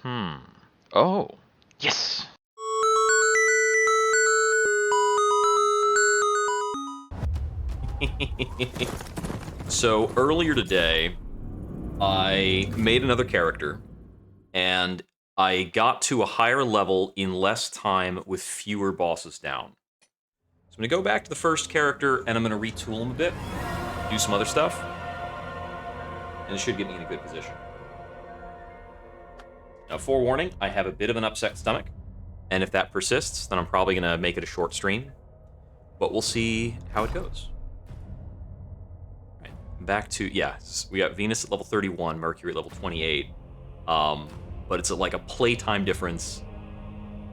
Oh, yes. So earlier today, I made another character, and I got to a higher level in less time with fewer bosses down. So I'm going to go back to the first character, and I'm going to retool him a bit, do some other stuff, and it should get me in a good position. Now, forewarning, I have a bit of an upset stomach, and if that persists, then I'm probably going to make it a short stream, but we'll see how it goes. Right, back to, yeah, we got Venus at level 31, Mercury at level 28, but it's like a playtime difference.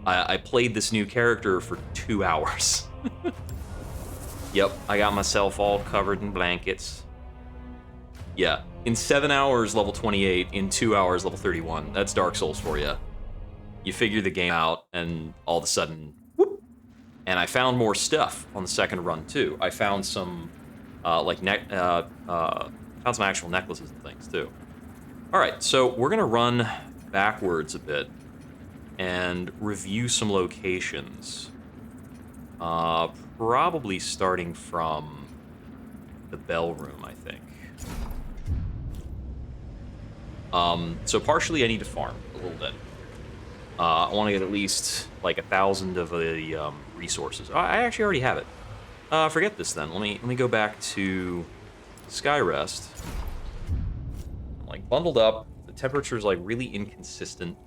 I played this new character for 2 hours. Yep, I got myself all covered in blankets. Yeah, in 7 hours, level 28. In 2 hours, level 31. That's Dark Souls for you. You figure the game out, and all of a sudden, whoop! And I found more stuff on the second run too. I found some, found some actual necklaces and things too. All right, so we're gonna run backwards a bit and review some locations. Probably starting from the bell room, I think. So partially I need to farm a little bit. I want to get at least like 1,000 of the resources. I actually already have it. Forget this then. Let me go back to Skyrest. I'm like bundled up. The temperature is like really inconsistent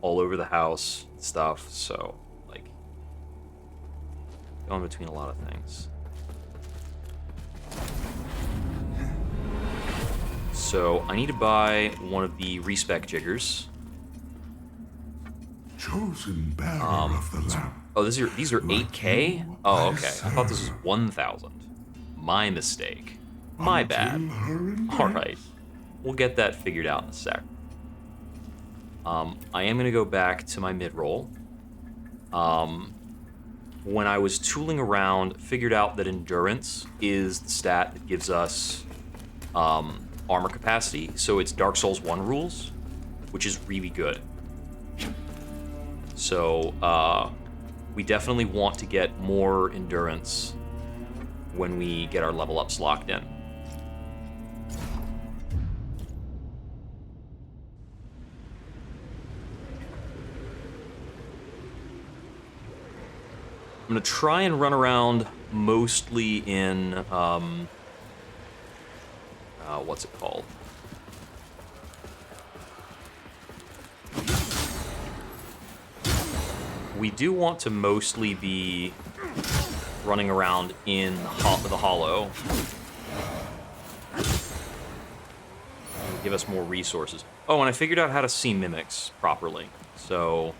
all over the house and stuff. So like going between a lot of things. So I need to buy one of the respec jiggers. Chosen bearer of the lamp. Oh, these are 8K? Oh, okay. I thought this was 1,000. My mistake. My bad. All right. We'll get that figured out in a sec. I am going to go back to my mid-roll. When I was tooling around, figured out that endurance is the stat that gives us armor capacity. So it's Dark Souls 1 rules, which is really good. So we definitely want to get more endurance when we get our level ups locked in. I'm going to try and run around mostly in, what's it called? We do want to mostly be running around in the hollow. Give us more resources. Oh, and I figured out how to see mimics properly. So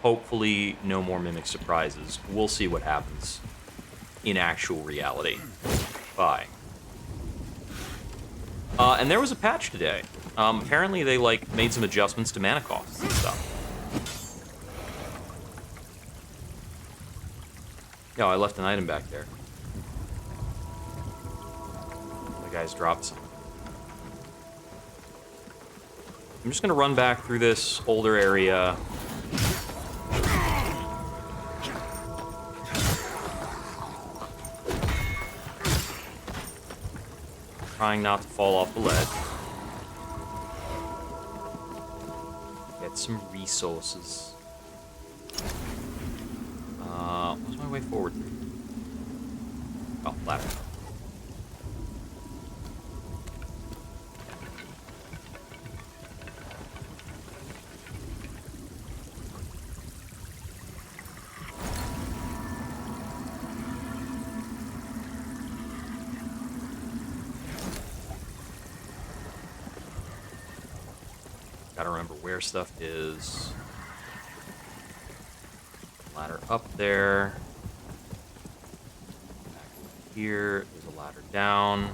hopefully no more mimic surprises. We'll see what happens in actual reality. Bye. And there was a patch today. Apparently they like made some adjustments to mana costs and stuff. No, I left an item back there. The guys dropped some. I'm just gonna run back through this older area. Trying not to fall off the ledge. Get some resources. What's my way forward? Oh, ladder. Gotta remember where stuff is. Ladder up there. Back here, there's a ladder down.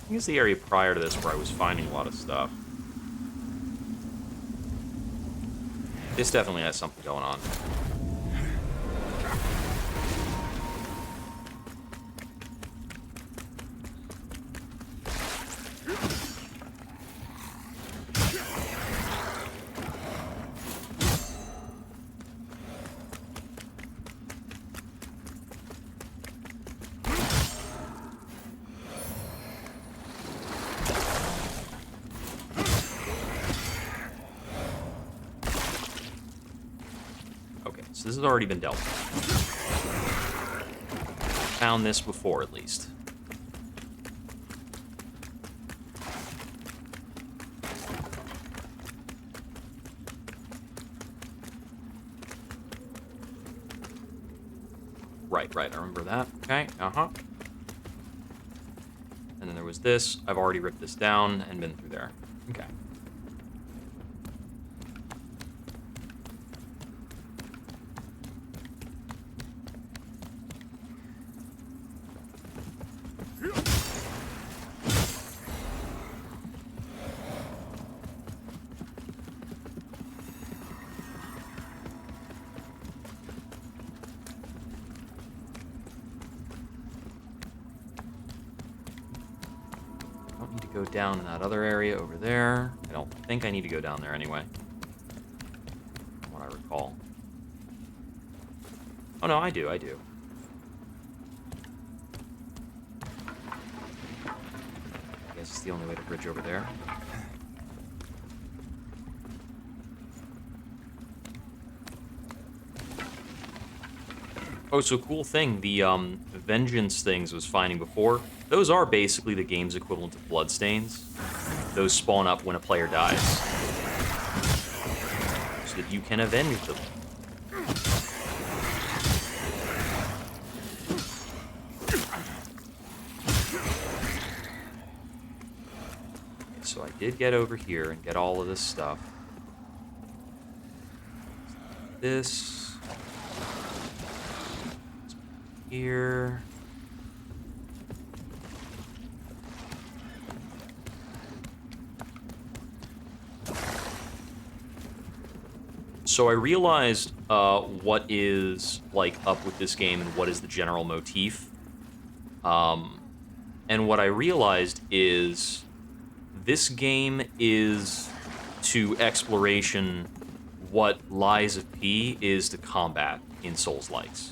think it's the area prior to this where I was finding a lot of stuff. This definitely has something going on. So this has already been dealt with. Found this before, at least. Right, I remember that. Okay, uh-huh. And then there was this. I've already ripped this down and been through there. Okay. Go down in that other area over there. I don't think I need to go down there anyway. From what I recall. Oh no, I do. I guess it's the only way to bridge over there. Oh, so cool thing. The vengeance things I was finding before. Those are basically the game's equivalent to bloodstains. Those spawn up when a player dies. So that you can avenge them. Okay, so I did get over here and get all of this stuff. This. Here. So I realized what is like up with this game and what is the general motif. And what I realized is this game is to exploration what Lies of P is to combat in Souls-likes.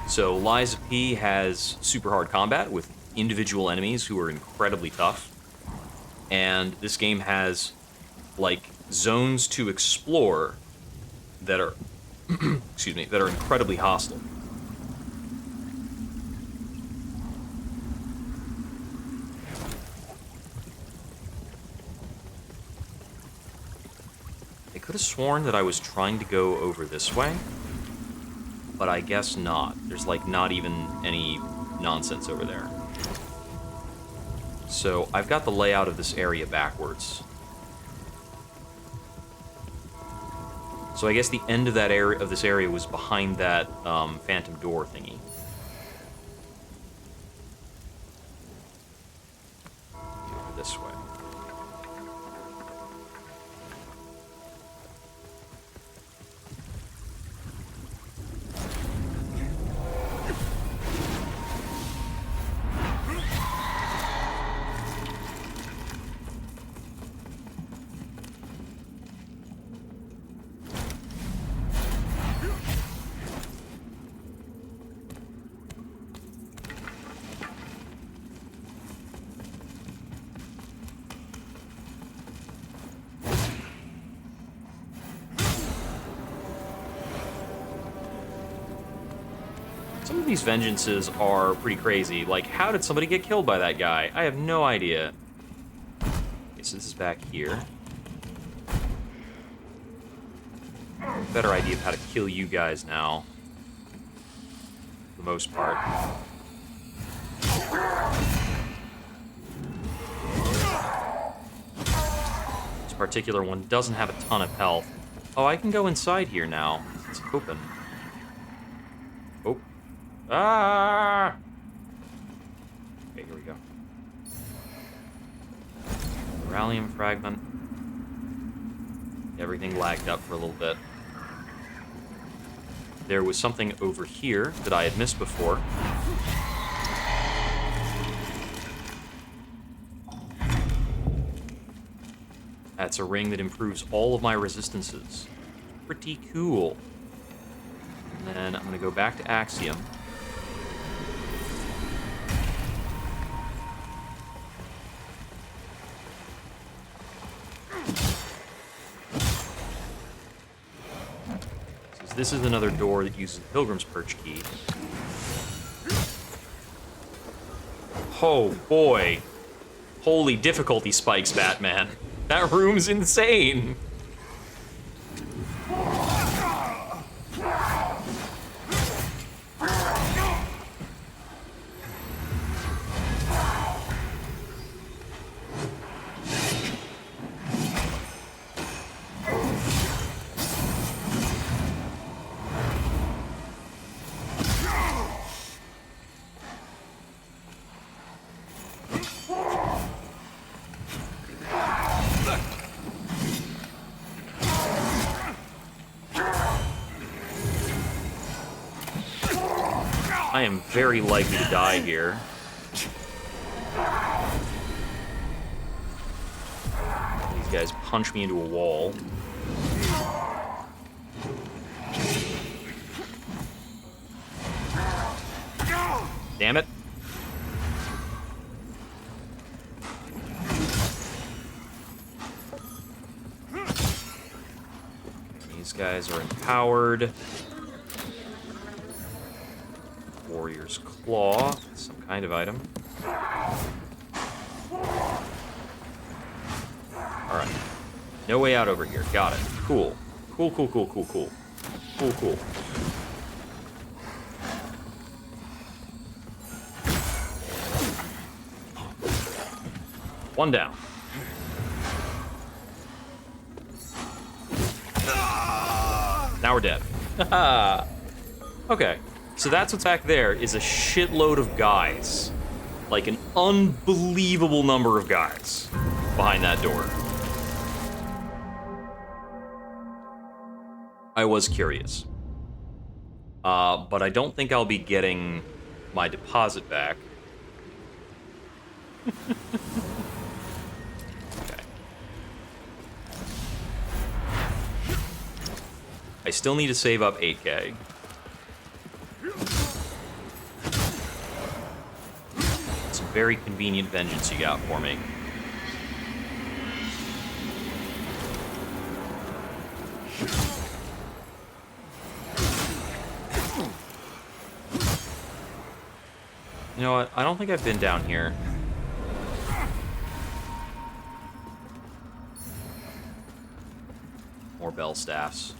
So Lies of P has super hard combat with individual enemies who are incredibly tough. And this game has, like, zones to explore that are, excuse me, that are incredibly hostile. I could have sworn that I was trying to go over this way. But I guess not. There's, like, not even any nonsense over there. So, I've got the layout of this area backwards. So I guess the end of that area, of this area, was behind that, phantom door thingy. Over this way. Some of these vengeances are pretty crazy. Like, how did somebody get killed by that guy? I have no idea. Okay, so this is back here. Better idea of how to kill you guys now. For the most part. This particular one doesn't have a ton of health. Oh, I can go inside here now. It's open. Oh. Ah! Okay, here we go. Rallium fragment. Everything lagged up for a little bit. There was something over here that I had missed before. That's a ring that improves all of my resistances. Pretty cool. And then I'm going to go back to Axiom. So this is another door that uses the Pilgrim's Perch key. Oh boy. Holy difficulty spikes, Batman. That room's insane. I am very likely to die here. These guys punch me into a wall. Damn it. These guys are empowered. Warrior's Claw, some kind of item. Alright. No way out over here. Got it. Cool. Cool, cool, cool, cool, cool. Cool, cool. One down. Now we're dead. Okay. So that's what's back there, is a shitload of guys. Like an unbelievable number of guys behind that door. I was curious. But I don't think I'll be getting my deposit back. Okay. I still need to save up 8K. Some very convenient vengeance you got for me. You know what? I don't think I've been down here. More bell staffs.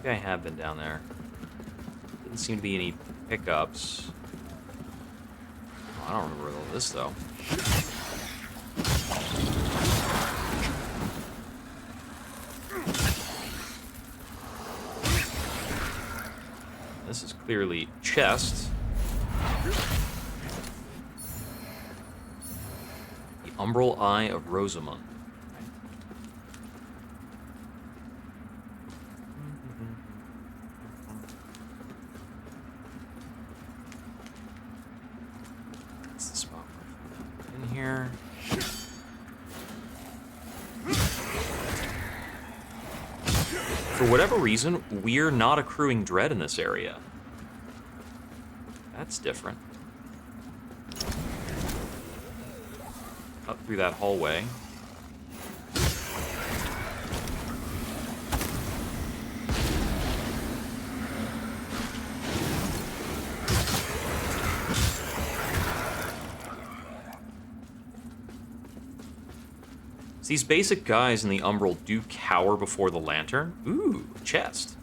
I have been down there. Didn't seem to be any pickups. Oh, I don't remember all this, though. This is clearly chest. The Umbral Eye of Rosamund. For whatever reason, we're not accruing dread in this area. That's different. Up through that hallway. So these basic guys in the Umbral do cower before the lantern. Ooh, chest.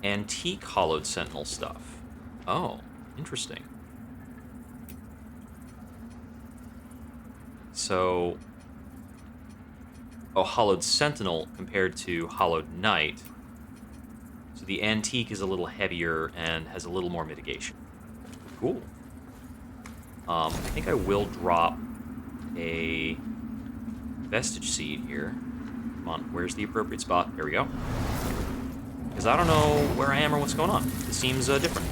Antique hollowed sentinel stuff. Oh, interesting. So, oh, hollowed sentinel compared to hollowed knight. So the antique is a little heavier and has a little more mitigation. Cool. I think I will drop a vestige seed here. Come on, where's the appropriate spot? There we go. Because I don't know where I am or what's going on. It seems different.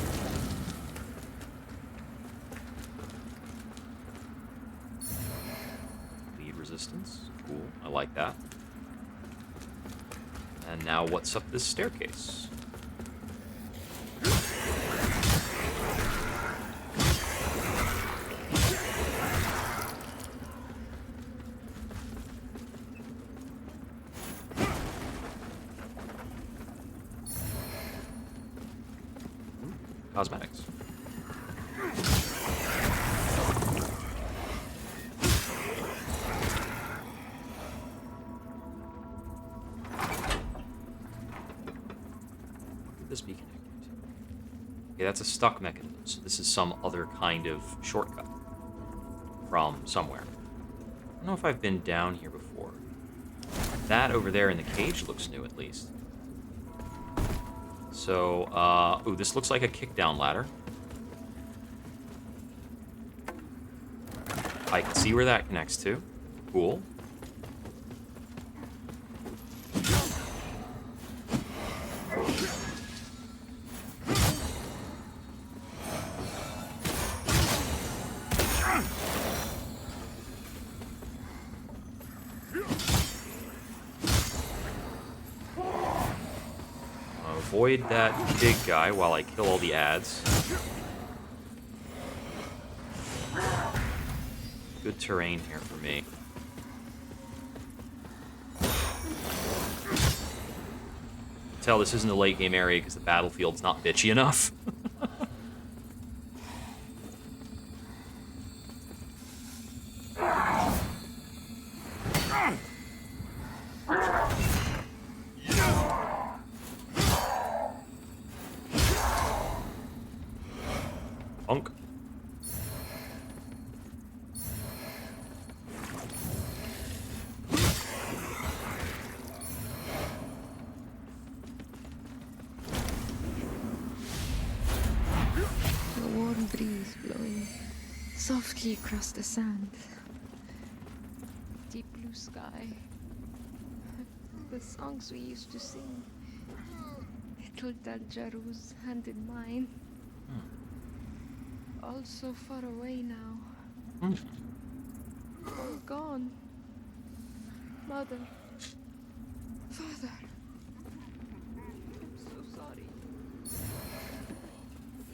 Lead resistance. Cool. I like that. And now what's up this staircase? Cosmetics. Could this be connected to? Okay, that's a stuck mechanism, so this is some other kind of shortcut from somewhere. I don't know if I've been down here before. That over there in the cage looks new, at least. So, ooh, this looks like a kickdown ladder. I can see where that connects to. Cool. Avoid that big guy while I kill all the ads. Good terrain here for me. Tell this isn't a late game area because the battlefield's not bitchy enough. Punk. A warm breeze blowing softly across the sand. Deep blue sky. The songs we used to sing. Little Daljaru's hand in mine. All so far away now. All gone. Mother. Father. I'm so sorry.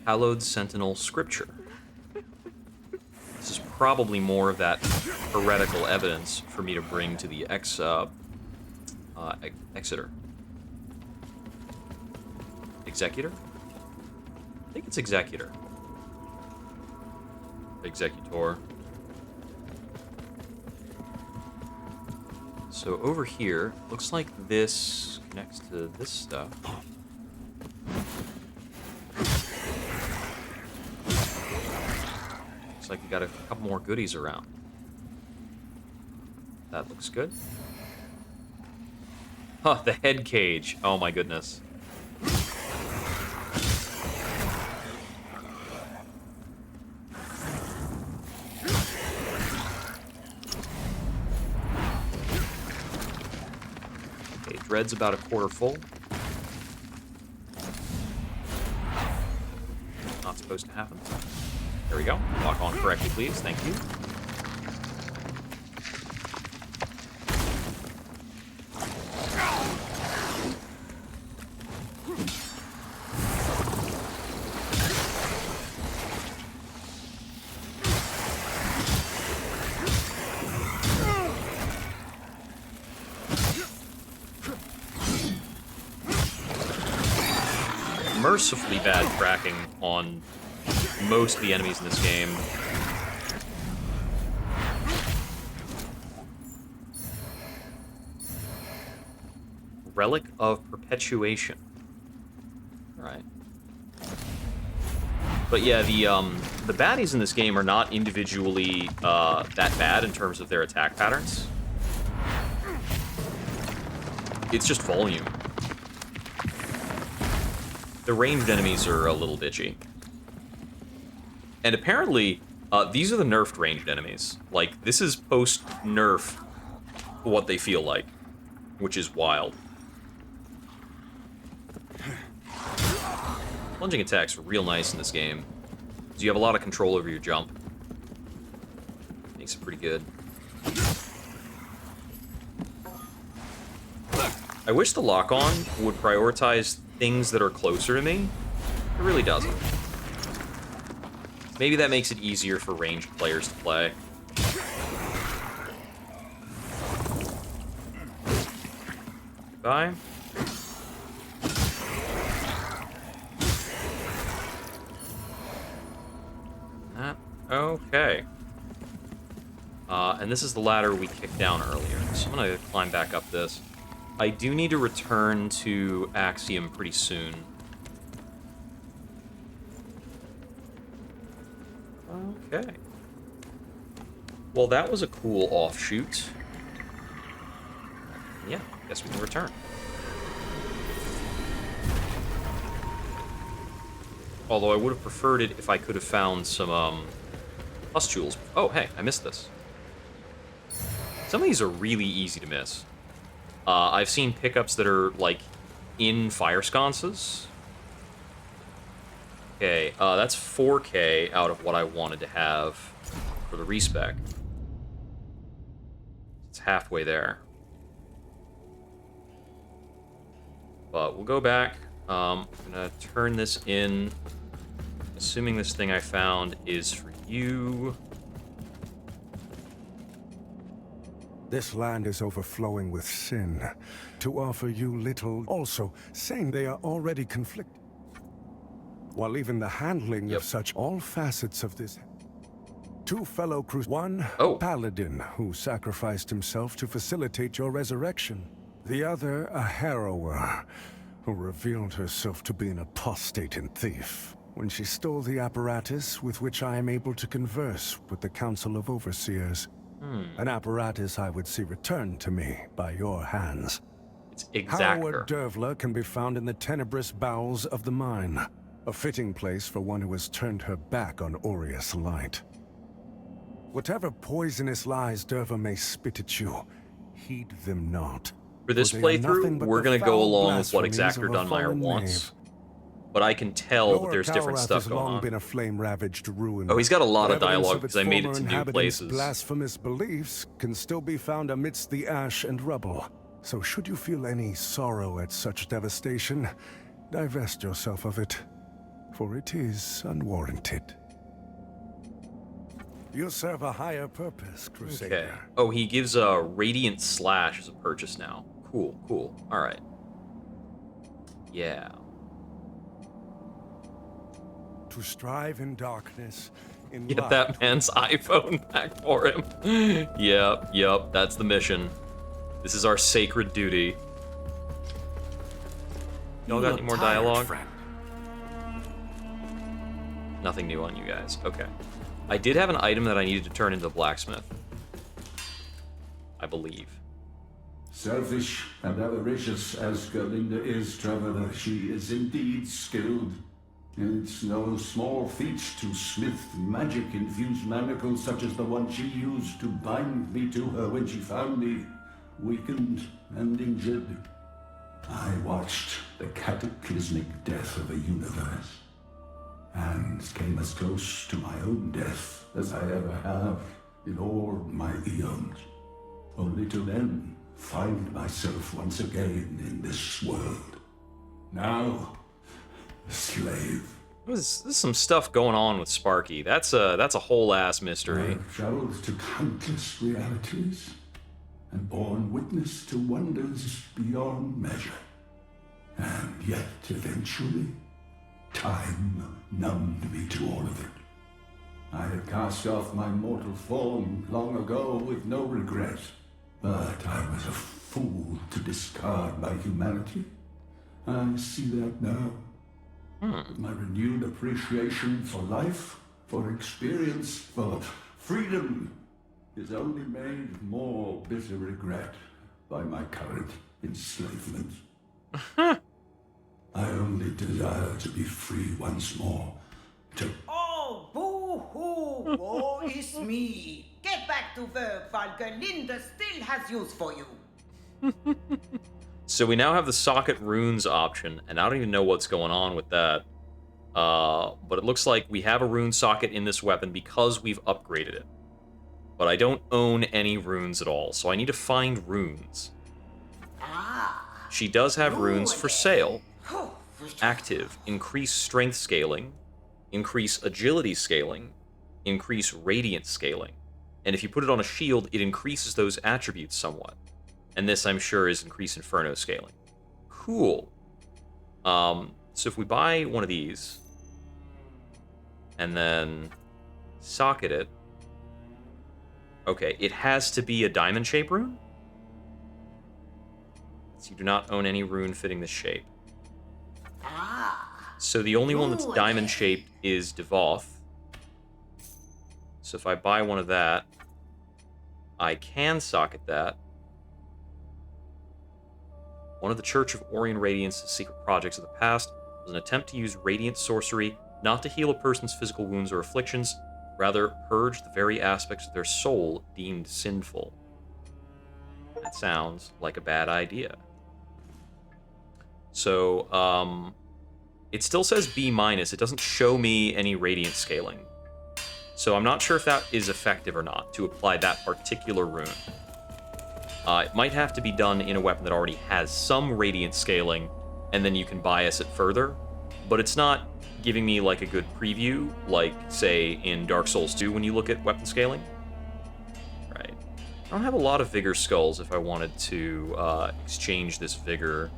Hallowed Sentinel Scripture. This is probably more of that heretical evidence for me to bring to the Exeter. Executor? I think it's Executor. Executor. So over here, looks like this connects to this stuff. Looks like we got a couple more goodies around. That looks good. Huh, the head cage. Oh my goodness. Okay, dread's about a quarter full. Not supposed to happen. There we go. Lock on correctly, please. Thank you. Mercifully bad tracking on most of the enemies in this game. Relic of Perpetuation. Right. But yeah, the baddies in this game are not individually that bad in terms of their attack patterns. It's just volume. The ranged enemies are a little bitchy. And apparently, these are the nerfed ranged enemies. Like, this is post-nerf what they feel like, which is wild. Plunging attacks are real nice in this game, because you have a lot of control over your jump. Makes it pretty good. I wish the lock-on would prioritize things that are closer to me. It really doesn't. Maybe that makes it easier for ranged players to play. Bye. Okay. And this is the ladder we kicked down earlier, so I'm gonna climb back up this. I do need to return to Axiom pretty soon. Okay. Well, that was a cool offshoot. Yeah, guess we can return. Although I would have preferred it if I could have found some, pustules. Oh, hey, I missed this. Some of these are really easy to miss. I've seen pickups that are, like, in fire sconces. Okay, that's 4K out of what I wanted to have for the respec. It's halfway there. But we'll go back. I'm gonna turn this in. Assuming this thing I found is for you. This land is overflowing with sin. To offer you little, also saying they are already conflicted. While even the handling of such all facets of this. Two fellow one paladin who sacrificed himself to facilitate your resurrection. The other a harrower who revealed herself to be an apostate and thief when she stole the apparatus with which I am able to converse with the Council of Overseers. An apparatus I would see returned to me by your hands. It's Exactor. Howard Dervla can be found in the tenebrous bowels of the mine. A fitting place for one who has turned her back on Aureus light. Whatever poisonous lies Derva may spit at you, heed them not. For this playthrough, we're going to go along with what Exactor Dunmire wants. But I can tell that there's different stuff going on. Been a flame-ravaged ruin. Oh, he's got a lot of dialogue because I made it to new places. Blasphemous beliefs can still be found amidst the ash and rubble. So should you feel any sorrow at such devastation, divest yourself of it, for it is unwarranted. You serve a higher purpose, Crusader. Okay. Oh, he gives a Radiant Slash as a purchase now. Cool, cool. Alright. Yeah. To strive in darkness, in Get light. that man's iPhone back for him. Yep, that's the mission. This is our sacred duty. Y'all got any more dialogue? Friend. Nothing new on you guys. Okay. I did have an item that I needed to turn into the blacksmith. I believe. Selfish and avaricious as Gerlinda is, Trevor, she is indeed skilled. It's no small feat to smith magic-infused manacles such as the one she used to bind me to her when she found me, weakened and injured. I watched the cataclysmic death of a universe, and came as close to my own death as I ever have in all my eons, only to then find myself once again in this world. Now, a slave. There's some stuff going on with Sparky. That's a whole ass mystery. I've traveled to countless realities and borne witness to wonders beyond measure. And yet, eventually, time numbed me to all of it. I had cast off my mortal form long ago with no regret, but I was a fool to discard my humanity. I see that now. With my renewed appreciation for life, for experience, for freedom, is only made more bitter regret by my current enslavement. I only desire to be free once more, to... Oh, boo-hoo! Woe is me! Get back to work while Gerlinda still has use for you. So we now have the socket runes option, and I don't even know what's going on with that. But it looks like we have a rune socket in this weapon because we've upgraded it. But I don't own any runes at all, so I need to find runes. She does have runes for sale. Active, increase strength scaling, increase agility scaling, increase radiant scaling. And if you put it on a shield, it increases those attributes somewhat. And this, I'm sure, is increase inferno scaling. Cool. So if we buy one of these, and then socket it, okay, it has to be a diamond shape rune? So you do not own any rune fitting this shape. So the only one that's diamond shaped is Devoth. So if I buy one of that, I can socket that. One of the Church of Orion Radiance's secret projects of the past was an attempt to use radiant sorcery not to heal a person's physical wounds or afflictions, rather purge the very aspects of their soul deemed sinful. That sounds like a bad idea. So, it still says B-. It doesn't show me any radiant scaling. So I'm not sure if that is effective or not, to apply that particular rune. It might have to be done in a weapon that already has some radiant scaling, and then you can bias it further. But it's not giving me like a good preview, like, say, in Dark Souls 2 when you look at weapon scaling. Right. I don't have a lot of Vigor Skulls if I wanted to exchange this Vigor.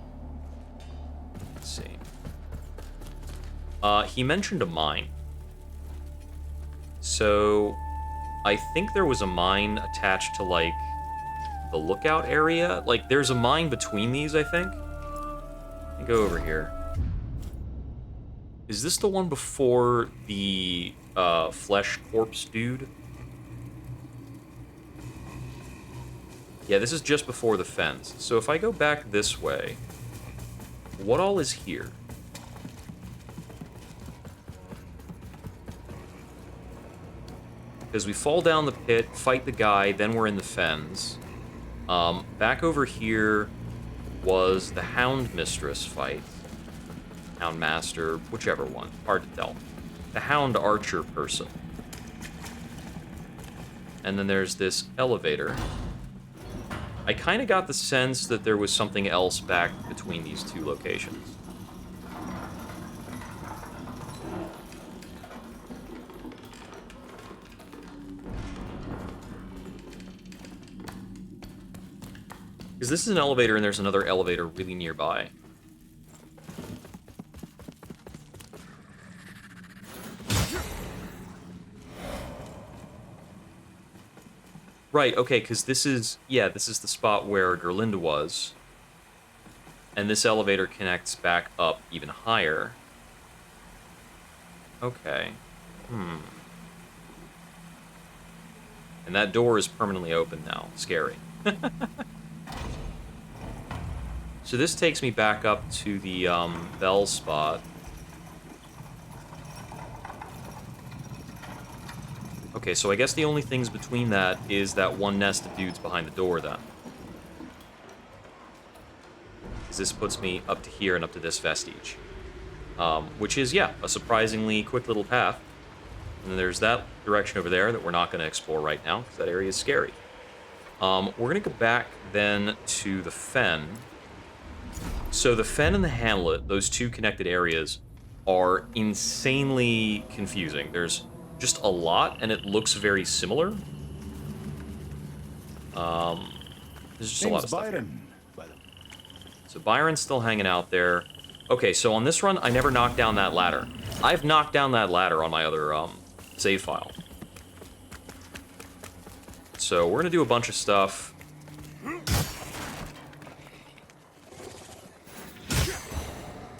Let's see. He mentioned a mine. So, I think there was a mine attached to, like, the lookout area. Like, there's a mine between these, I think. Let me go over here. Is this the one before the flesh corpse dude? Yeah, this is just before the fence. So if I go back this way, what all is here? Because we fall down the pit, fight the guy, then we're in the fens. Back over here was the Hound Mistress fight. Hound Master, whichever one. Hard to tell. The Hound Archer person. And then there's this elevator. I kind of got the sense that there was something else back between these two locations. Because this is an elevator and there's another elevator really nearby. Right, okay, because this is, yeah, this is the spot where Gerlinda was. And this elevator connects back up even higher. Okay. And that door is permanently open now. Scary. So this takes me back up to the bell spot. Okay, so I guess the only things between that is that one nest of dudes behind the door, then. Because this puts me up to here and up to this vestige. Which is, yeah, a surprisingly quick little path. And then there's that direction over there that we're not going to explore right now, because that area is scary. We're going to go back, then, to the fen. So the fen and the hamlet, those two connected areas, are insanely confusing. There's just a lot, and it looks very similar. There's just a lot of stuff here. So Byron's still hanging out there. Okay, so on this run, I never knocked down that ladder. I've knocked down that ladder on my other save file. So we're gonna do a bunch of stuff.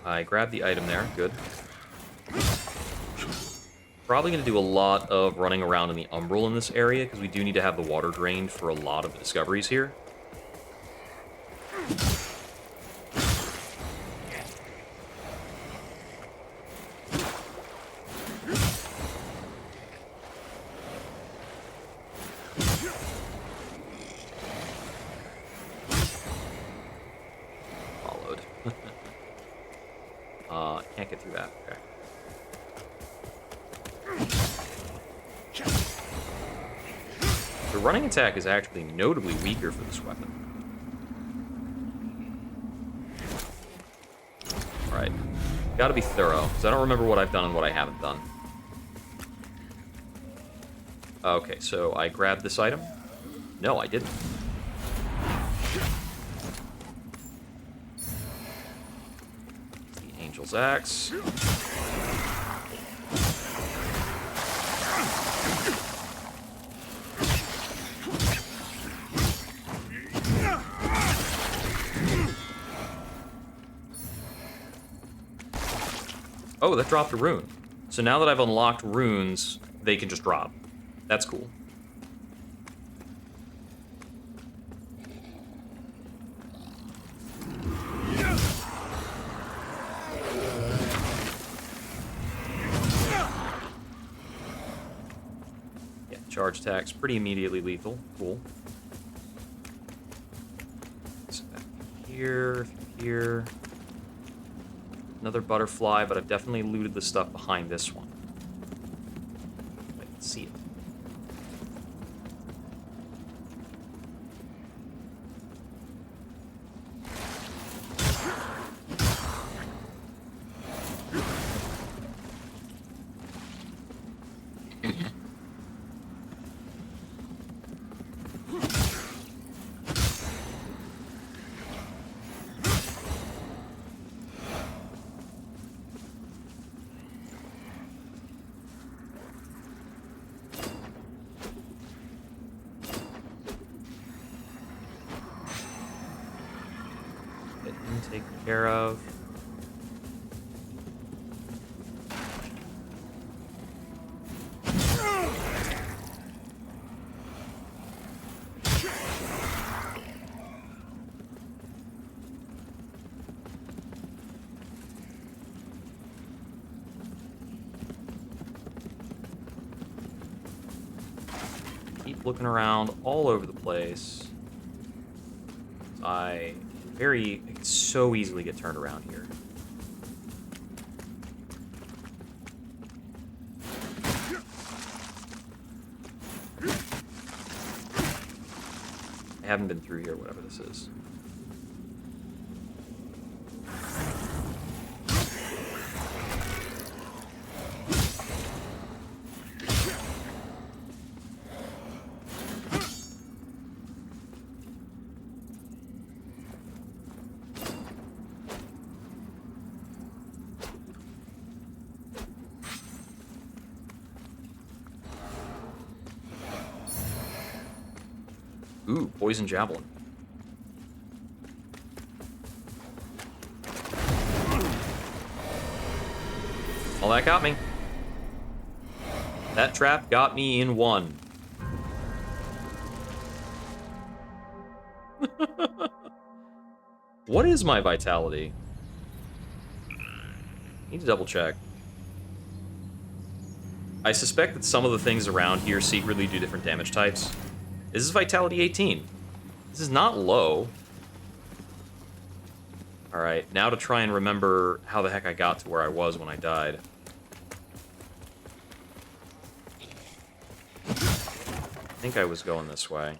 I grabbed the item there, good. Probably going to do a lot of running around in the umbral in this area, because we do need to have the water drained for a lot of the discoveries here. Followed. Can't get through that. Okay. The running attack is actually notably weaker for this weapon. Alright. Gotta be thorough, because I don't remember what I've done and what I haven't done. Okay, so I grabbed this item? No, I didn't. The Angel's Axe. Oh, that dropped a rune. So now that I've unlocked runes, they can just drop. That's cool. Yeah, charge attack's pretty immediately lethal. Cool. So back here, here. Another butterfly, but I've definitely looted the stuff behind this one. I can see it. Taken care of. Keep looking around all over the place. I can so easily get turned around here. I haven't been through here, whatever this is. Ooh, poison javelin. Well, that got me. That trap got me in one. What is my vitality? Need to double check. I suspect that some of the things around here secretly do different damage types. This is vitality 18. This is not low. Alright, now to try and remember how the heck I got to where I was when I died. I think I was going this way.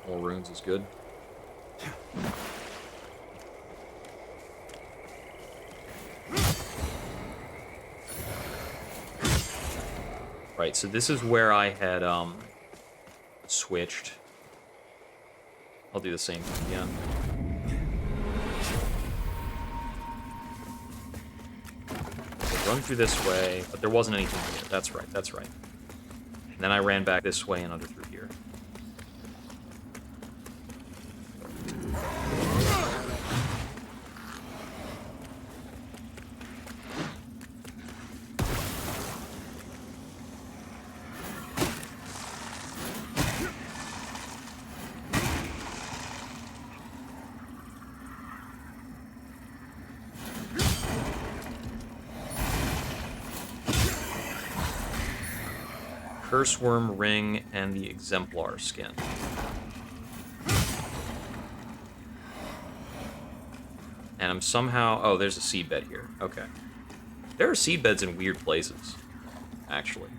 More runes is good. Right, so this is where I had switched. I'll do the same thing again. So run through this way, but there wasn't anything here. That's right, that's right. And then I ran back this way and under through here. Curse Worm Ring and the Exemplar skin. And I'm somehow... Oh, there's a seed bed here. Okay. There are seed beds in weird places, actually.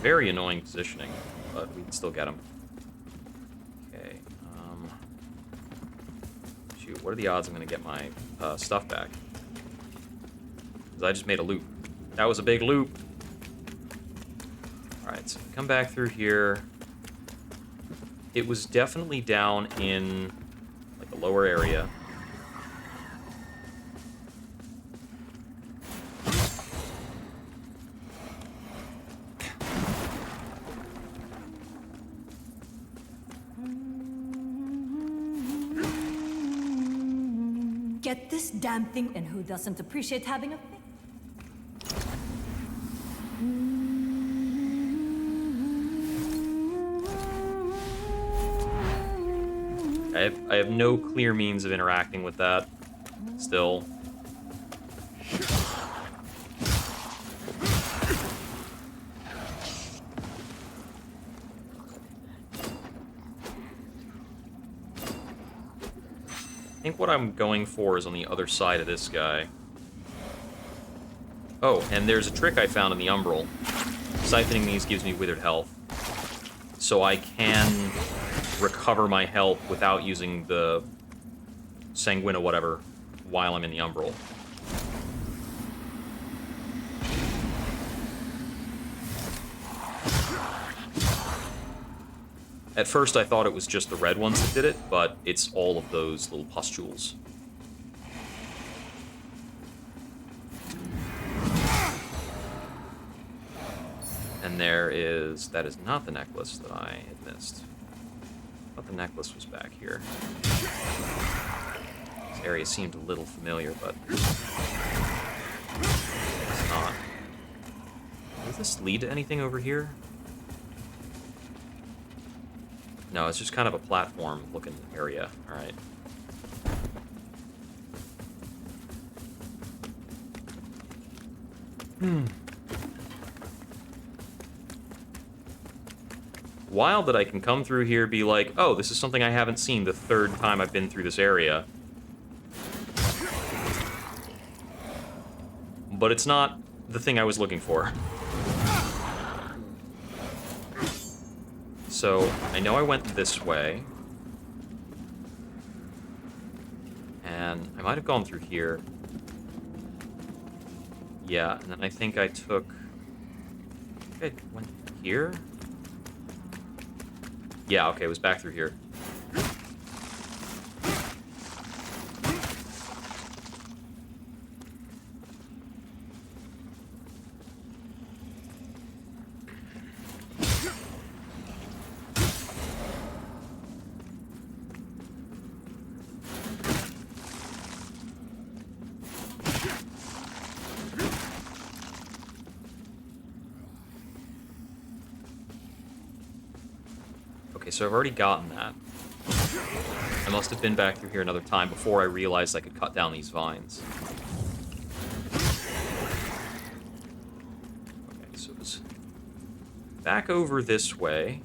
Very annoying positioning, but we can still get them. Okay. Shoot, what are the odds I'm going to get my stuff back? Because I just made a loop. That was a big loop. Alright, so come back through here. It was definitely down in, like, a lower area. Get this damn thing, and who doesn't appreciate having a thing? I have no clear means of interacting with that still. I think what I'm going for is on the other side of this guy. Oh, and there's a trick I found in the umbral. Siphoning these gives me withered health. So I can recover my health without using the sanguina whatever while I'm in the umbral. At first I thought it was just the red ones that did it, but it's all of those little pustules. And there is... that is not the necklace that I had missed. I thought the necklace was back here. This area seemed a little familiar, but it's not. Does this lead to anything over here? No, it's just kind of a platform-looking area. Alright. Wild that I can come through here, be like, oh, this is something I haven't seen the third time I've been through this area. But it's not the thing I was looking for. So, I know I went this way. And I might have gone through here. Yeah, and then I think I took... I think I went here? Yeah, okay, it was back through here. Okay, so I've already gotten that. I must have been back through here another time before I realized I could cut down these vines. Okay, so it was back over this way.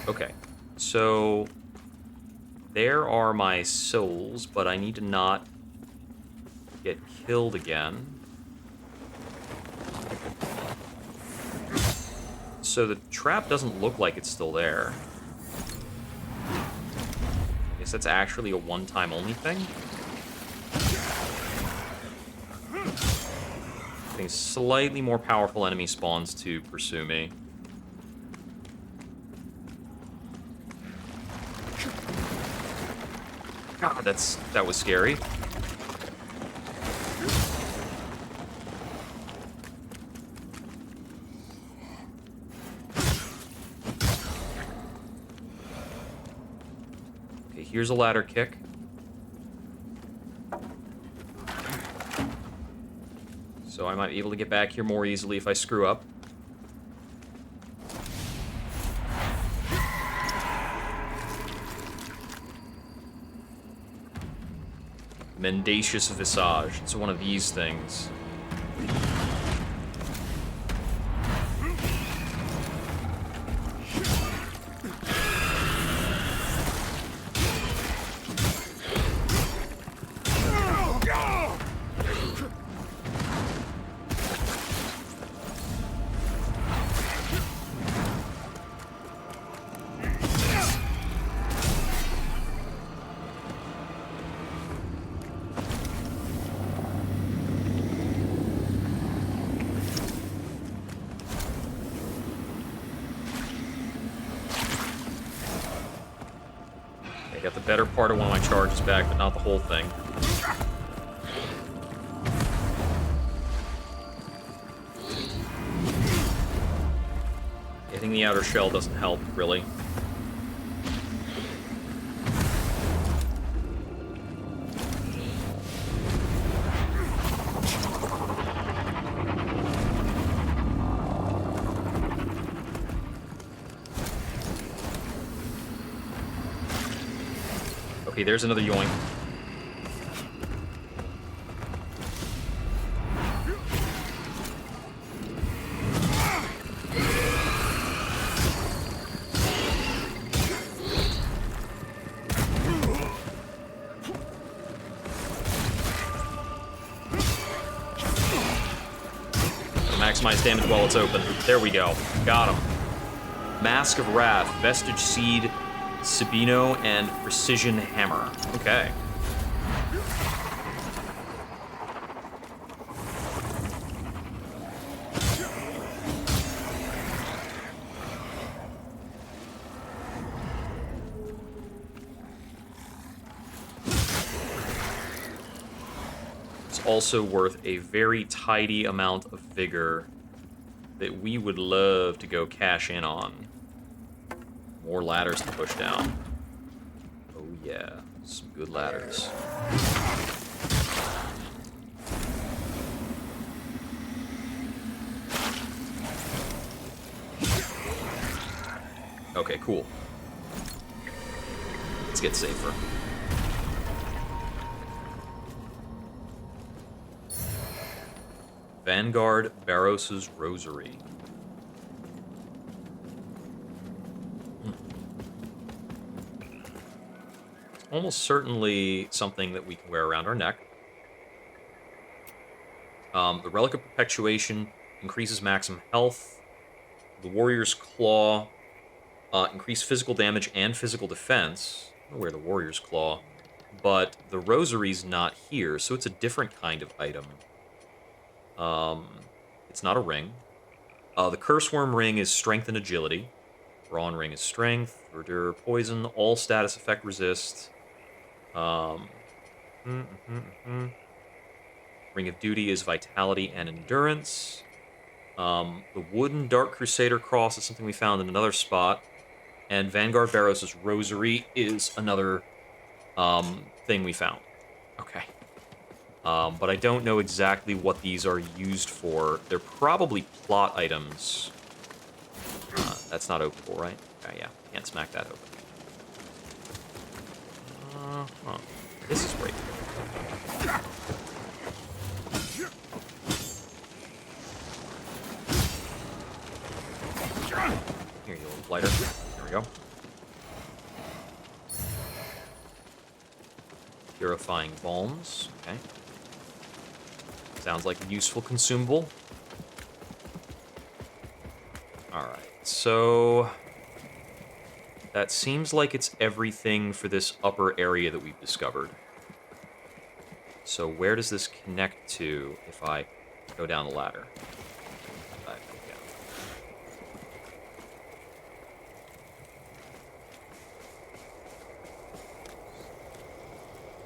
Okay, so there are my souls, but I need to not get killed again. So the trap doesn't look like it's still there. I guess that's actually a one-time only thing. I think slightly more powerful enemy spawns to pursue me. God, that was scary. Okay, here's a ladder kick. So I might be able to get back here more easily if I screw up. Mendacious Visage. It's one of these things. I got the better part of one of my charges back, but not the whole thing. Hitting the outer shell doesn't help, really. Okay, there's another yoink. Maximize damage while it's open. There we go. Got him. Mask of Wrath, Vestige Seed, Sabino, and Precision Hammer. Okay. It's also worth a very tidy amount of vigor that we would love to go cash in on. More ladders to push down. Oh yeah, some good ladders. Okay, cool. Let's get safer. Vanguard Barros's Rosary. It's almost certainly something that we can wear around our neck. The Relic of Perpetuation increases maximum health. The Warrior's Claw increase physical damage and physical defense. I don't know where the Warrior's Claw, but the Rosary's not here, so it's a different kind of item. It's not a ring. The Curseworm Ring is Strength and Agility. Brawn Ring is Strength. Verdure Poison. All status effect resist. Ring of Duty is Vitality and Endurance. The Wooden Dark Crusader Cross is something we found in another spot. And Vanguard Barros' Rosary is another thing we found. Okay. But I don't know exactly what these are used for. They're probably plot items. That's not openable, right? Yeah, can't smack that open. This is great. Here, you little blighter. There we go. Purifying Balms. Okay. Sounds like a useful consumable. Alright, so that seems like it's everything for this upper area that we've discovered. So where does this connect to if I go down the ladder? I go down.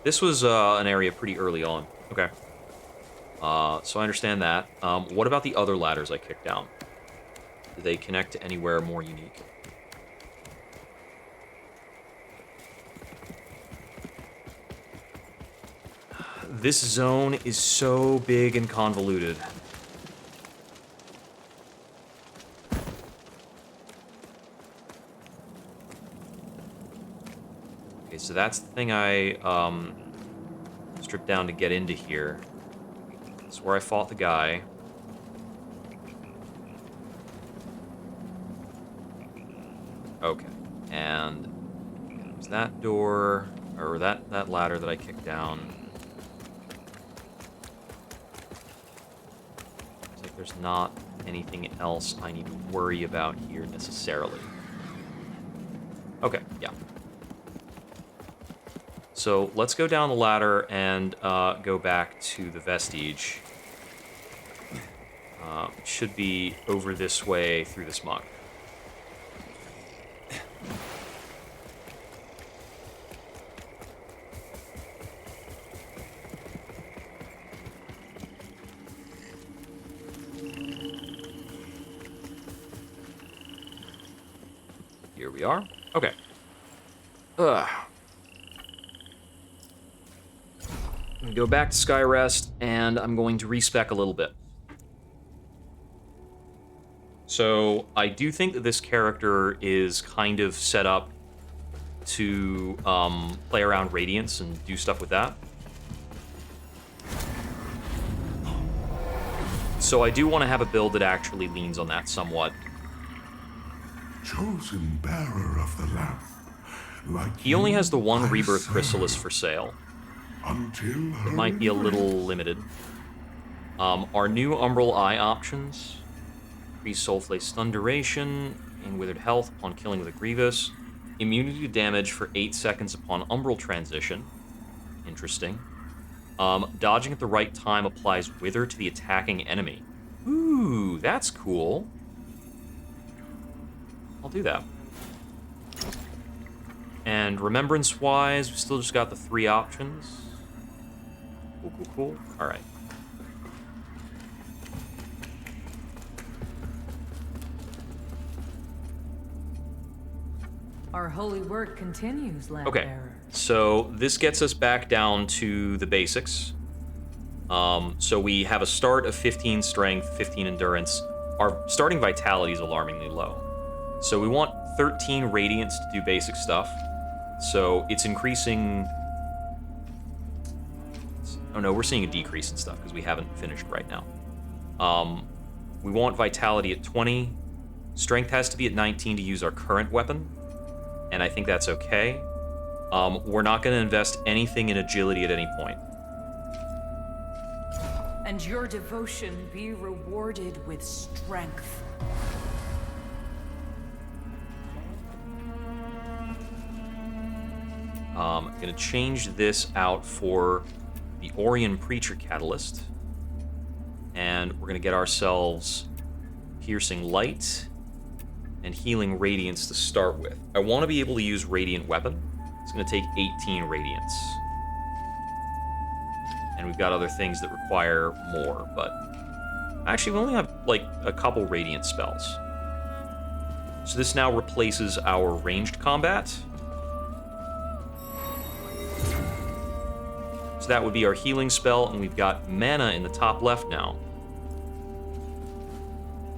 This was an area pretty early on. Okay. So I understand that. What about the other ladders I kicked down? Do they connect to anywhere more unique? This zone is so big and convoluted. Okay, so that's the thing I stripped down to get into here. That's where I fought the guy. Okay, and there's that door, or that ladder that I kicked down. Looks like there's not anything else I need to worry about here necessarily. Okay, yeah. So let's go down the ladder and go back to the vestige. Should be over this way through this muck. Here we are. Okay. Ugh. I'm gonna go back to Skyrest, and I'm going to respec a little bit. So, I do think that this character is kind of set up to play around Radiance and do stuff with that. So I do want to have a build that actually leans on that somewhat. Chosen bearer of the lamp. Like He only has the one I Rebirth serve Chrysalis for sale. Until her It might be a little limited. Our new Umbral Eye options. Increase Soulflake stun duration and withered health upon killing with a Grievous. Immunity to damage for 8 seconds upon Umbral transition. Interesting. Dodging at the right time applies Wither to the attacking enemy. Ooh, that's cool. I'll do that. And remembrance-wise, we still just got the 3 options. Cool, cool, cool. Alright. Our holy work continues, Lamp Okay, Bearer. so this gets us back down to the basics. So we have a start of 15 strength, 15 endurance. Our starting vitality is alarmingly low. So we want 13 radiance to do basic stuff. So it's increasing... Oh no, we're seeing a decrease in stuff because we haven't finished right now. We want vitality at 20. Strength has to be at 19 to use our current weapon. And I think that's okay. We're not going to invest anything in agility at any point. And your devotion be rewarded with strength. I'm going to change this out for the Orion Preacher Catalyst. And we're going to get ourselves Piercing Light and Healing Radiance to start with. I want to be able to use Radiant Weapon. It's going to take 18 Radiance. And we've got other things that require more, but... Actually, we only have, like, a couple Radiant spells. So this now replaces our ranged combat. So that would be our healing spell, and we've got mana in the top left now.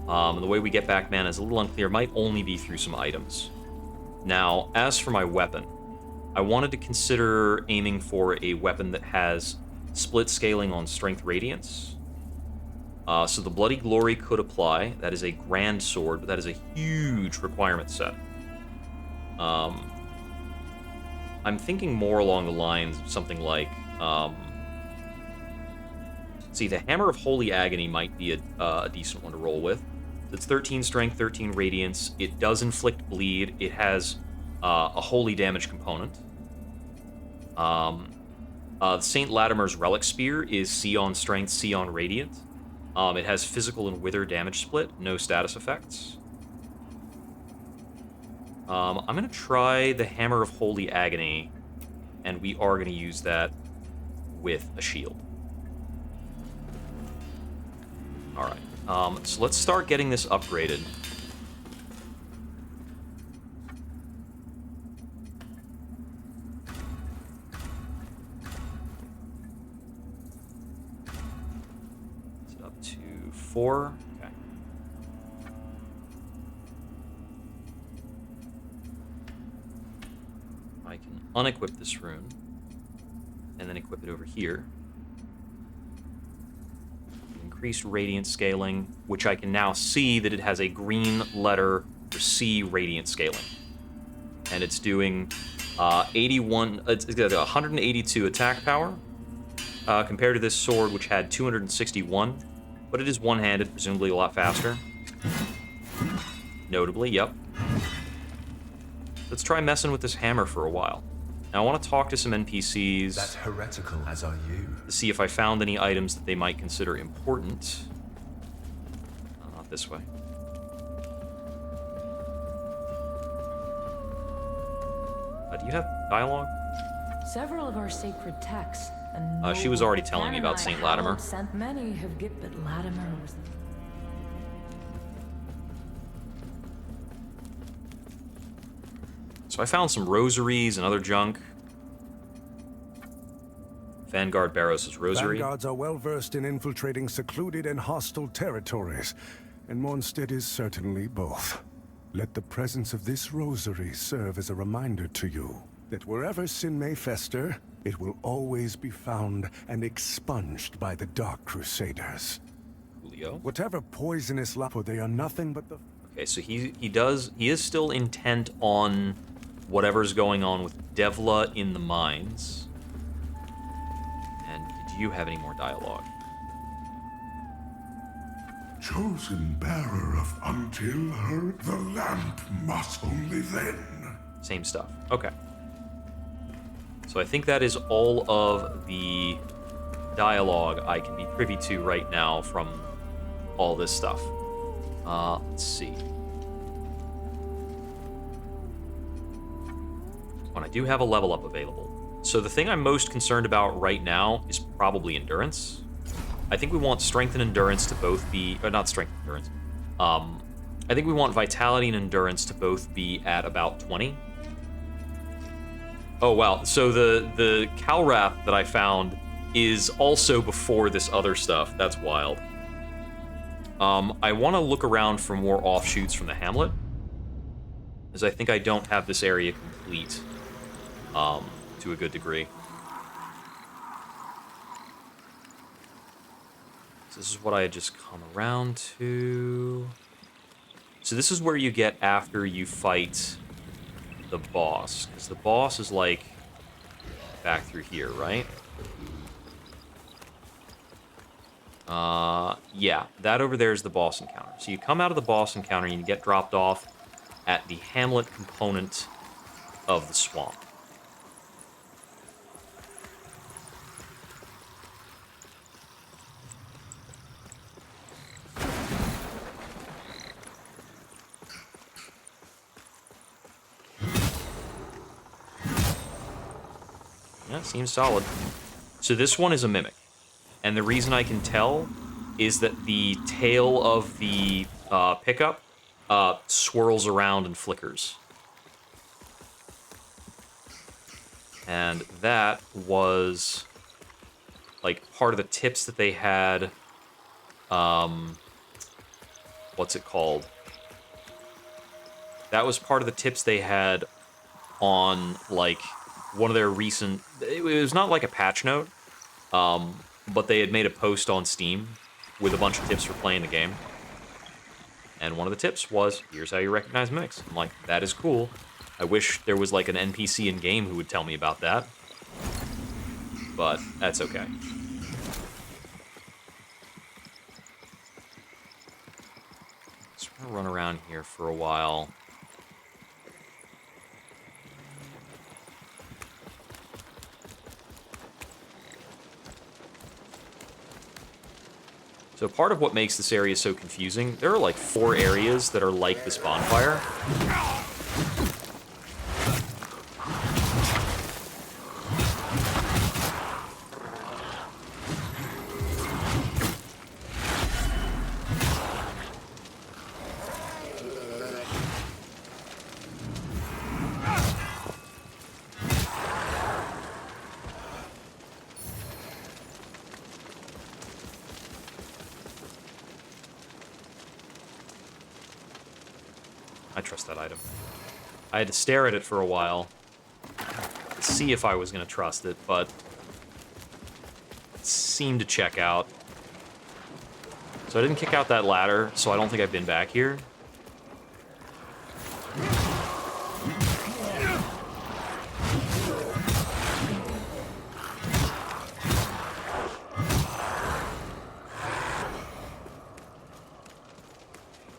The way we get back mana is a little unclear. Might only be through some items. Now, as for my weapon, I wanted to consider aiming for a weapon that has split scaling on strength radiance. So the Bloody Glory could apply. That is a grand sword, but that is a huge requirement set. I'm thinking more along the lines of something like... see, the Hammer of Holy Agony might be a decent one to roll with. It's 13 strength, 13 radiance. It does inflict bleed. It has a holy damage component. St. Latimer's Relic Spear is C on strength, C on radiant. It has physical and wither damage split, no status effects. I'm going to try the Hammer of Holy Agony, and we are going to use that with a shield. Alright, so let's start getting this upgraded. Is it up to 4? Okay. I can unequip this rune, and then equip it over here. Increased radiant scaling, which I can now see that it has a green letter for C radiant scaling. And it's doing 182 attack power, compared to this sword, which had 261. But it is one-handed, presumably a lot faster. Notably, yep. Let's try messing with this hammer for a while. Now, I want to talk to some NPCs. That's heretical, as are you. To see if I found any items that they might consider important. Not this way. Do you have dialogue? Several of our sacred texts. And she was already telling me about St. Latimer. Sent many have but Latimer was. So I found some rosaries and other junk. Vanguard Barrows' rosary. Vanguards are well versed in infiltrating secluded and hostile territories, and Mondstadt is certainly both. Let the presence of this rosary serve as a reminder to you that wherever sin may fester, it will always be found and expunged by the Dark Crusaders. Julio. Whatever poisonous for they are nothing but the... Okay, so he is still intent on whatever's going on with Devla in the mines. And did you have any more dialogue? Chosen bearer of until her, the lamp must only then. Same stuff. Okay. So I think that is all of the dialogue I can be privy to right now from all this stuff. Let's see. When I do have a level up available. So the thing I'm most concerned about right now is probably endurance. I think we want strength and endurance to both be, or not strength and endurance. I think we want vitality and endurance to both be at about 20. Oh wow, so the Calrath that I found is also before this other stuff. That's wild. I want to look around for more offshoots from the hamlet, as I think I don't have this area complete to a good degree. So this is what I had just come around to. So this is where you get after you fight the boss, because the boss is like back through here, right? Yeah, that over there is the boss encounter. So you come out of the boss encounter and you get dropped off at the hamlet component of the swamp. Yeah, seems solid. So this one is a mimic. And the reason I can tell is that the tail of the pickup swirls around and flickers. And that was like part of the tips that they had. What's it called? That was part of the tips they had on like one of their recent. It was not like a patch note. But they had made a post on Steam with a bunch of tips for playing the game. And one of the tips was, here's how you recognize mimics. I'm like, that is cool. I wish there was like an NPC in-game who would tell me about that. But that's okay. Let's run around here for a while. So part of what makes this area so confusing, there are like 4 areas that are like this bonfire. I trust that item. I had to stare at it for a while to see if I was going to trust it, but it seemed to check out. So I didn't kick out that ladder, so I don't think I've been back here.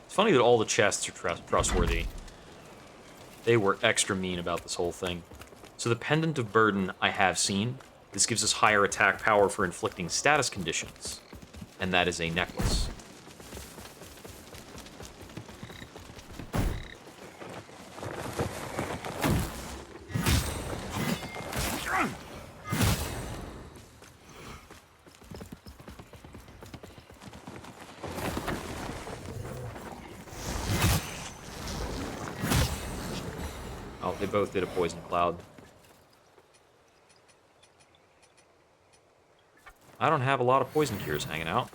Funny that all the chests are trustworthy. They were extra mean about this whole thing. So the Pendant of Burden I have seen. This gives us higher attack power for inflicting status conditions. And that is a necklace. They both did a poison cloud. I don't have a lot of poison cures hanging out.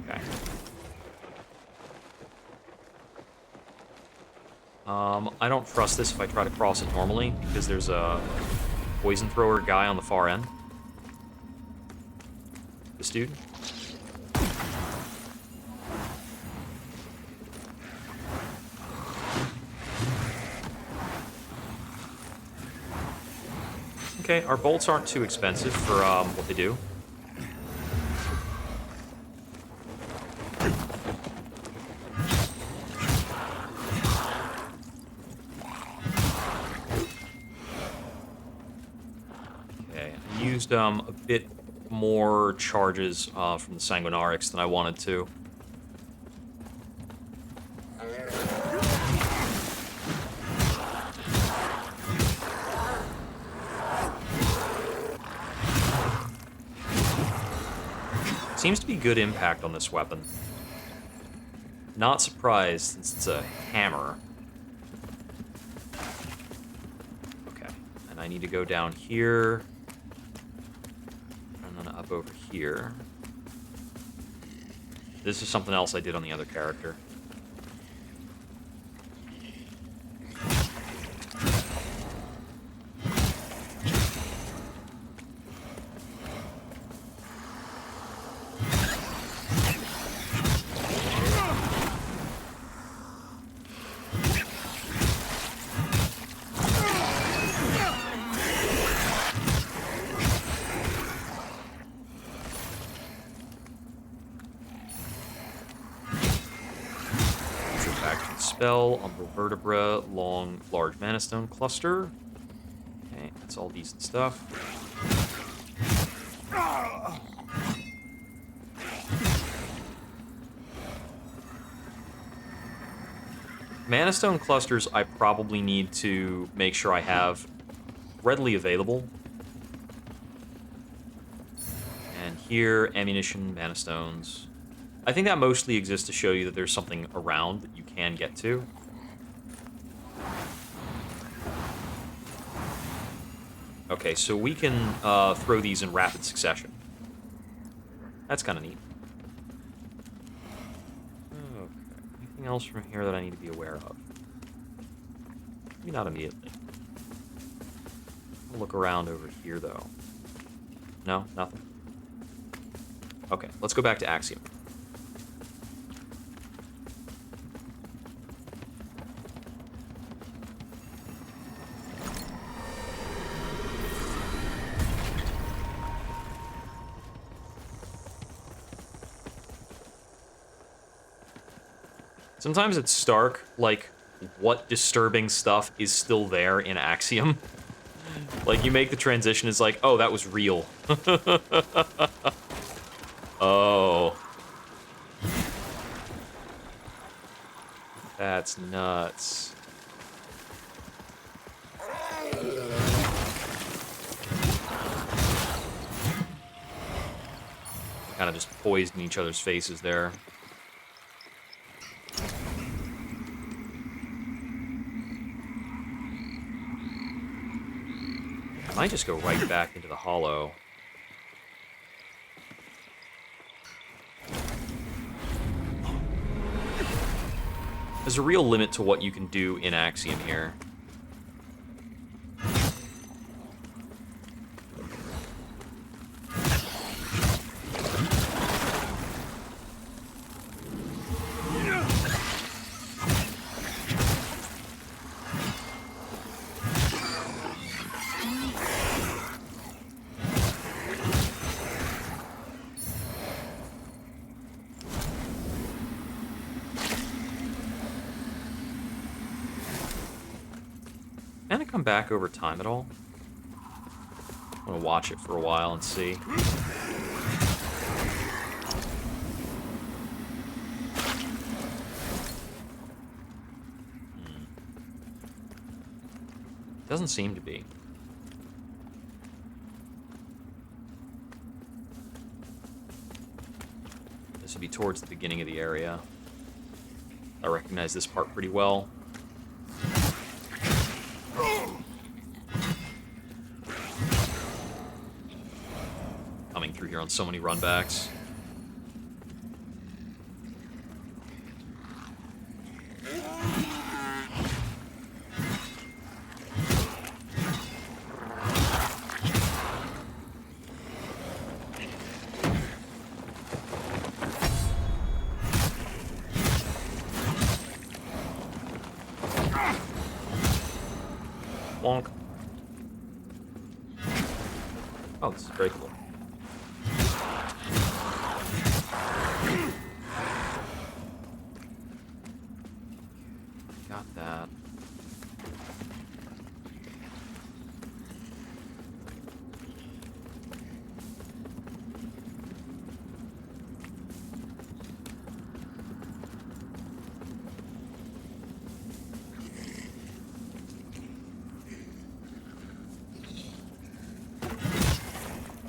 Okay. I don't trust this if I try to cross it normally, because there's a poison thrower guy on the far end. This dude. Okay, our bolts aren't too expensive for what they do. Okay, I used a bit more charges from the Sanguinarix than I wanted to. Seems to be good impact on this weapon. Not surprised, since it's a hammer. Okay, and I need to go down here, and then up over here. This is something else I did on the other character. Spell, umbral vertebra, large mana stone cluster. Okay, that's all decent stuff. Mana stone clusters I probably need to make sure I have readily available. And here, ammunition, mana stones. I think that mostly exists to show you that there's something around that you can get to. Okay, so we can throw these in rapid succession. That's kind of neat. Okay, anything else from here that I need to be aware of? Maybe not immediately. I'll look around over here, though. No? Nothing? Okay, let's go back to Axiom. Sometimes it's stark, like, what disturbing stuff is still there in Axiom. Like, you make the transition, it's like, oh, that was real. Oh. That's nuts. Kind of just poised in each other's faces there. I might just go right back into the hollow. There's a real limit to what you can do in Axiom here. Can it come back over time at all? I'm gonna watch it for a while and see. Doesn't seem to be. This would be towards the beginning of the area. I recognize this part pretty well. Coming through here on so many runbacks. Wonk. Oh, this is very cool. Got that.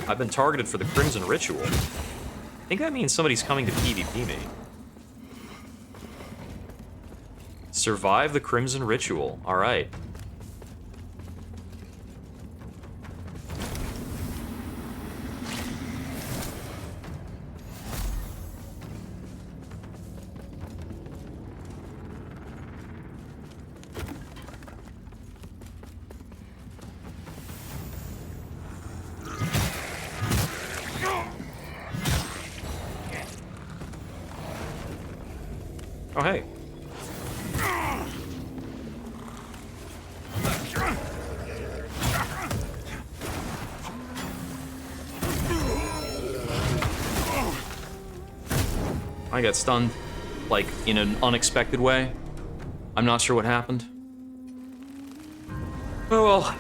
I've been targeted for the Crimson Ritual. I think that means somebody's coming to PvP me. Survive the Crimson Ritual. Alright. Oh, hey. I got stunned, like, in an unexpected way. I'm not sure what happened. Oh, well.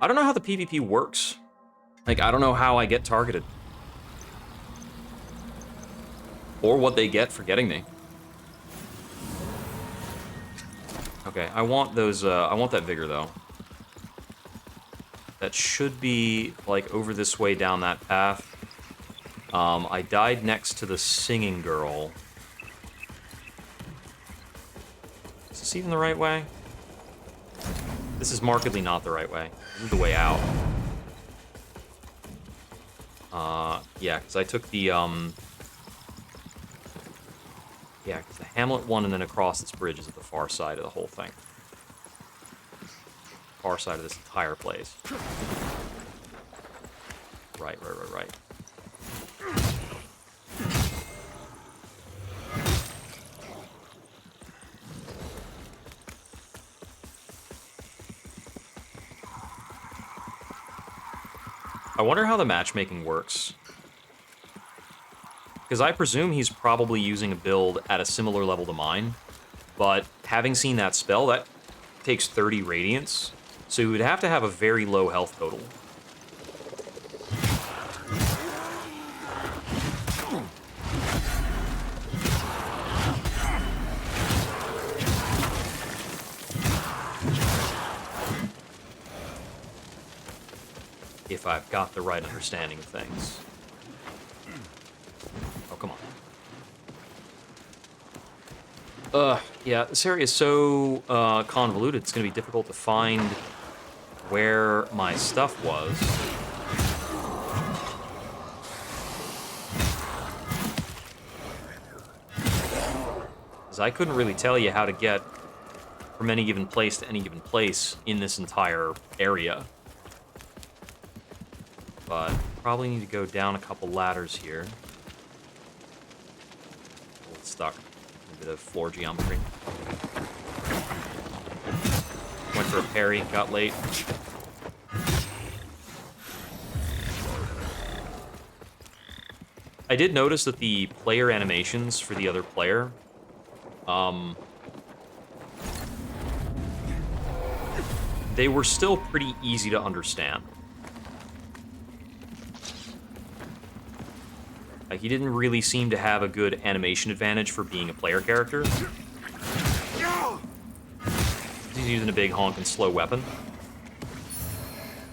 I don't know how the PvP works. Like, I don't know how I get targeted. Or what they get for getting me. Okay, I want those, I want that vigor, though. That should be, like, over this way down that path. I died next to the singing girl. Is this even the right way? This is markedly not the right way. This is the way out. Yeah, because I took the, yeah, because the Hamlet one and then across this bridge is at the far side of the whole thing. Far side of this entire place. Right. I wonder how the matchmaking works. Because I presume he's probably using a build at a similar level to mine, but having seen that spell, that takes 30 radiance, so he would have to have a very low health total. If I've got the right understanding of things. Oh, come on. Yeah, this area is so convoluted, it's going to be difficult to find where my stuff was. Because I couldn't really tell you how to get from any given place to any given place in this entire area. But probably need to go down a couple ladders here. A little stuck. A bit of floor geometry. Went for a parry, got late. I did notice that the player animations for the other player, they were still pretty easy to understand. Like, he didn't really seem to have a good animation advantage for being a player character. He's using a big honking slow weapon.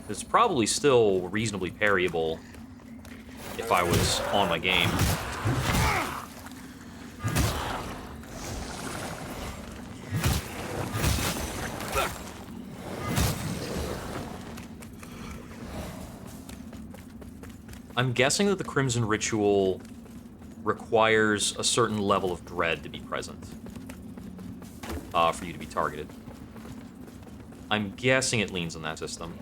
It's probably still reasonably parryable if I was on my game. I'm guessing that the Crimson Ritual requires a certain level of dread to be present for you to be targeted. I'm guessing it leans on that system.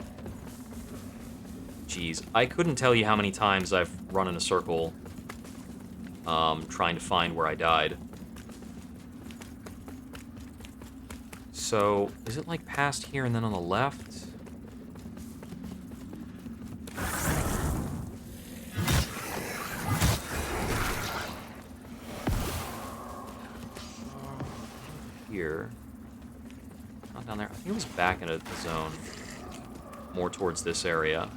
Jeez, I couldn't tell you how many times I've run in a circle trying to find where I died. So, is it like past here and then on the left? Here. Not down there. I think it was back in a zone. More towards this area.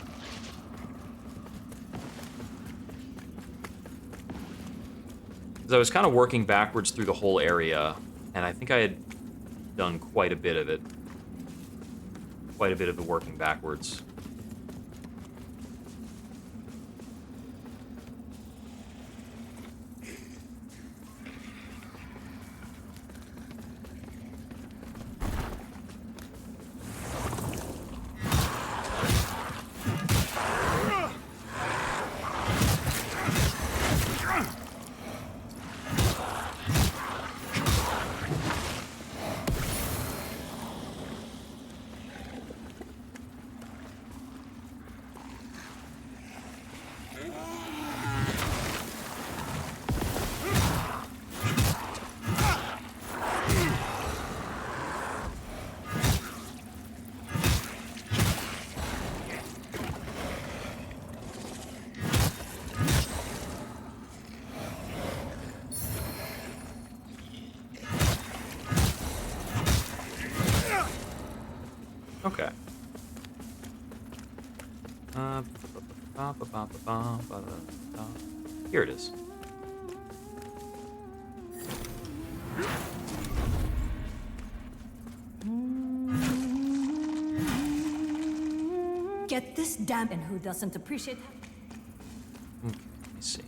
Because I was kind of working backwards through the whole area, and I think I had done quite a bit of it. Quite a bit of the working backwards. Okay. Here it is. Get this damn and who doesn't appreciate. Okay, let's see.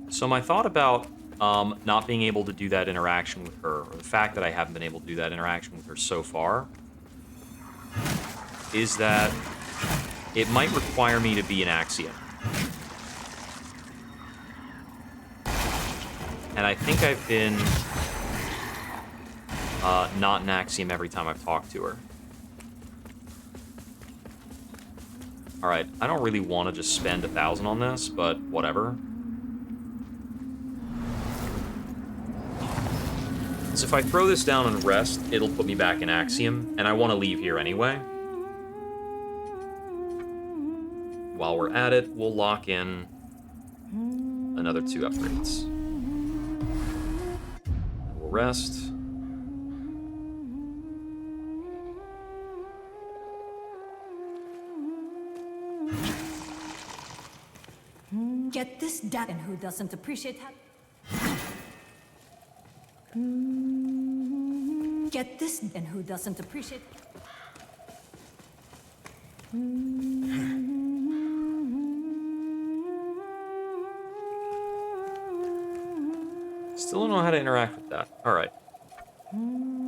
So my thought about not being able to do that interaction with her, or the fact that I haven't been able to do that interaction with her so far, is that it might require me to be an Axiom. And I think I've been not an Axiom every time I've talked to her. Alright, I don't really want to just spend 1,000 on this, but whatever. So if I throw this down and rest, it'll put me back in Axiom, and I want to leave here anyway. While we're at it, we'll lock in another 2 upgrades. We'll rest. Get this damn and who doesn't appreciate that? Get this and who doesn't appreciate Still don't know how to interact with that. All right.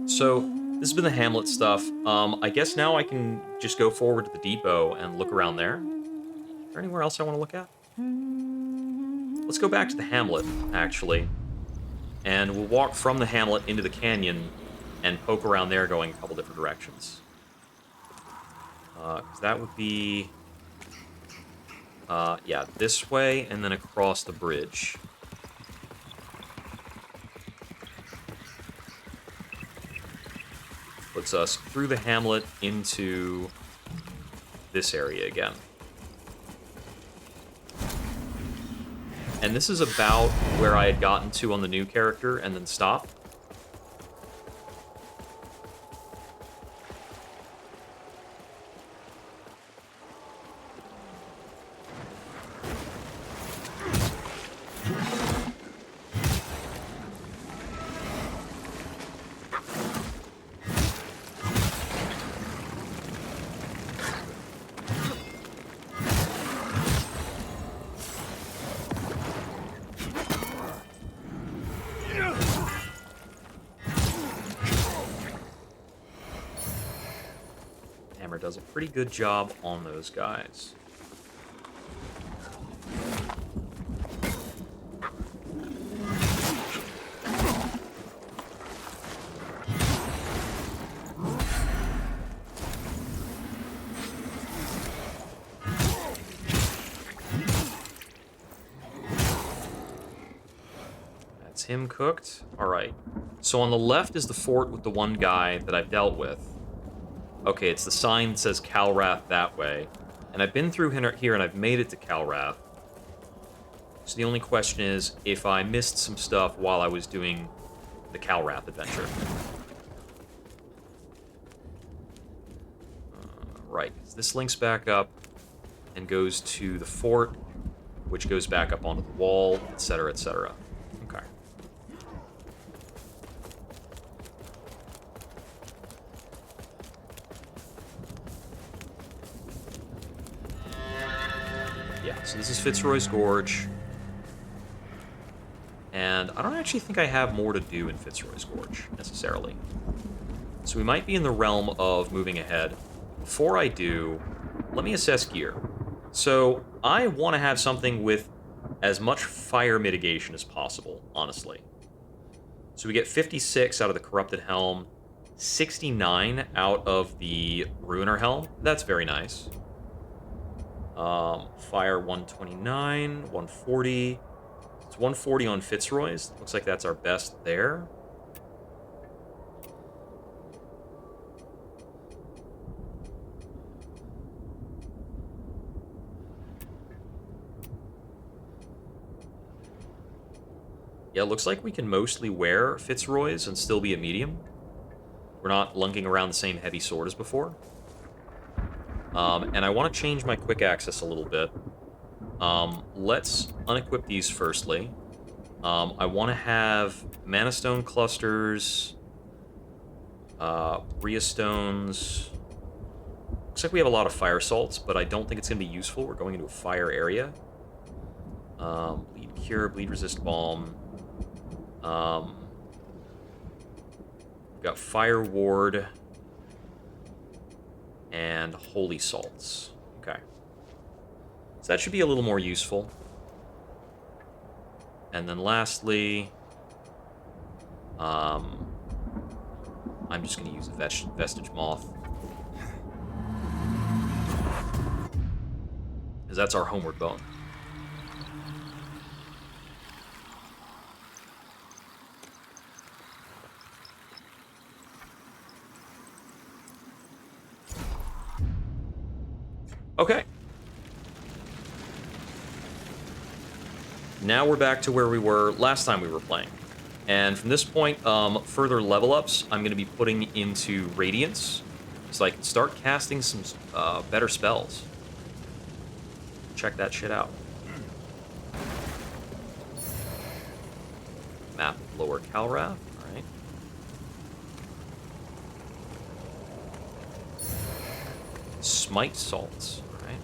So this has been the Hamlet stuff. I guess now I can just go forward to the depot and look around there. Is there anywhere else I want to look at? Let's go back to the Hamlet, actually. And we'll walk from the Hamlet into the canyon and poke around there going a couple different directions. 'Cause that would be... yeah, this way and then across the bridge. Puts us through the Hamlet into this area again. And this is about where I had gotten to on the new character and then stopped. Does a pretty good job on those guys. That's him cooked. All right. So on the left is the fort with the one guy that I've dealt with. Okay, it's the sign that says Calrath that way. And I've been through here and I've made it to Calrath. So the only question is if I missed some stuff while I was doing the Calrath adventure. Right, this links back up and goes to the fort, which goes back up onto the wall, etc., etc. Okay. So this is Fitzroy's Gorge. And I don't actually think I have more to do in Fitzroy's Gorge, necessarily. So we might be in the realm of moving ahead. Before I do, let me assess gear. So I want to have something with as much fire mitigation as possible, honestly. So we get 56 out of the Corrupted Helm, 69 out of the Ruiner Helm. That's very nice. Fire 129, 140. It's 140 on Fitzroy's. Looks like that's our best there. Yeah, looks like we can mostly wear Fitzroy's and still be a medium. We're not lunking around the same heavy sword as before. And I want to change my quick access a little bit. Let's unequip these firstly. I want to have Mana Stone clusters, Rhea Stones. Looks like we have a lot of Fire Salts, but I don't think it's going to be useful. We're going into a fire area. Bleed Cure, Bleed Resist Balm. We've got Fire Ward. And Holy Salts. Okay. So that should be a little more useful. And then lastly, I'm just going to use a Vestige Moth. Because that's our homeward bone. Okay. now we're back to where we were last time we were playing. And from this point, further level ups, I'm going to be putting into Radiance, so I can start casting some better spells. Check that shit out. Map of Lower Calrath, alright. Smite Salts, alright.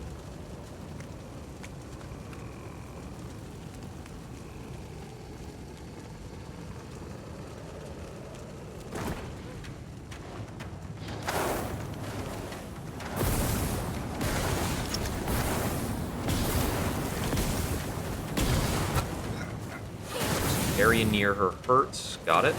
Area near her hurts. Got it.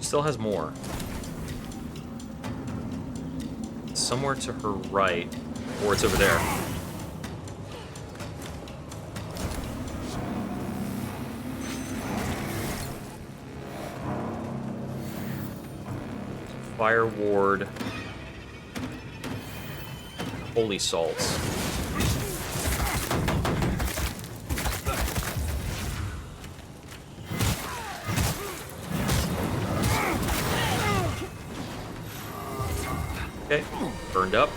Still has more. Somewhere to her right, or it's over there. Fire Ward. Holy Salts. Okay, burned up.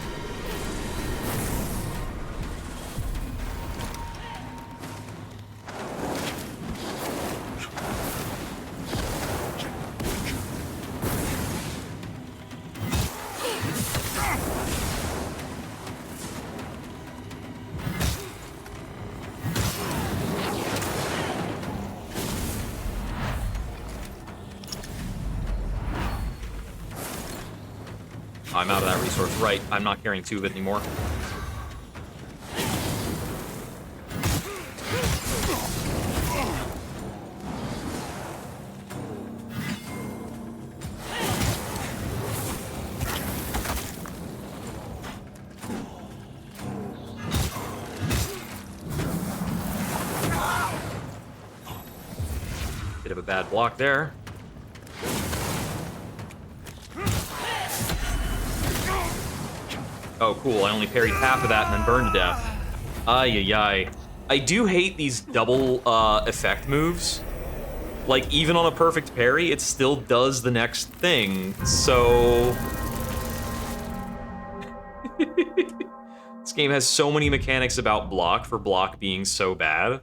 I'm out of that resource. Right, I'm not carrying 2 of it anymore. Bit of a bad block there. Oh, cool. I only parried half of that and then burned to death. Ay-yi-yi. I do hate these double effect moves. Like, even on a perfect parry, it still does the next thing, so... This game has so many mechanics about block for block being so bad.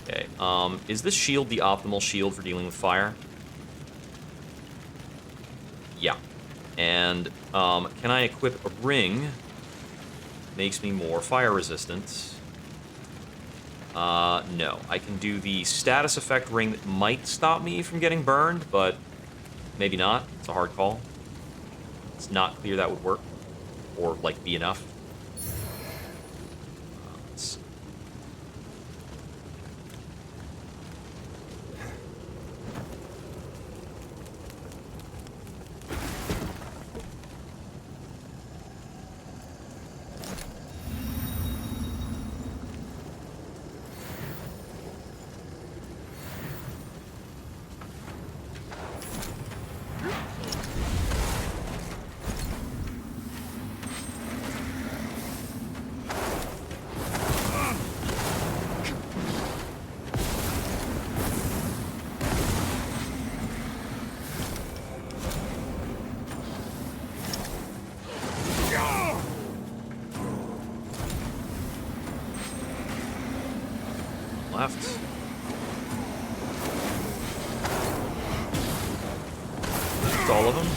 Okay, is this shield the optimal shield for dealing with fire? Yeah. And, can I equip a ring? Makes me more fire resistant. No. I can do the status effect ring that might stop me from getting burned, but maybe not. It's a hard call. It's not clear that would work. Or, like, be enough. Let's see. Left. That's all of them.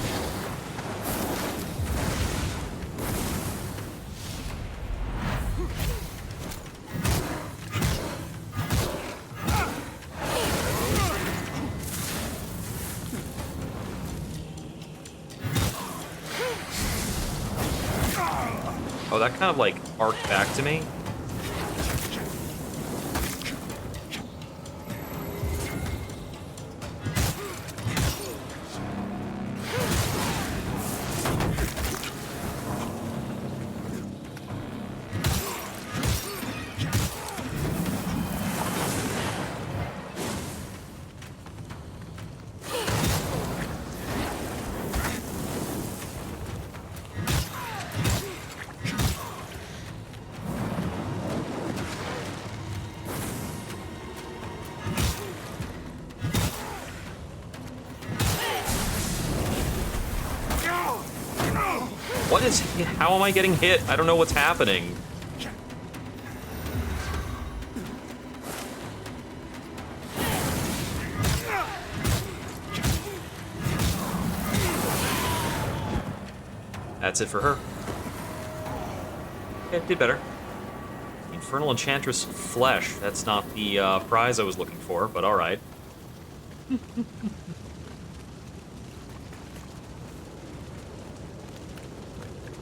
Oh, that kind of like arced back to me. What is... How am I getting hit? I don't know what's happening. That's it for her. Okay, did better. Infernal Enchantress Flesh. That's not the prize I was looking for, but alright.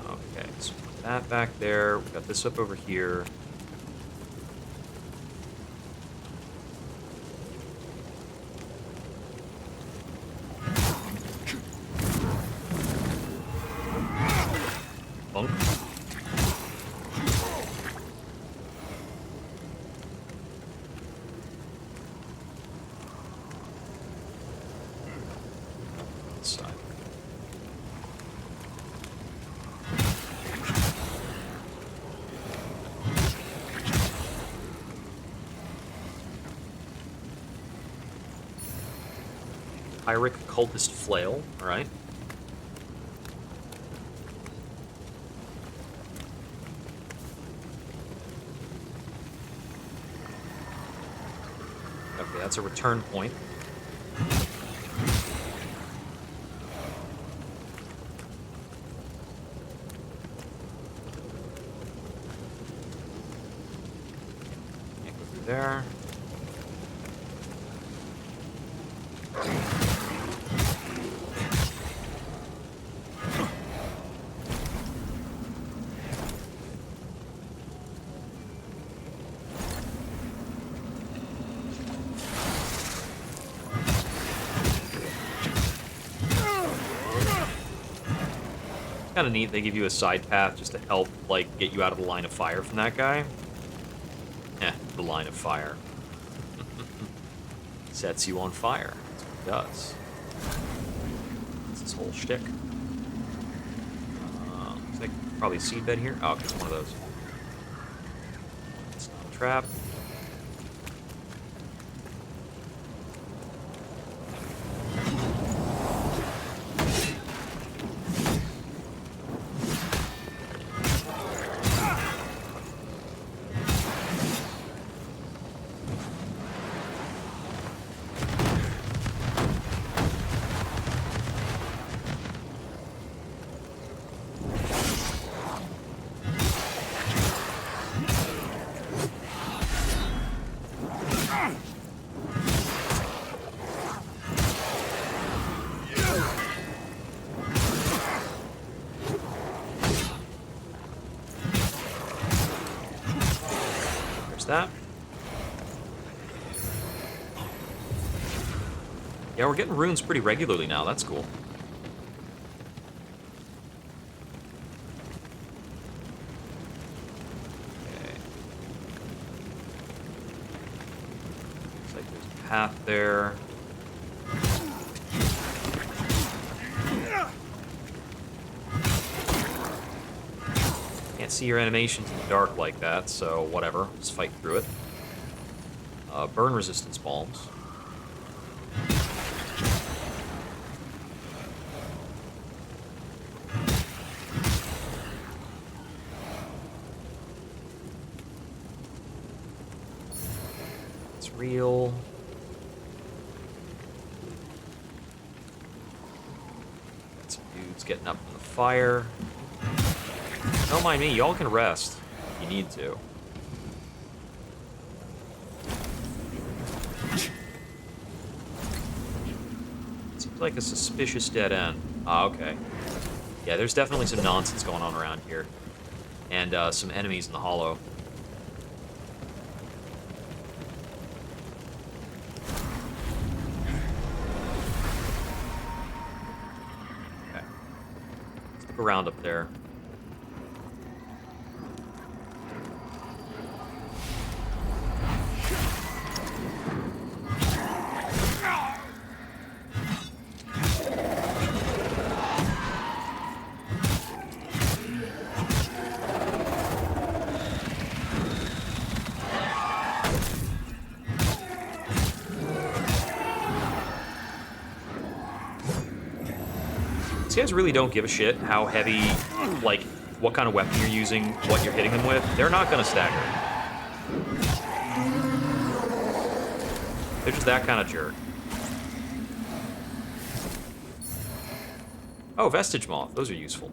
Okay, so put that back there. We got this up over here. Bunk. Side. Pyric Cultist Flail, alright. Okay, that's a return point. Can't go through there. Kind of neat, they give you a side path just to help, like, get you out of the line of fire from that guy. The line of fire. Sets you on fire. That's what it does. That's his whole shtick. Looks like probably a seed bed here. Oh, okay, it's one of those. It's not a trap. That. Yeah, we're getting runes pretty regularly now. That's cool. Okay. Looks like there's a path there. Can't see your animations in the dark like that, so whatever. Just fight through it. Burn resistance bombs. It's real. Got some dudes getting up in the fire. Don't mind me, y'all can rest if you need to. Seems like a suspicious dead end. Ah, okay. Yeah, there's definitely some nonsense going on around here. and some enemies in the hollow. Okay. Stick around up there. These guys really don't give a shit how heavy, like, what kind of weapon you're using, what you're hitting them with. They're not gonna stagger. They're just that kind of jerk. Oh, Vestige Moth. Those are useful.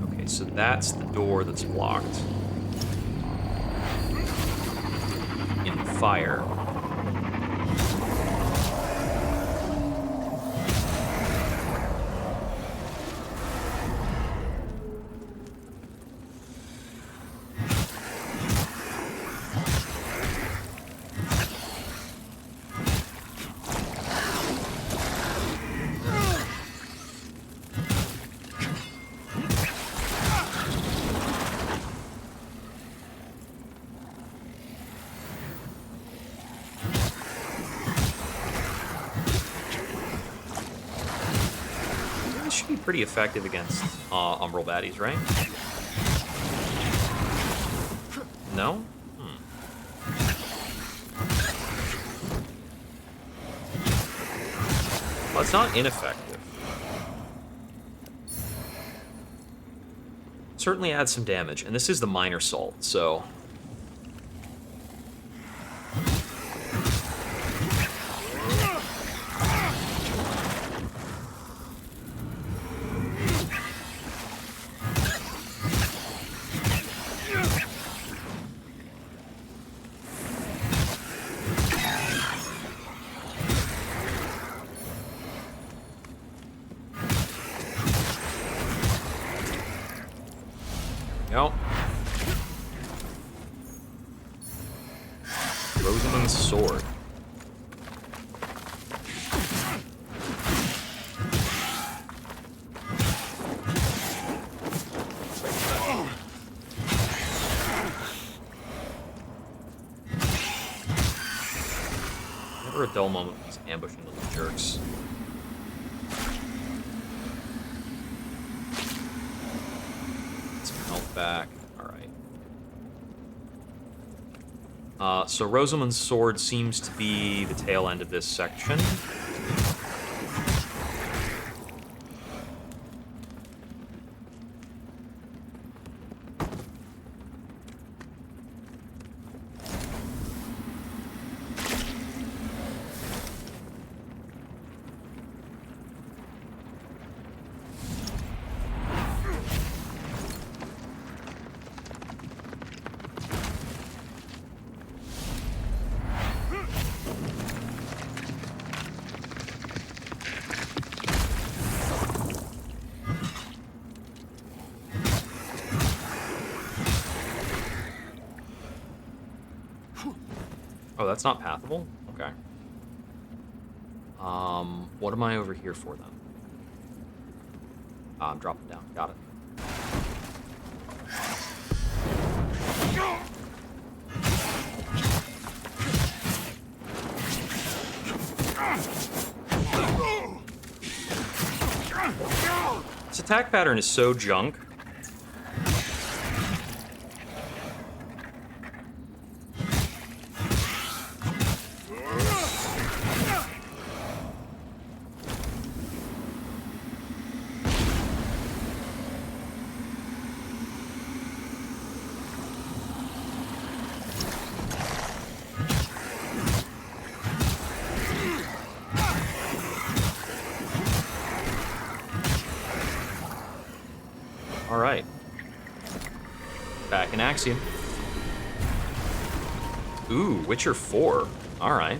Okay, so that's the door that's blocked. In fire. This should be pretty effective against umbral baddies, right? No? Well, it's not ineffective. Certainly adds some damage, and this is the minor salt, so... Nope. Rosamund's sword. Never a dull moment when he's ambushing those jerks. Back. Alright. So Rosamund's sword seems to be the tail end of this section. Oh, that's not pathable? Okay. What am I over here for, then? I'm dropping down. Got it. This attack pattern is so junk. Alright. Back in Axiom. Ooh, Witcher 4. Alright.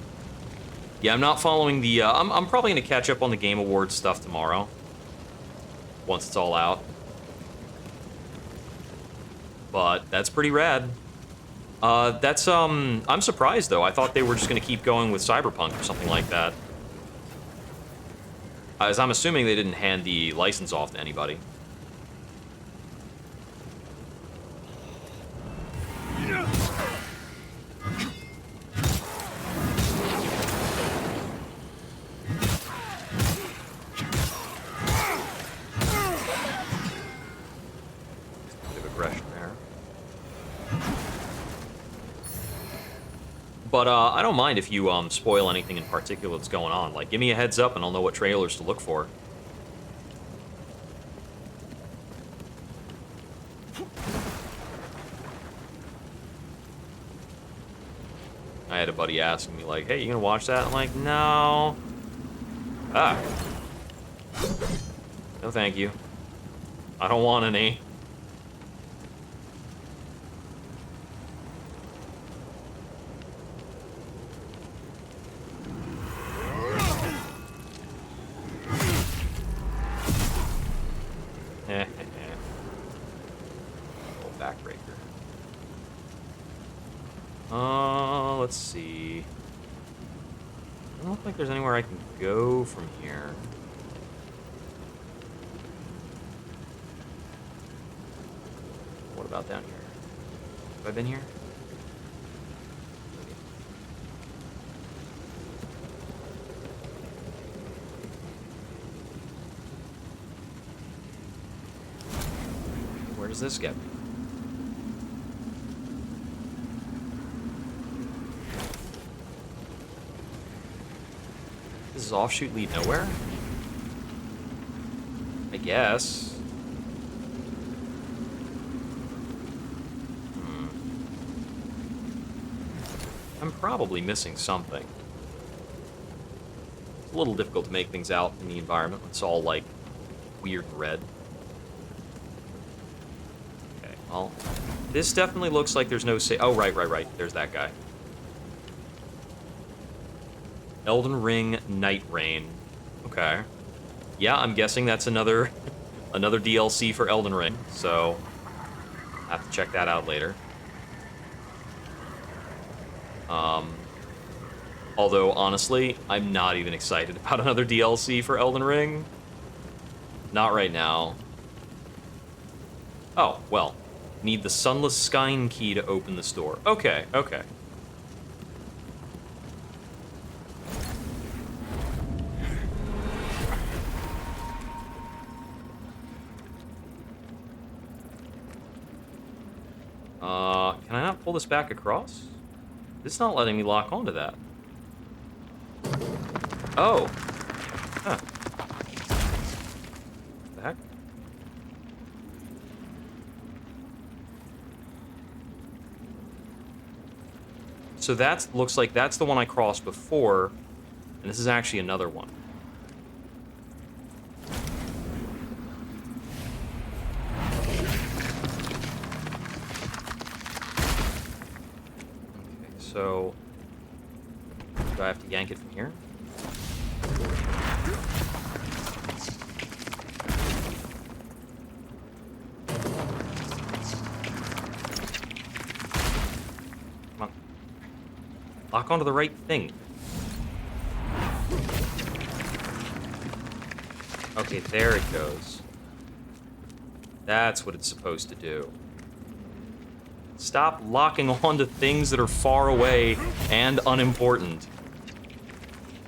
Yeah, I'm not following the... I'm probably going to catch up on the Game Awards stuff tomorrow. Once it's all out. But that's pretty rad. I'm surprised, though. I thought they were just going to keep going with Cyberpunk or something like that. As I'm assuming they didn't hand the license off to anybody. But I don't mind if you spoil anything in particular that's going on. Like, give me a heads up and I'll know what trailers to look for. I had a buddy asking me, like, hey, you gonna watch that? I'm like, no. Ah. No, thank you. I don't want any. Backbreaker. Let's see. I don't think there's anywhere I can go from here. What about down here? Have I been here? Where does this get me? Does offshoot lead nowhere? I guess. I'm probably missing something. It's a little difficult to make things out in the environment. It's all, like, weird red. Okay, well, this definitely looks like there's no oh, right. There's that guy. Elden Ring Night Rain. Okay. Yeah, I'm guessing that's another DLC for Elden Ring, so I have to check that out later. Although, honestly, I'm not even excited about another DLC for Elden Ring. Not right now. Oh, well. Need the Sunless Skyne key to open this door. Okay. Can I not pull this back across? It's not letting me lock onto that. Oh. Huh. What the heck? So that looks like that's the one I crossed before, and this is actually another one. So, do I have to yank it from here? Come on. Lock onto the right thing. Okay, there it goes. That's what it's supposed to do. Stop locking onto things that are far away and unimportant.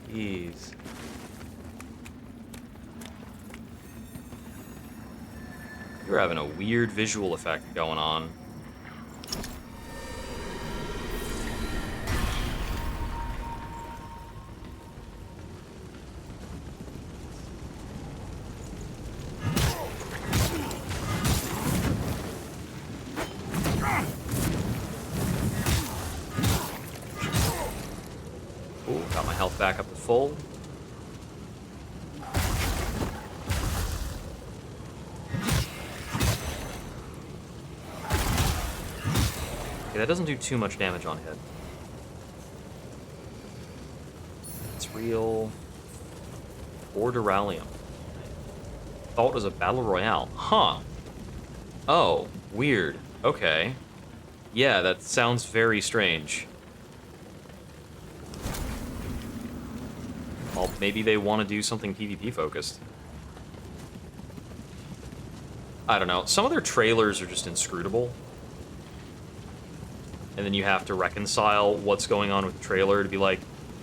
Jeez. You're having a weird visual effect going on. Got my health back up to full. Okay, that doesn't do too much damage on hit. That's real. Borderalium. Thought it was a battle royale. Huh. Oh, weird. Okay. Yeah, that sounds very strange. Well, maybe they want to do something PvP focused. I don't know. Some of their trailers are just inscrutable. And then you have to reconcile what's going on with the trailer to be like,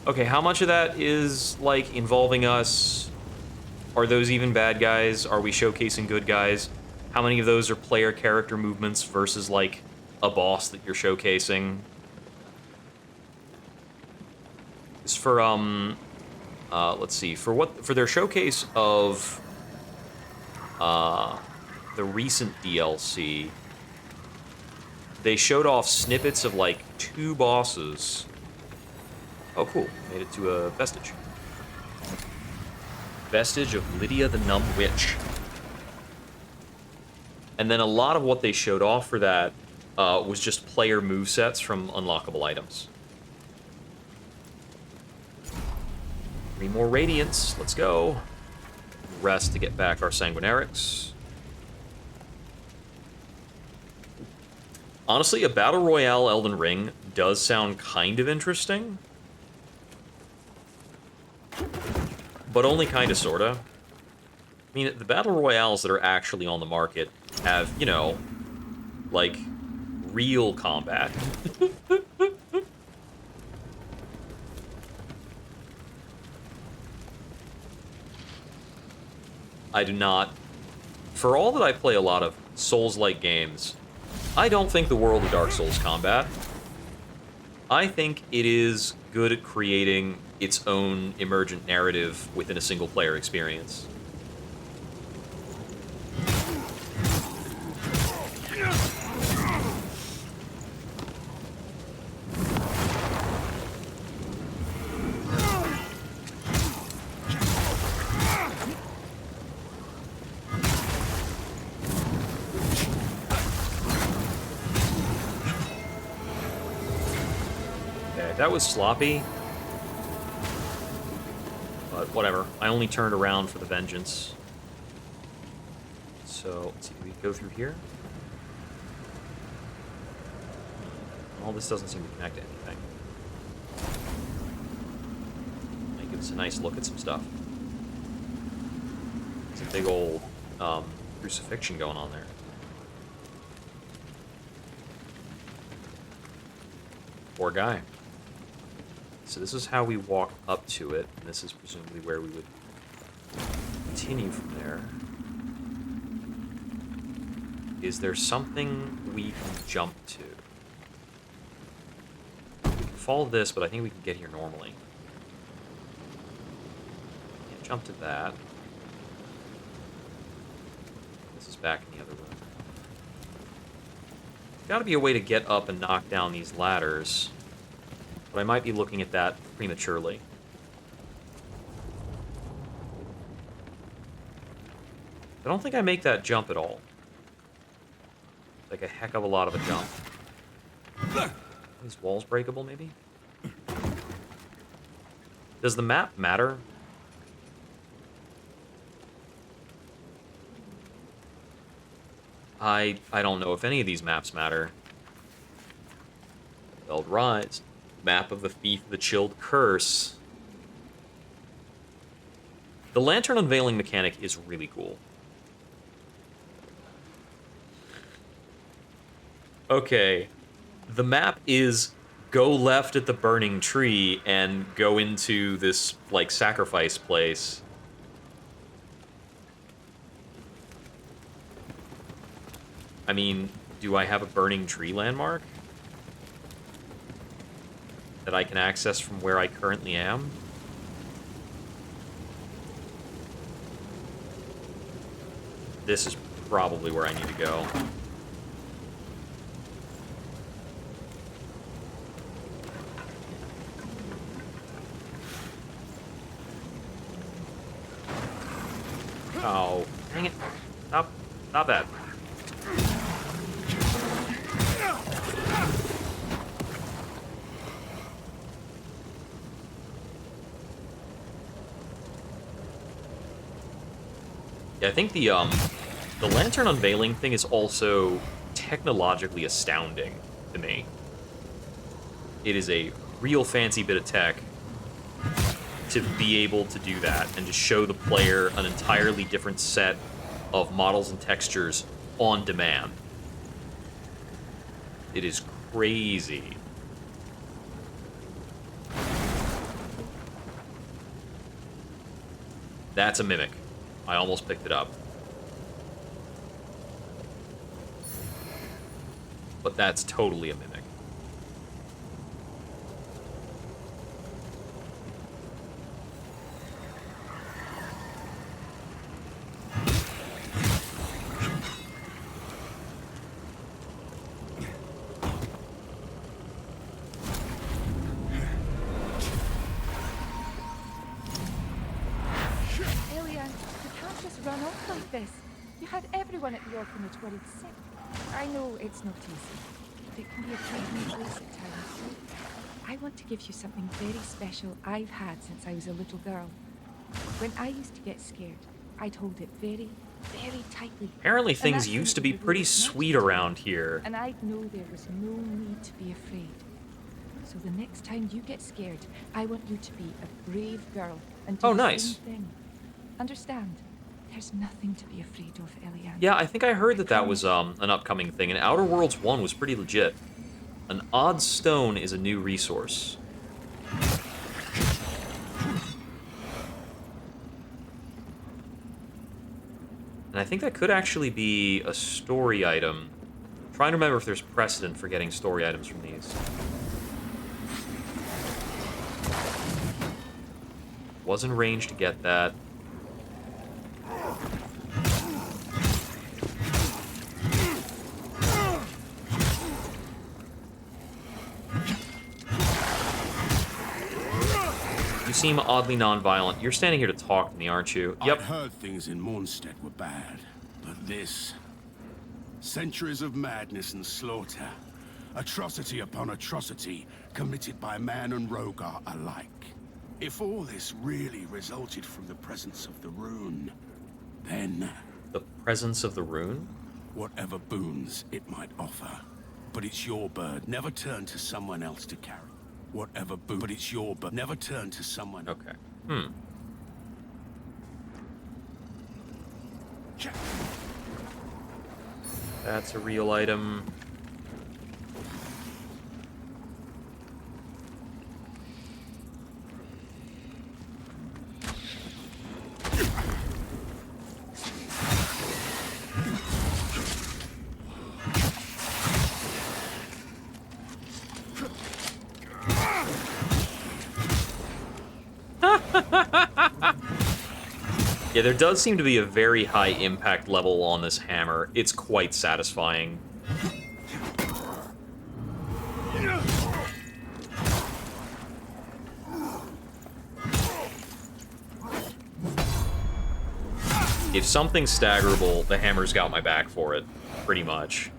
okay, how much of that is, like, involving us? Are those even bad guys? Are we showcasing good guys? How many of those are player character movements versus, like, a boss that you're showcasing? It's for, let's see, for their showcase of, the recent DLC, they showed off snippets of, like, 2 bosses. Oh, cool. Made it to a vestige. Vestige of Lydia the Numb Witch. And then a lot of what they showed off for that was just player movesets from unlockable items. 3 more Radiants. Let's go. Rest to get back our Sanguinarics. Honestly, a Battle Royale Elden Ring does sound kind of interesting. But only kind of, sort of. I mean, the Battle Royales that are actually on the market have, you know, like, real combat. I do not... For all that I play a lot of Souls-like games, I don't think the world of Dark Souls combat. I think it is good at creating its own emergent narrative within a single-player experience. That was sloppy. But whatever. I only turned around for the vengeance. So, let's see. Do we go through here? All this doesn't seem to connect to anything. Might give us a nice look at some stuff. It's a big old crucifixion going on there. Poor guy. So this is how we walk up to it, and this is presumably where we would continue from there. Is there something we can jump to? We can follow this, but I think we can get here normally. Can't jump to that. This is back in the other room. Gotta be a way to get up and knock down these ladders. But I might be looking at that prematurely. I don't think I make that jump at all. Like a heck of a lot of a jump. Are these walls breakable, maybe? Does the map matter? I don't know if any of these maps matter. Belled Rise. Map of the Thief, the Chilled Curse. The lantern unveiling mechanic is really cool. Okay. The map is go left at the burning tree and go into this, like, sacrifice place. I mean, do I have a burning tree landmark that I can access from where I currently am? This is probably where I need to go. Oh, dang it. Stop that. Yeah, I think the lantern unveiling thing is also technologically astounding to me. It is a real fancy bit of tech to be able to do that and to show the player an entirely different set of models and textures on demand. It is crazy. That's a mimic. I almost picked it up. But that's totally a mimic. Run off like this. You had everyone at the orphanage worried sick. I know it's not easy, but it can be a frightening place at times. I want to give you something very special I've had since I was a little girl. When I used to get scared, I'd hold it very, very tightly. Apparently things used to be pretty sweet around here. And I'd know there was no need to be afraid. So the next time you get scared, I want you to be a brave girl and do the same thing. Understand? There's nothing to be afraid of, Eliane. Yeah, I think I heard that was an upcoming thing, and Outer Worlds 1 was pretty legit. An odd stone is a new resource. And I think that could actually be a story item. I'm trying to remember if there's precedent for getting story items from these. Was in range to get that. You seem oddly non-violent. You're standing here to talk to me, aren't you? Yep. I heard things in Mornstead were bad, but this... centuries of madness and slaughter. Atrocity upon atrocity committed by man and Rogar alike. If all this really resulted from the presence of the rune, then... The presence of the rune? Whatever boons it might offer. But it's your bird. Never turn to someone else to carry. Whatever boon, but it's your bird. Never turn to someone. Okay. That's a real item. Yeah, there does seem to be a very high impact level on this hammer. It's quite satisfying. If something's staggerable, the hammer's got my back for it, pretty much.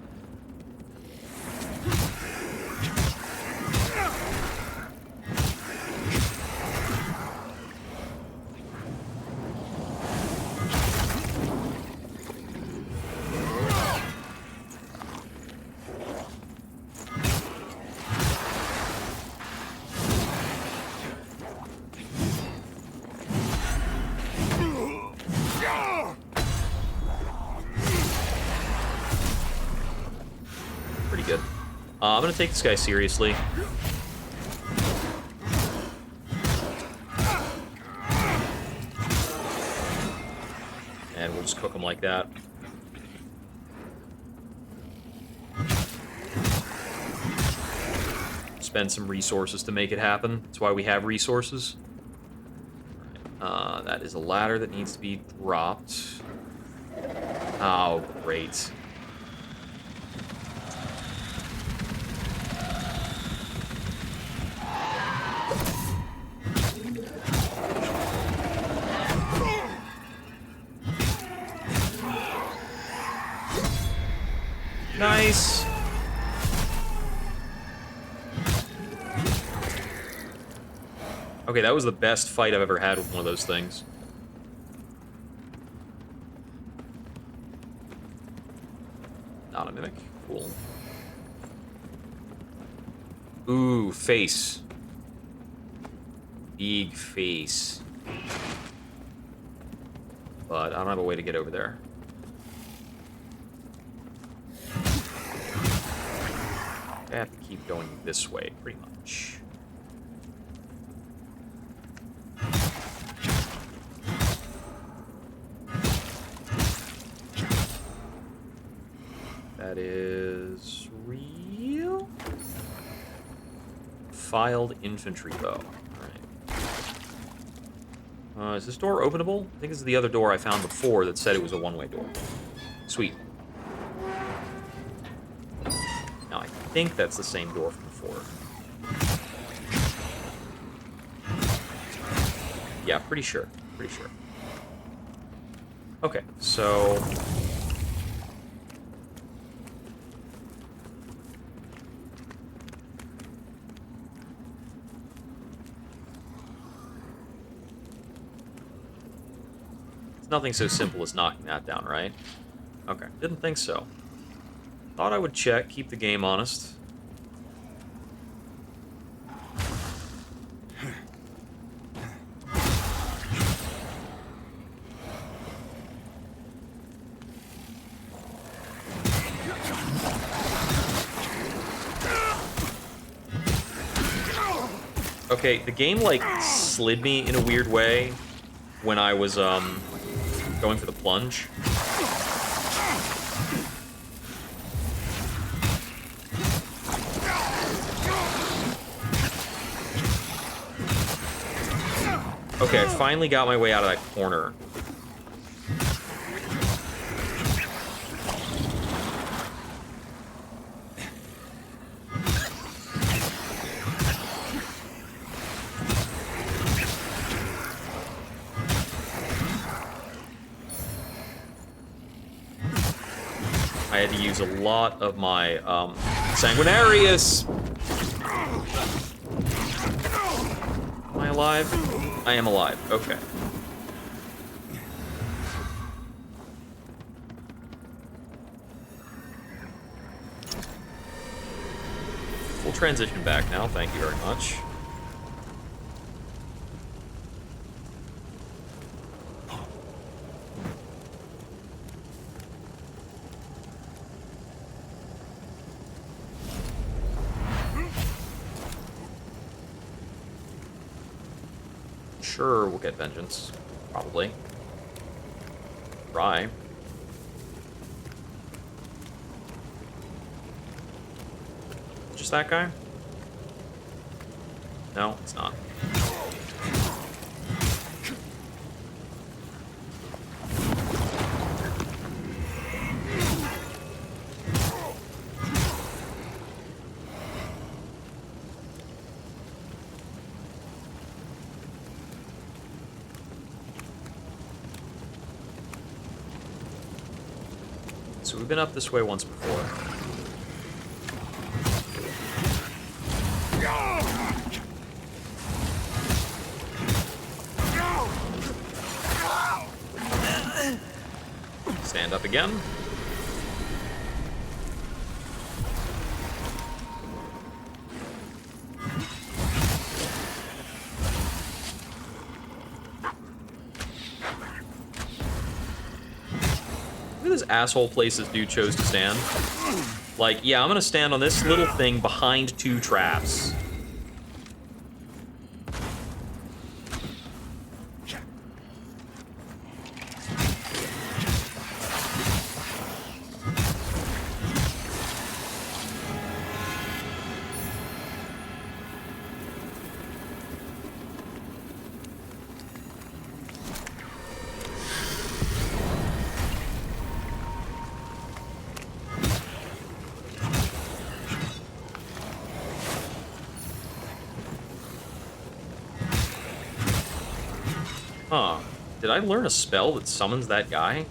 I'm gonna take this guy seriously. And we'll just cook him like that. Spend some resources to make it happen. That's why we have resources. That is a ladder that needs to be dropped. Oh, great. Nice. Okay, that was the best fight I've ever had with one of those things. Ooh, face. Big face. But I don't have a way to get over there. I have to keep going this way, pretty much. That is real. Filed infantry bow. Alright. Is this door openable? I think this is the other door I found before that said it was a one-way door. Sweet. Now I think that's the same door from before. Yeah, pretty sure. Pretty sure. Okay, so... nothing so simple as knocking that down, right? Okay, didn't think so. Thought I would check, keep the game honest. Okay, the game, like, slid me in a weird way when I was, going for the plunge. Okay, I finally got my way out of that corner. I had to use a lot of my, sanguinarius! Am I alive? I am alive, okay. We'll transition back now, thank you very much. Sure, we'll get vengeance. Probably. Try. Just that guy? No, it's not. So we've been up this way once before. Stand up again. This asshole place this dude chose to stand. Like, yeah, I'm gonna stand on this little thing behind two traps. Huh. Did I learn a spell that summons that guy?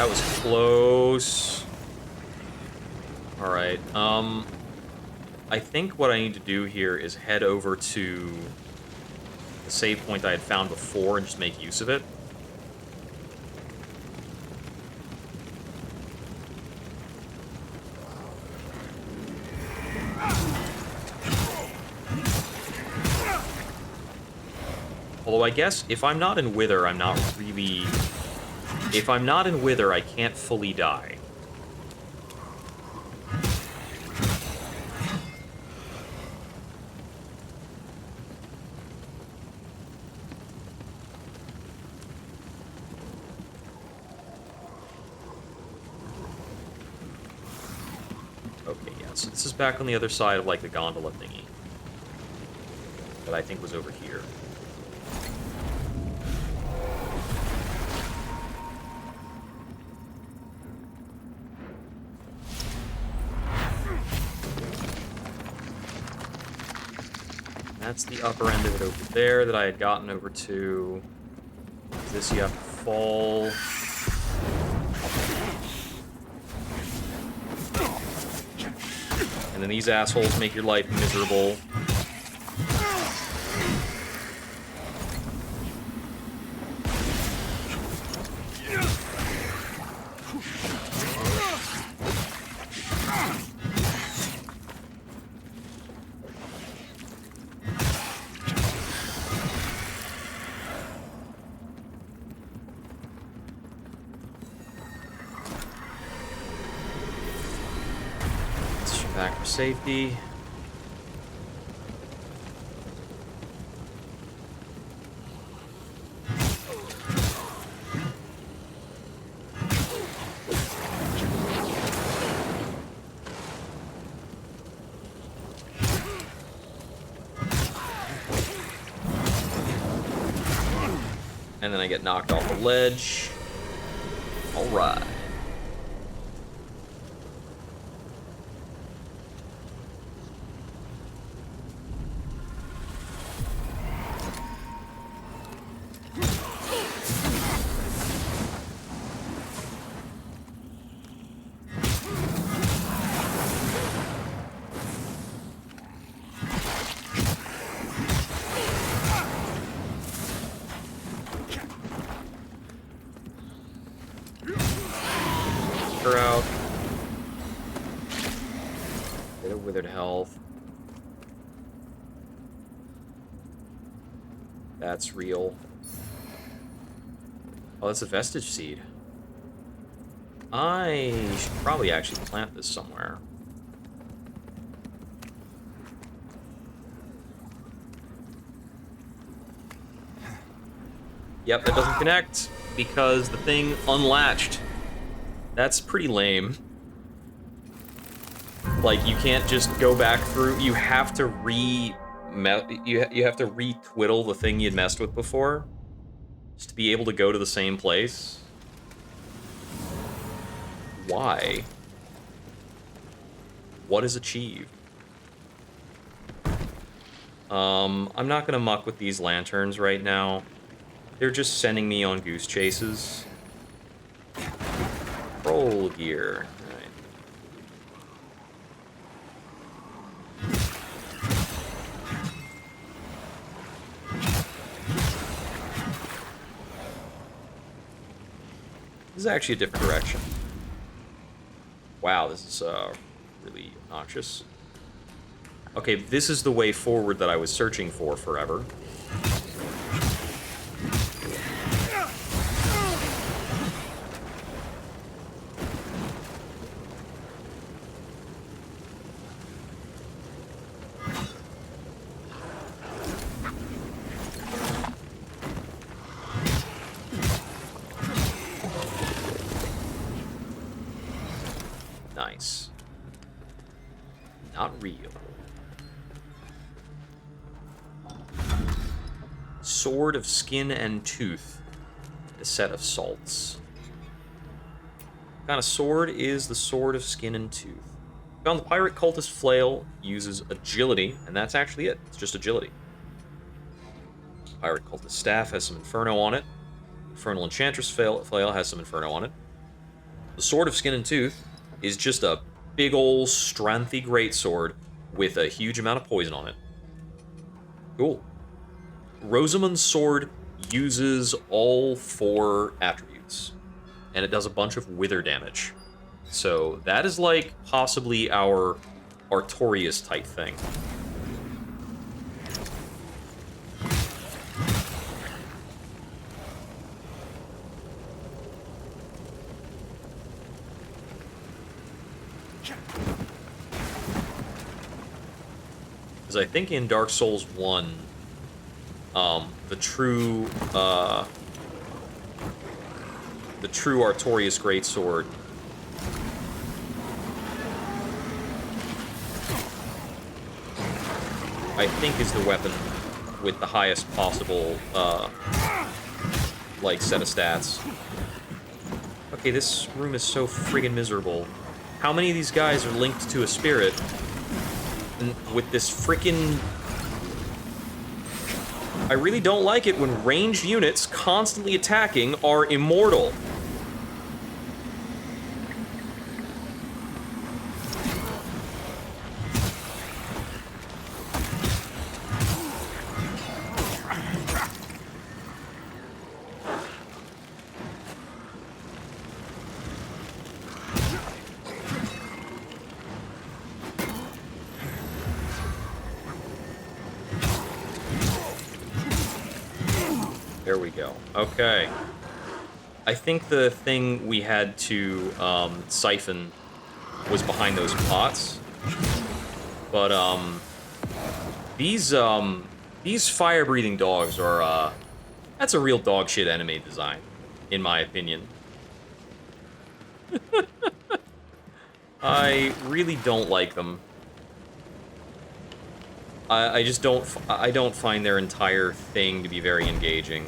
That was close. Alright, I think what I need to do here is head over to the save point I had found before and just make use of it. Although I guess if I'm not in Wither, I'm not really... If I'm not in Wither, I can't fully die. Okay, yeah, so this is back on the other side of, like, the gondola thingy. That I think was over here. That's the upper end of it over there that I had gotten over to. This you have to fall. And then these assholes make your life miserable. Back for safety. And then I get knocked off the ledge. All right. Her out. Bit of withered health. That's real. Oh, that's a vestige seed. I should probably actually plant this somewhere. Yep, that doesn't connect because the thing unlatched. That's pretty lame. Like, you can't just go back through. You have to you have to re-twiddle the thing you'd messed with before just to be able to go to the same place. Why? What is achieved? I'm not gonna muck with these lanterns right now. They're just sending me on goose chases. Roll gear. Alright. This is actually a different direction. Wow, this is really obnoxious. Okay, this is the way forward that I was searching for forever. Nice. Not real. Sword of Skin and Tooth. A set of salts. What kind of sword is the Sword of Skin and Tooth? Found the Pirate Cultist Flail uses agility, and that's actually it. It's just agility. Pirate Cultist Staff has some Inferno on it. Infernal Enchantress Flail has some Inferno on it. The Sword of Skin and Tooth is just a big ol' strengthy greatsword with a huge amount of poison on it. Cool. Rosamund's sword uses all 4 attributes, and it does a bunch of wither damage. So that is like possibly our Artorias type thing. Because I think in Dark Souls 1, the true Artorias Greatsword I think is the weapon with the highest possible like set of stats. Okay, this room is so friggin' miserable. How many of these guys are linked to a spirit with this frickin'... I really don't like it when ranged units constantly attacking are immortal. There we go. Okay. I think the thing we had to siphon was behind those pots. But these fire-breathing dogs are that's a real dog shit enemy design, in my opinion. I really don't like them. I just don't. I don't find their entire thing to be very engaging.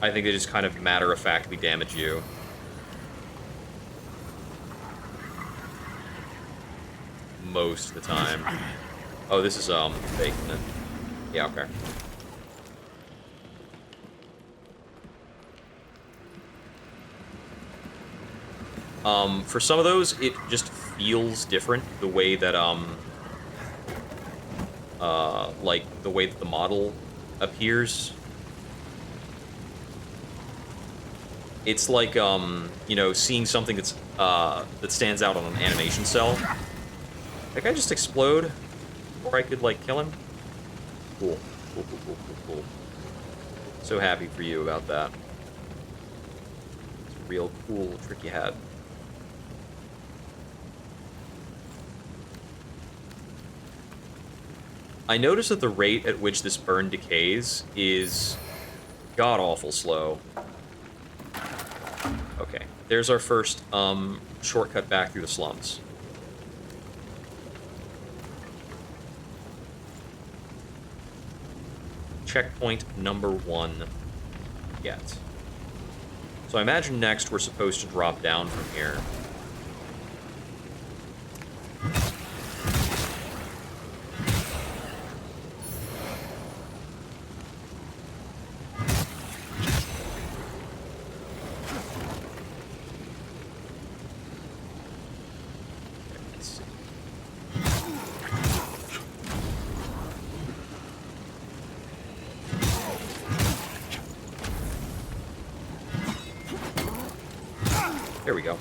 I think they just kind of matter-of-factly damage you. Most of the time. Oh, this is fake, isn't it? Yeah, okay. For some of those, it just feels different, the way that, like, the way that the model appears. It's like, you know, seeing something that's, that stands out on an animation cell. That guy just explode before I could, like, kill him? Cool. Cool, cool, cool, cool, cool. So happy for you about that. It's a real cool trick you had. I noticed that the rate at which this burn decays is god-awful slow. Okay, there's our first shortcut back through the slums. Checkpoint number 1 yet. So I imagine next we're supposed to drop down from here. There we go.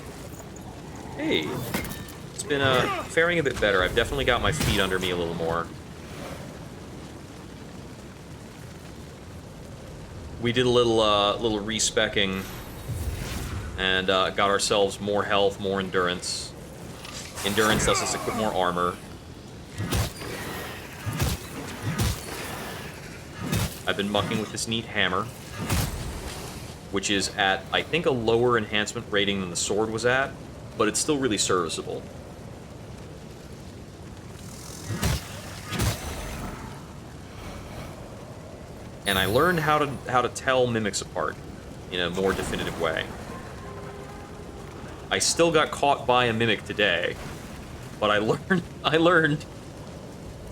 Hey, it's been faring a bit better. I've definitely got my feet under me a little more. We did a little respecking and got ourselves more health, more endurance. Endurance lets us equip more armor. I've been mucking with this neat hammer, which is at, I think, a lower enhancement rating than the sword was at, but it's still really serviceable. And I learned how to tell mimics apart in a more definitive way. I still got caught by a mimic today, but I learned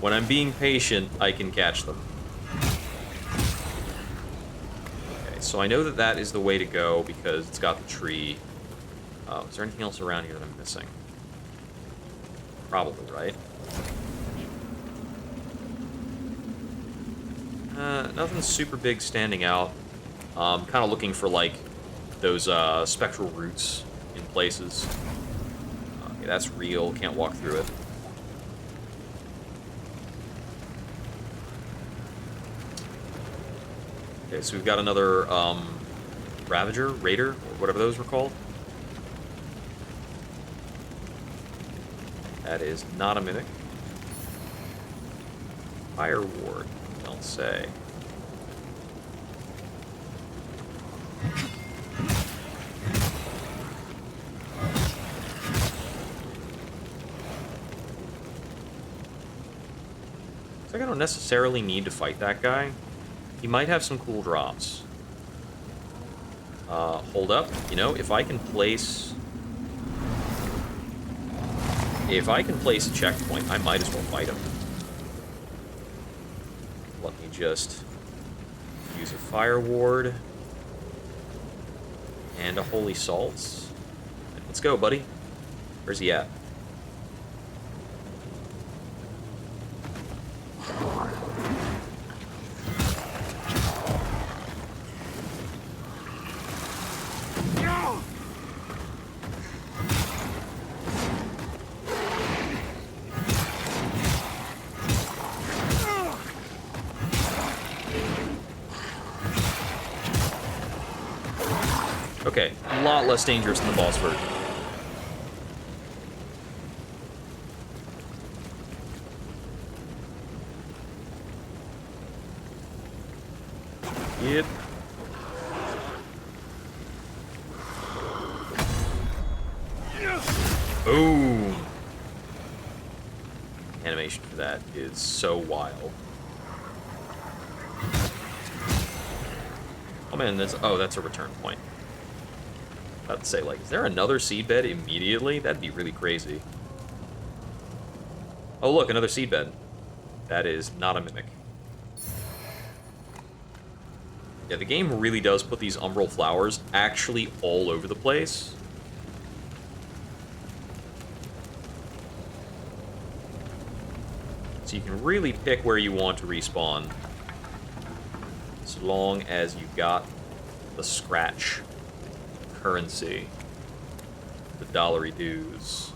when I'm being patient, I can catch them. So I know that that is the way to go because it's got the tree. Is there anything else around here that I'm missing? Probably, right? Nothing super big standing out. Kind of looking for, like, those spectral roots in places. Okay, that's real. Can't walk through it. Okay, so we've got another Ravager, Raider, or whatever those were called. That is not a mimic. Fire Ward, don't say. So I don't necessarily need to fight that guy. He might have some cool drops. Hold up. You know, if I can place a checkpoint, I might as well fight him. Let me just use a Fire Ward and a Holy Salts. Let's go, buddy. Where's he at? Okay, a lot less dangerous than the boss version. Yep. Boom. Animation for that is so wild. Oh man, that's a return point. About to say, like, is there another seed bed immediately? That'd be really crazy. Oh look, another seed bed. That is not a mimic. Yeah, the game really does put these umbral flowers actually all over the place. So you can really pick where you want to respawn. As long as you got the scratch currency. The dollary dues.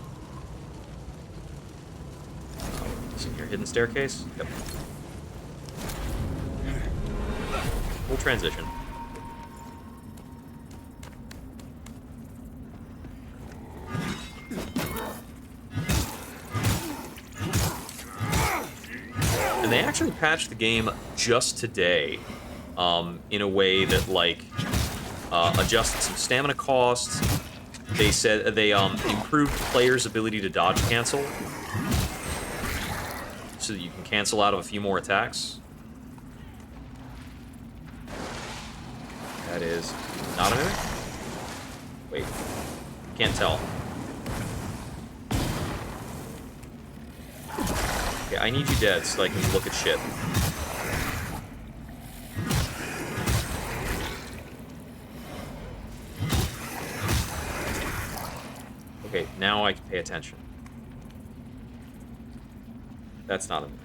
Is in your hidden staircase? Yep. Full transition. And they actually patched the game just today, in a way that, like, adjusted some stamina costs. They said they improved players' ability to dodge cancel, so that you can cancel out of a few more attacks. That is not a mimic? Wait. Can't tell. Okay, I need you dead so I can look at shit. Okay, now I can pay attention. That's not a mimic.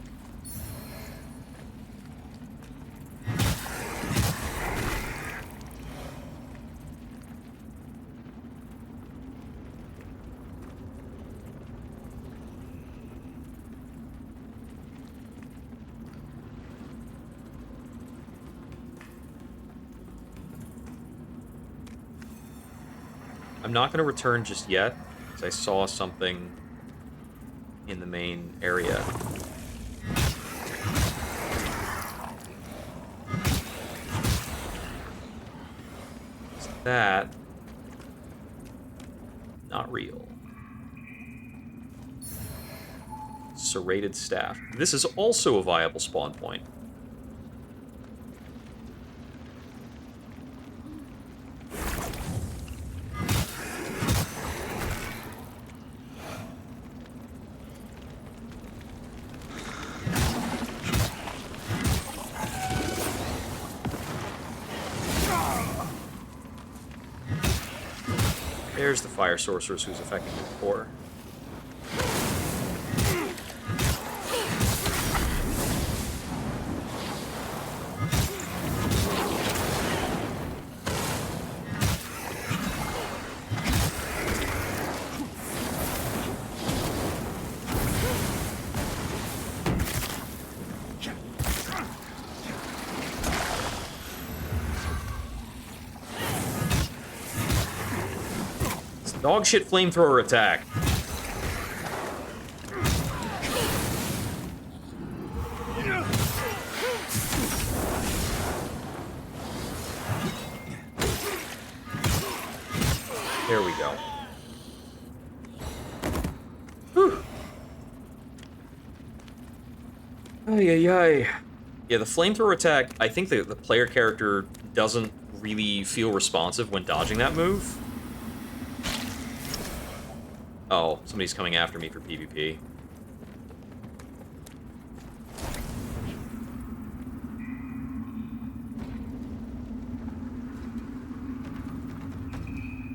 I'm not going to return just yet, because I saw something in the main area. Is that not real? Serrated staff. This is also a viable spawn point. Where's the fire sorceress who's affecting the core? Dog shit flamethrower attack. There we go. Whew. Ay, ay, ay. Yeah, the flamethrower attack, I think the player character doesn't really feel responsive when dodging that move. Oh, somebody's coming after me for PvP.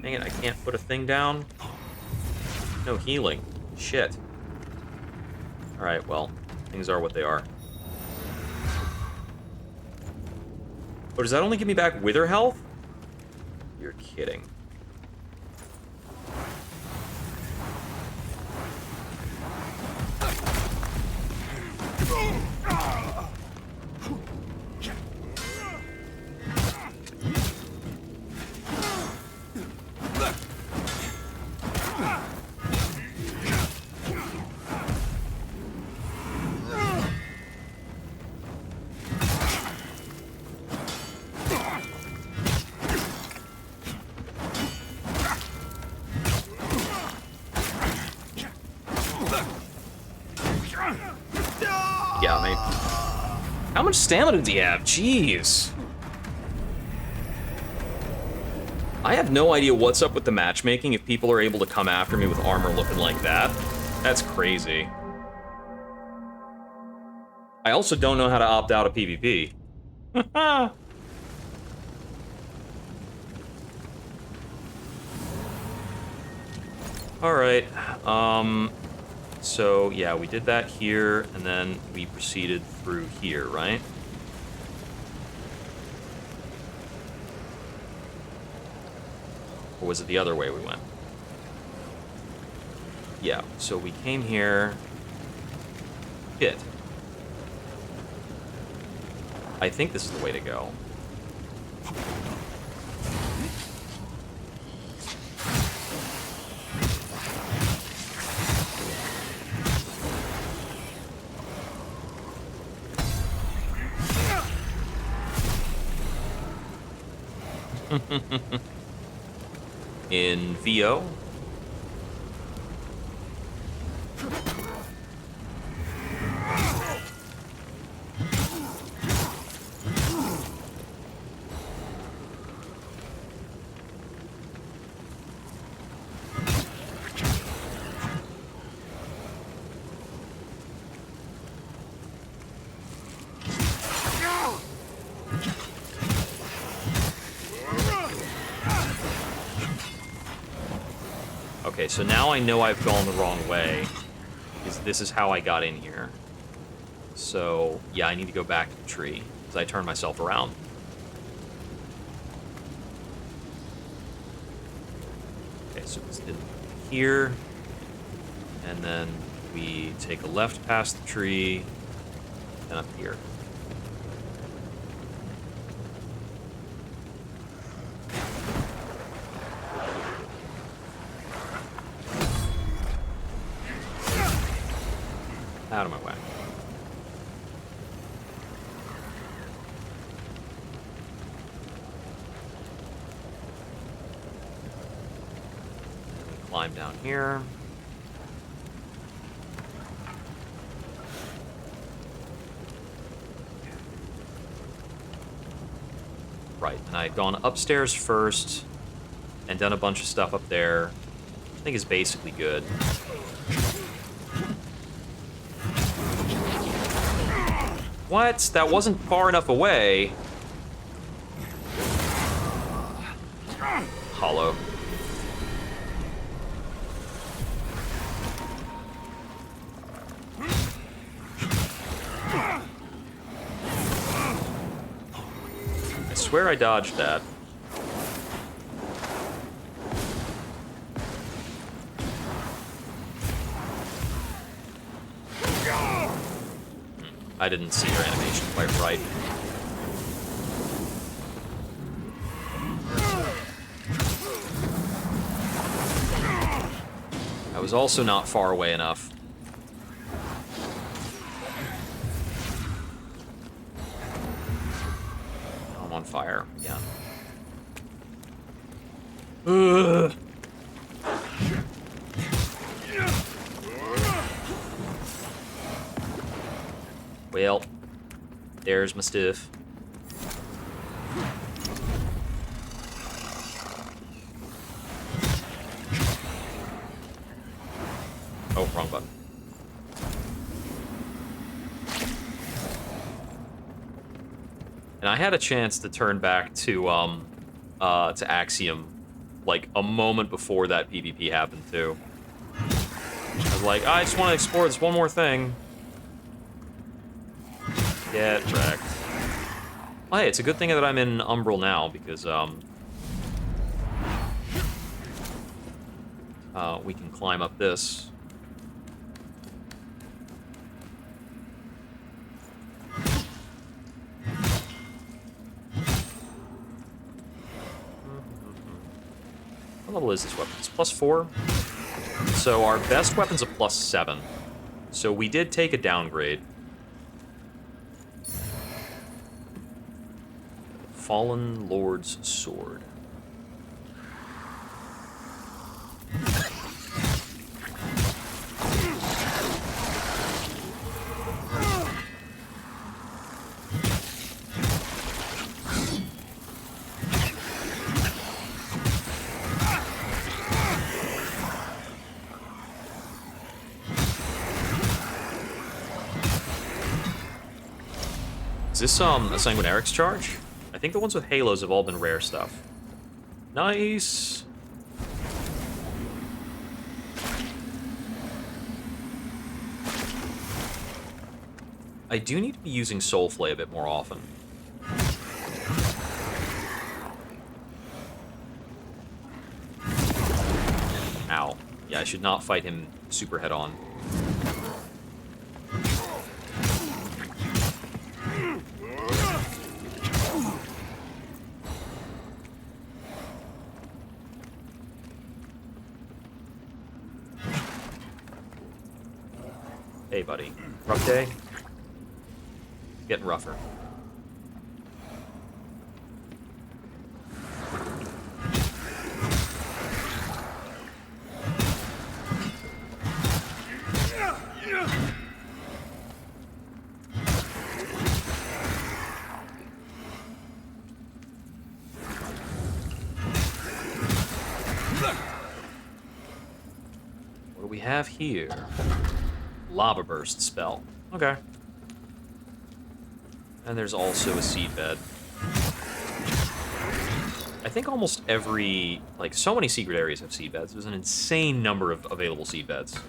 Dang it, I can't put a thing down. No healing. Shit. Alright, well, things are what they are. Oh, does that only give me back wither health? You're kidding. Yeah, mate. How much stamina do you have? Jeez. I have no idea what's up with the matchmaking if people are able to come after me with armor looking like that. That's crazy. I also don't know how to opt out of PvP. Alright, so yeah, we did that here, and then we proceeded through here, right? Or was it the other way we went? Yeah, so we came here. Shit. I think this is the way to go. In VO. Okay, so now I know I've gone the wrong way, because this is how I got in here. So, yeah, I need to go back to the tree, because I turned myself around. Okay, so it's in here, and then we take a left past the tree, and up here. Out of my way. And we climb down here. Right, and I've gone upstairs first and done a bunch of stuff up there. I think is basically good. What? That wasn't far enough away. Hollow. swear I dodged that. I didn't see her animation quite right. I was also not far away enough. I'm on fire again. Ugh. Well, there's my stuff. Oh, wrong button. And I had a chance to turn back to Axiom, like, a moment before that PvP happened, too. I was like, I just want to explore this one more thing. Get wrecked. Oh, hey, it's a good thing that I'm in Umbral now, because, we can climb up this. What level is this weapon? It's +4. So our best weapon's a +7. So we did take a downgrade. Fallen Lord's Sword. Is this, a Sanguinaric's charge? I think the ones with halos have all been rare stuff. Nice! I do need to be using Soulflay a bit more often. Ow. Yeah, I should not fight him super head-on. Hey, buddy. Rough day? Getting rougher. What do we have here? Lava burst spell. Okay. And there's also a seed bed. I think almost every, like, so many secret areas have seed beds. There's an insane number of available seed beds.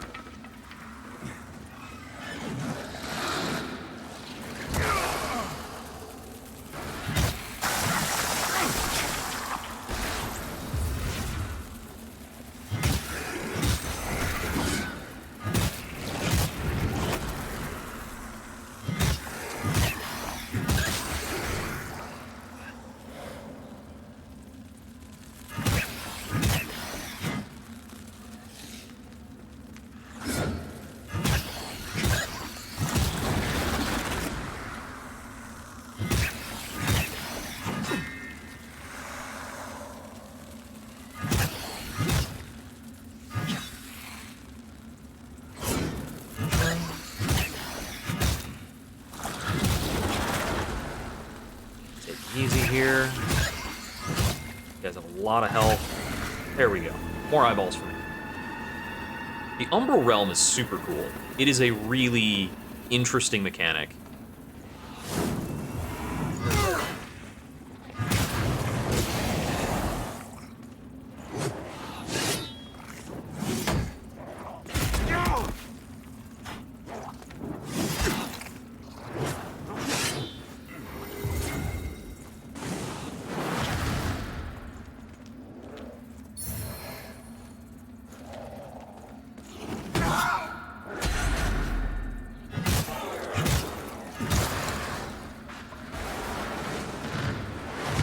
Easy here. You guys have a lot of health. There we go. More eyeballs for me. The Umbral Realm is super cool. It is a really interesting mechanic.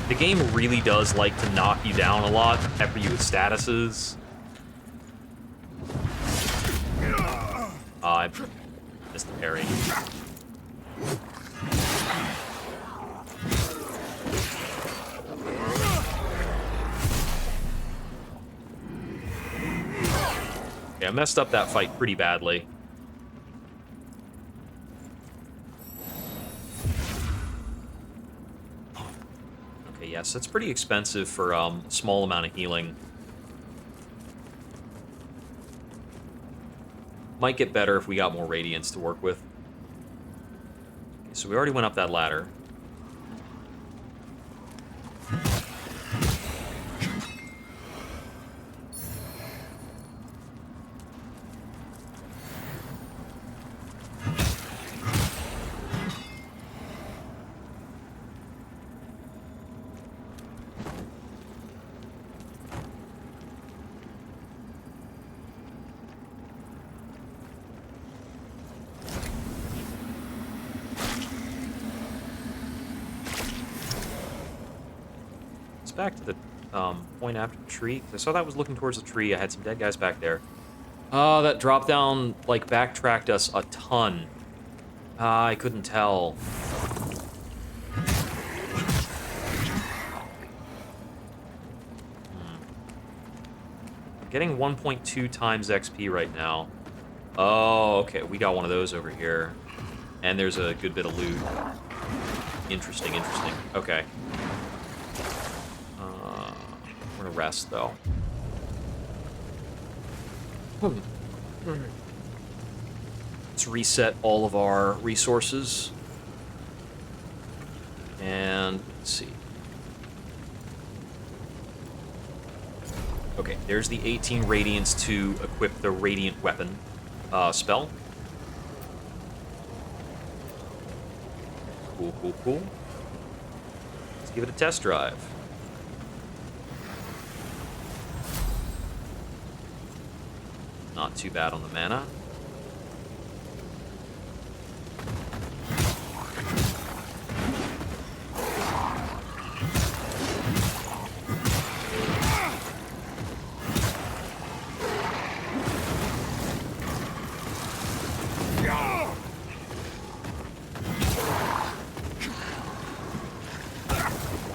The game really does like to knock you down a lot, pepper you with statuses. I missed the parry. Yeah, I messed up that fight pretty badly. Okay, yes, that's pretty expensive for a small amount of healing. Might get better if we got more radiance to work with. Okay, so we already went up that ladder. Back to the point after the tree. I saw that was looking towards the tree. I had some dead guys back there. That drop down, like, backtracked us a ton. I couldn't tell. I'm getting 1.2 times XP right now. Oh, okay. We got one of those over here. And there's a good bit of loot. Interesting, interesting. Okay. We're gonna rest, though. Let's reset all of our resources. And let's see. Okay, there's the 18 radiance to equip the radiant weapon spell. Cool, cool, cool. Let's give it a test drive. Not too bad on the mana.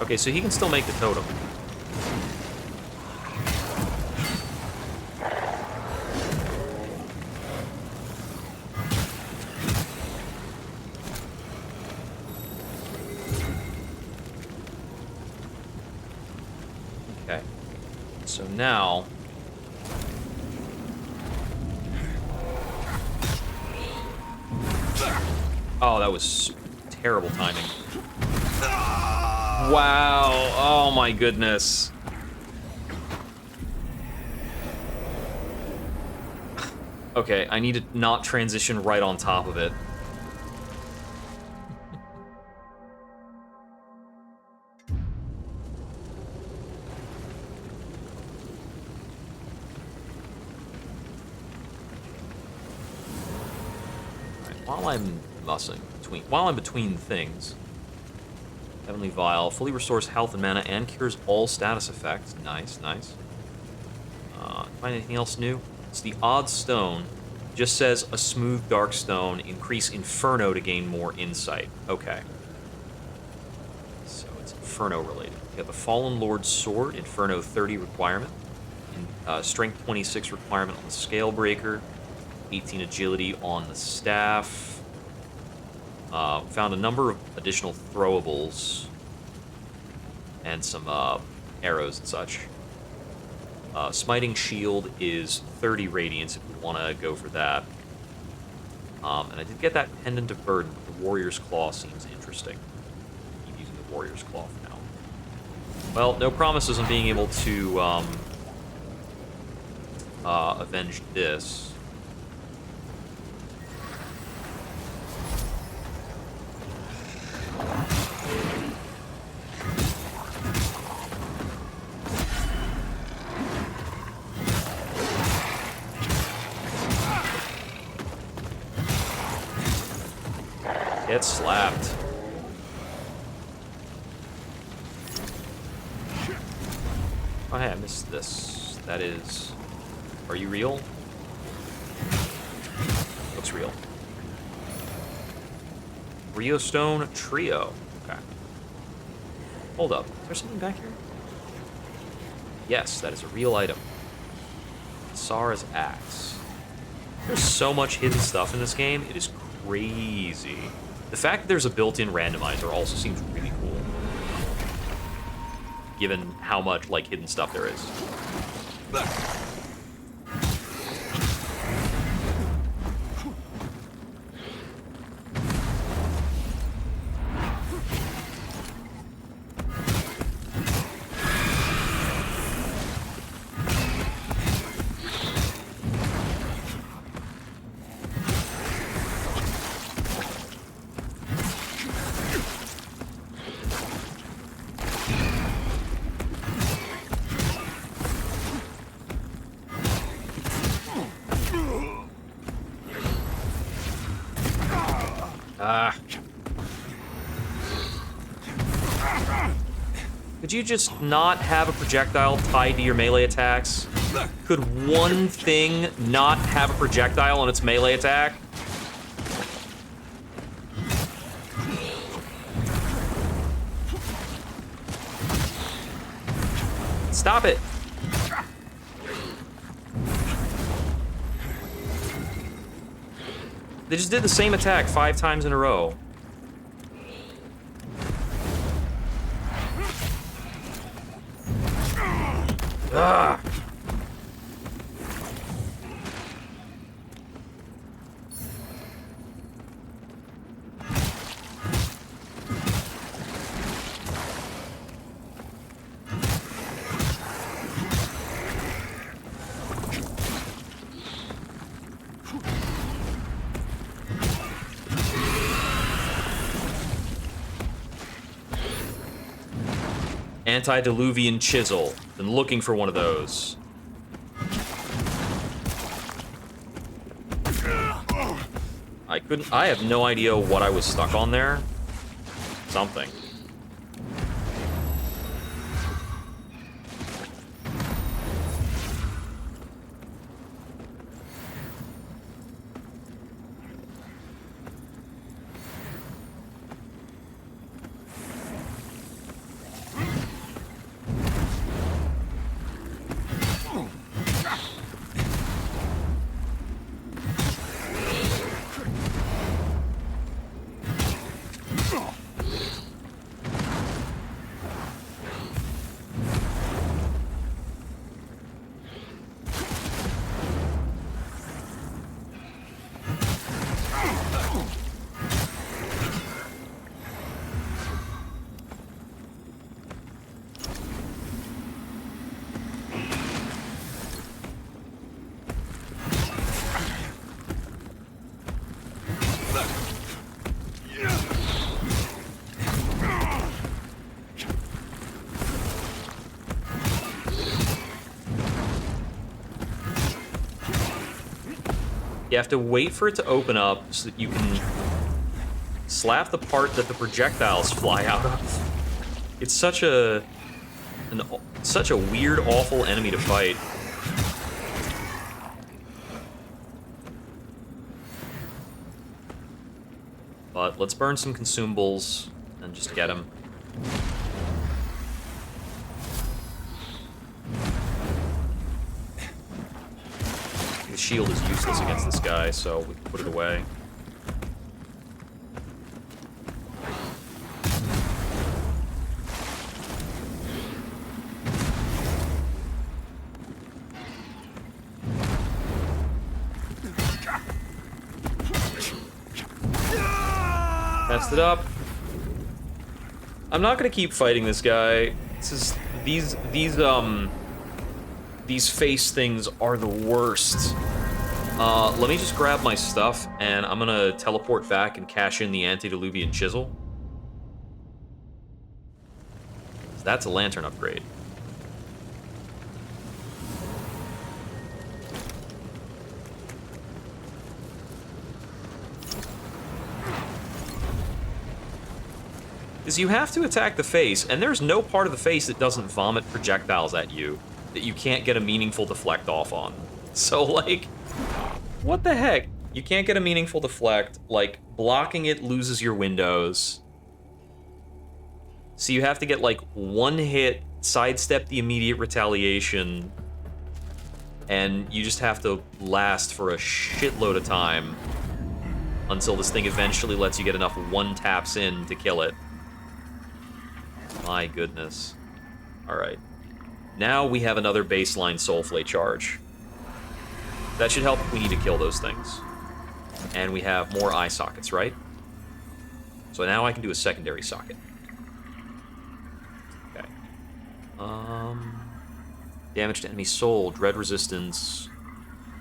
Okay, so he can still make the totem. Okay. So now... Oh, that was terrible timing. Wow. Oh my goodness. Okay, I need to not transition right on top of it. Alright, while I'm between things. Heavenly Vial fully restores health and mana and cures all status effects. Nice, nice. Find anything else new? It's the Odd Stone. Just says a smooth dark stone. Increase Inferno to gain more insight. Okay. So it's Inferno related. We have the Fallen Lord's Sword, Inferno 30 requirement. Strength 26 requirement on the Scale Breaker. 18 agility on the staff. Found a number of additional throwables and some arrows and such. Smiting Shield is 30 radiance if we want to go for that. And I did get that Pendant of Burden, but the Warrior's Claw seems interesting. Keep using the Warrior's Claw for now. Well, no promises on being able to avenge this. Get slapped. Oh, hey, I missed this. That is... Are you real? Looks real. Rio Stone Trio. Okay. Hold up. Is there something back here? Yes, that is a real item. Sara's axe. There's so much hidden stuff in this game. It is crazy. The fact that there's a built-in randomizer also seems really cool. Given how much, like, hidden stuff there is. Could you just not have a projectile tied to your melee attacks? Could one thing not have a projectile on its melee attack? Stop it! They just did the same attack 5 times in a row. Ugh. Antediluvian chisel. Been looking for one of those. I have no idea what I was stuck on there. Something. You have to wait for it to open up so that you can slap the part that the projectiles fly out of. It's such a weird, awful enemy to fight. But let's burn some consumables and just get him. The shield is useless against this guy, so we can put it away. Messed it up. I'm not gonna keep fighting this guy. This is these face things are the worst. Let me just grab my stuff, and I'm gonna teleport back and cash in the Antediluvian Chisel. That's a lantern upgrade. is you have to attack the face, and there's no part of the face that doesn't vomit projectiles at you that you can't get a meaningful deflect off on. So, like, what the heck? You can't get a meaningful deflect, like, blocking it loses your windows. So you have to get, like, one hit, sidestep the immediate retaliation, and you just have to last for a shitload of time until this thing eventually lets you get enough one-taps in to kill it. My goodness. Alright. Now we have another baseline Soulflay charge. That should help if we need to kill those things. And we have more eye sockets, right? So now I can do a secondary socket. Okay. Damage to enemy soul, dread resistance,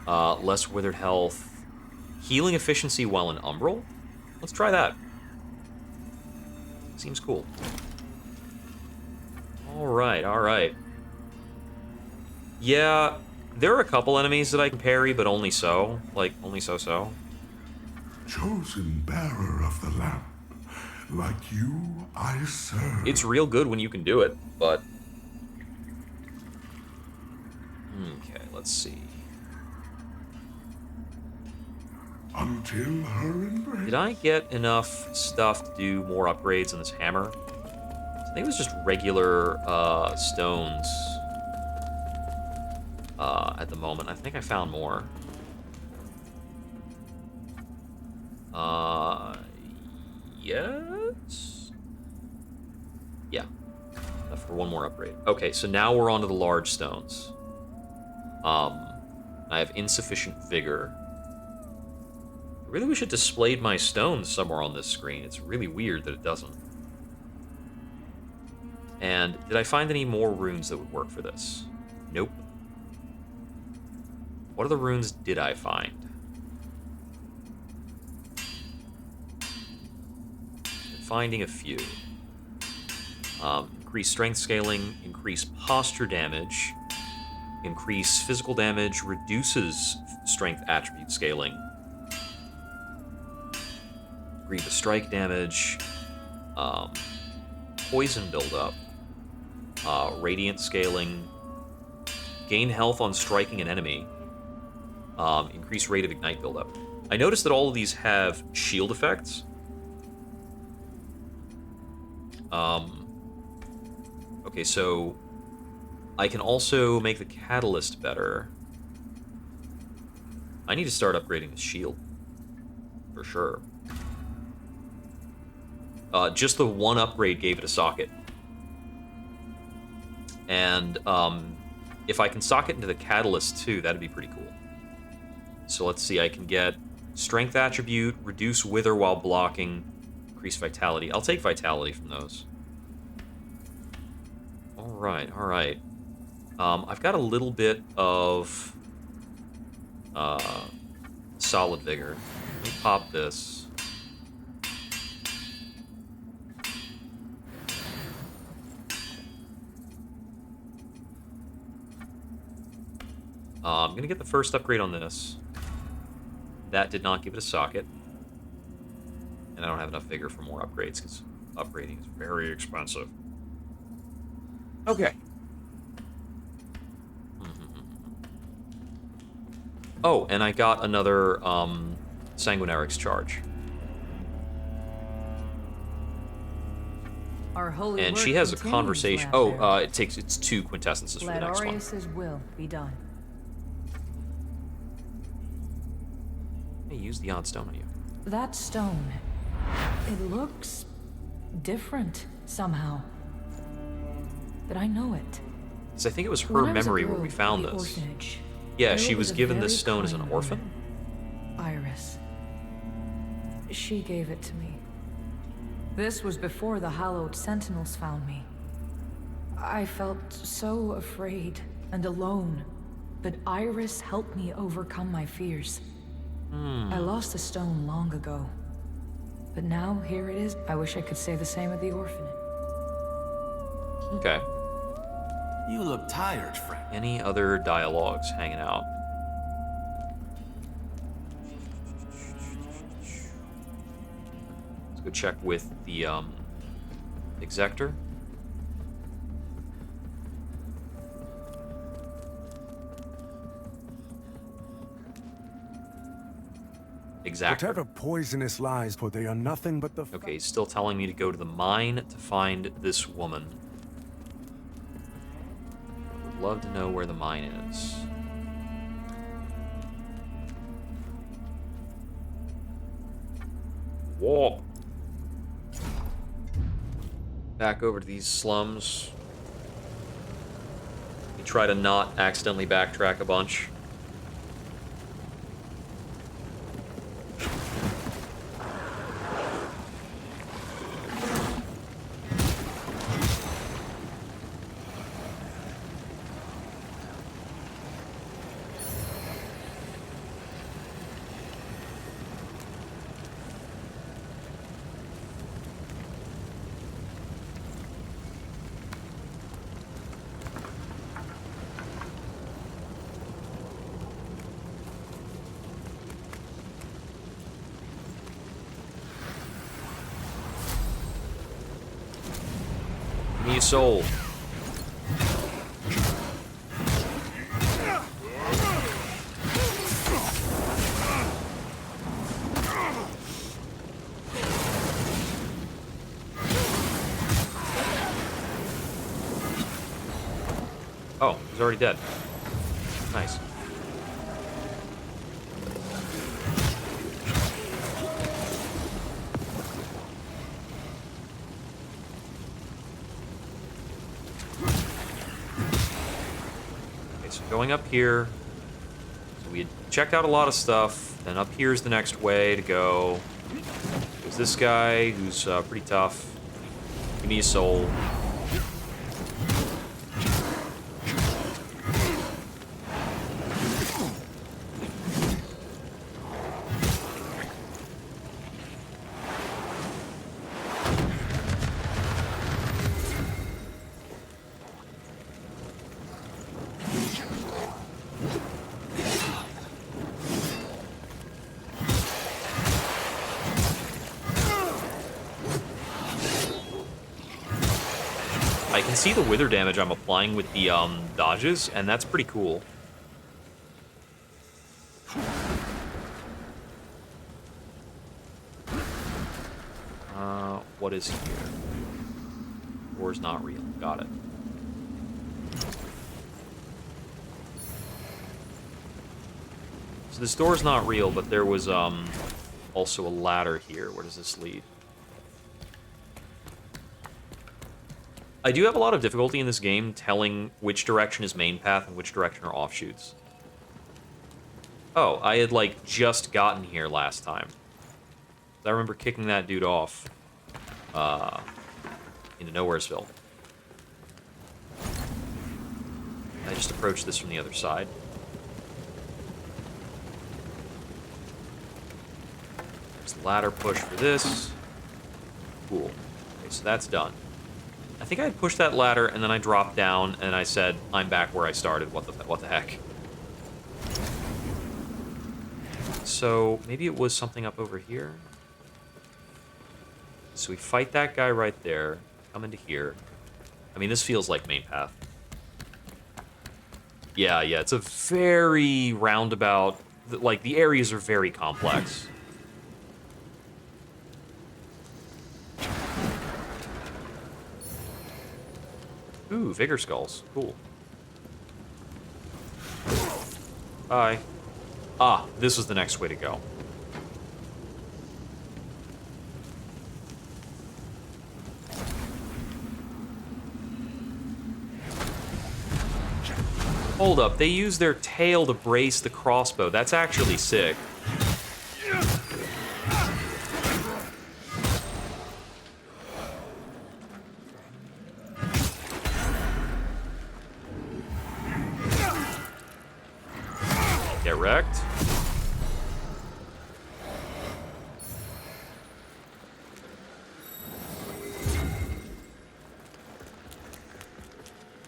less withered health, healing efficiency while in umbral? Let's try that. Seems cool. Alright, alright. Yeah, there are a couple enemies that I can parry, but only so. Like, only so-so. Chosen bearer of the lamp, like you I serve. It's real good when you can do it, but... Okay, let's see. Until her embrace. Did I get enough stuff to do more upgrades on this hammer? I think it was just regular stones at the moment. I think I found more. Yes? Yeah. Enough for one more upgrade. Okay, so now we're on to the large stones. I have insufficient vigor. I really wish it displayed my stones somewhere on this screen. It's really weird that it doesn't. And did I find any more runes that would work for this? Nope. What other runes did I find? Finding a few. Increase strength scaling, increase posture damage, increase physical damage, reduces strength attribute scaling, agree to strike damage, poison buildup, radiant scaling, gain health on striking an enemy, increase rate of ignite buildup. I noticed that all of these have shield effects. Okay, so I can also make the catalyst better. I need to start upgrading the shield, for sure. Just the one upgrade gave it a socket. And if I can socket into the catalyst too, that'd be pretty cool. So let's see, I can get strength attribute, reduce wither while blocking, increase vitality. I'll take vitality from those. Alright, alright. I've got a little bit of solid vigor. Let me pop this. I'm gonna get the first upgrade on this. That did not give it a socket. And I don't have enough vigor for more upgrades, because upgrading is very expensive. Okay. Oh, and I got another Sanguinarix charge. Our holy And work she has a continues, conversation. Lambear. Oh, it's 2 quintessences for the Let next one. Aureus's will be done. Hey, use the odd stone on you. That stone, it looks different somehow. But I know it. Because I think it was her When I was a memory where girl we at found the this. orphanage, Yeah, there she was a given very this stone as an kind orphan. woman, Iris. She gave it to me. This was before the hallowed sentinels found me. I felt so afraid and alone, but Iris helped me overcome my fears. I lost the stone long ago, but now here it is. I wish I could say the same of the orphanage. Okay. You look tired, friend. Any other dialogues hanging out? Let's go check with the Exactor. Exactor. Whatever poisonous lies, for they are nothing but the... Okay, he's still telling me to go to the mine to find this woman. I would love to know where the mine is. Whoa. Back over to these slums. We try to not accidentally backtrack a bunch. Give me a soul. Oh, he's already dead. Nice. Going up here, so we had checked out a lot of stuff, then up here's the next way to go. There's this guy who's pretty tough. Give me a soul. I can see the wither damage I'm applying with the dodges, and that's pretty cool. What is here? Door's not real. Got it. So this door's not real, but there was also a ladder here. Where does this lead? I do have a lot of difficulty in this game telling which direction is main path and which direction are offshoots. Oh, I had, like, just gotten here last time. I remember kicking that dude off into Nowheresville. I just approached this from the other side. There's the ladder push for this. Cool. Okay, so that's done. I think I had pushed that ladder, and then I dropped down, and I said, I'm back where I started. What the heck? So, maybe it was something up over here? So we fight that guy right there, come into here. I mean, this feels like main path. Yeah, it's a very roundabout... Like, the areas are very complex. Ooh, Vigor Skulls. Cool. Bye. Ah, this was the next way to go. Hold up, they use their tail to brace the crossbow. That's actually sick. Get wrecked.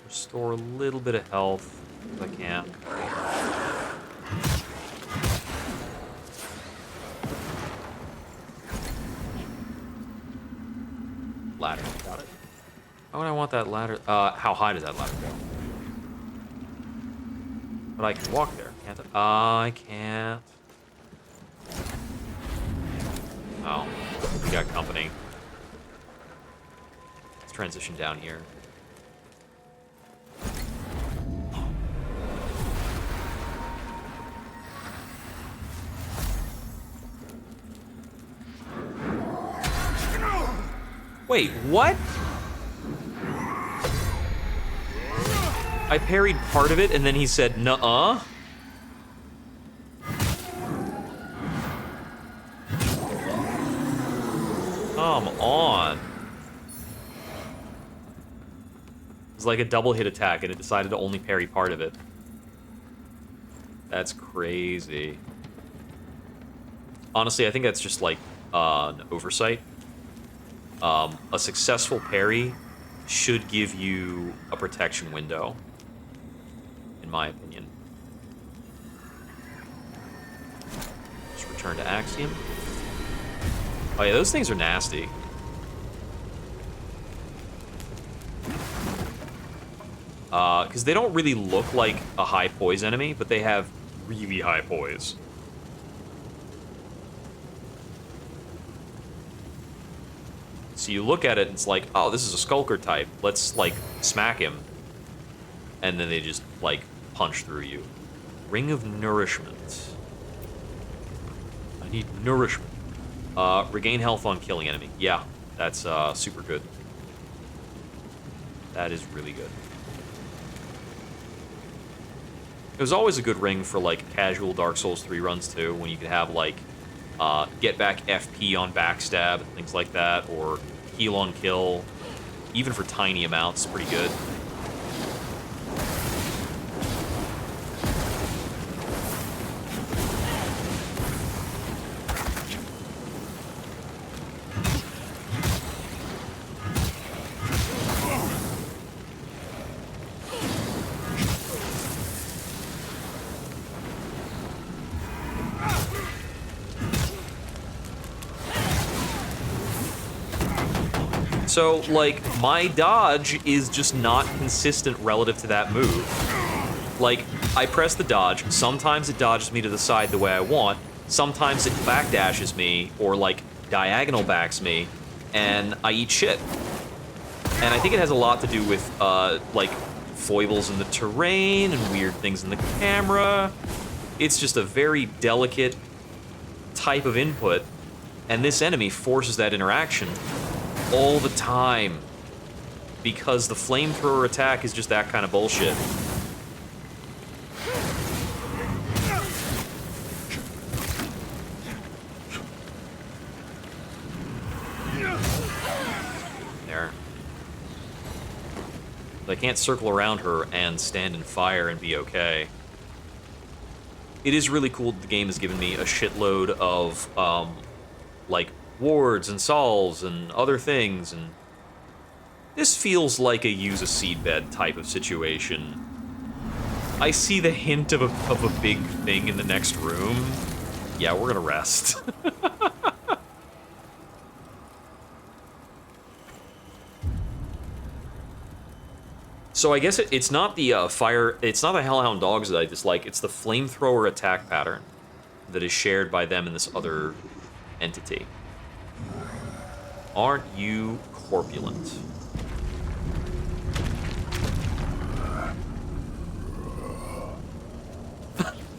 Restore a little bit of health if I can. Ladder, got it. Why would I want that ladder? How high does that ladder go? But I can walk there, can't I? I can't. Oh, we got company. Let's transition down here. Wait, what? I parried part of it, and then he said, nuh-uh? Come on. It was like a double hit attack, and it decided to only parry part of it. That's crazy. Honestly, I think that's just like an oversight. A successful parry should give you a protection window, in my opinion. Just return to Axiom. Oh yeah, those things are nasty. Because they don't really look like a high poise enemy, but they have really high poise. So you look at it and it's like, oh, this is a skulker type. Let's, like, smack him. And then they just, like, punch through you. Ring of Nourishment. I need nourishment. Regain health on killing enemy. Yeah, that's super good. That is really good. It was always a good ring for, like, casual Dark Souls 3 runs, too, when you could have, like, get back FP on backstab, things like that, or heal on kill. Even for tiny amounts, pretty good. So, like, my dodge is just not consistent relative to that move. Like, I press the dodge, sometimes it dodges me to the side the way I want, sometimes it backdashes me, or, like, diagonal backs me, and I eat shit. And I think it has a lot to do with, like, foibles in the terrain and weird things in the camera. It's just a very delicate type of input, and this enemy forces that interaction all the time, because the flamethrower attack is just that kind of bullshit. There. I can't circle around her and stand in fire and be okay. It is really cool that the game has given me a shitload of, like, wards and solves and other things, and this feels like a use a seedbed type of situation. I see the hint of a big thing in the next room. Yeah, we're gonna rest. So I guess it's not the it's not the Hellhound dogs that I dislike, it's the flamethrower attack pattern that is shared by them and this other entity. Aren't you corpulent?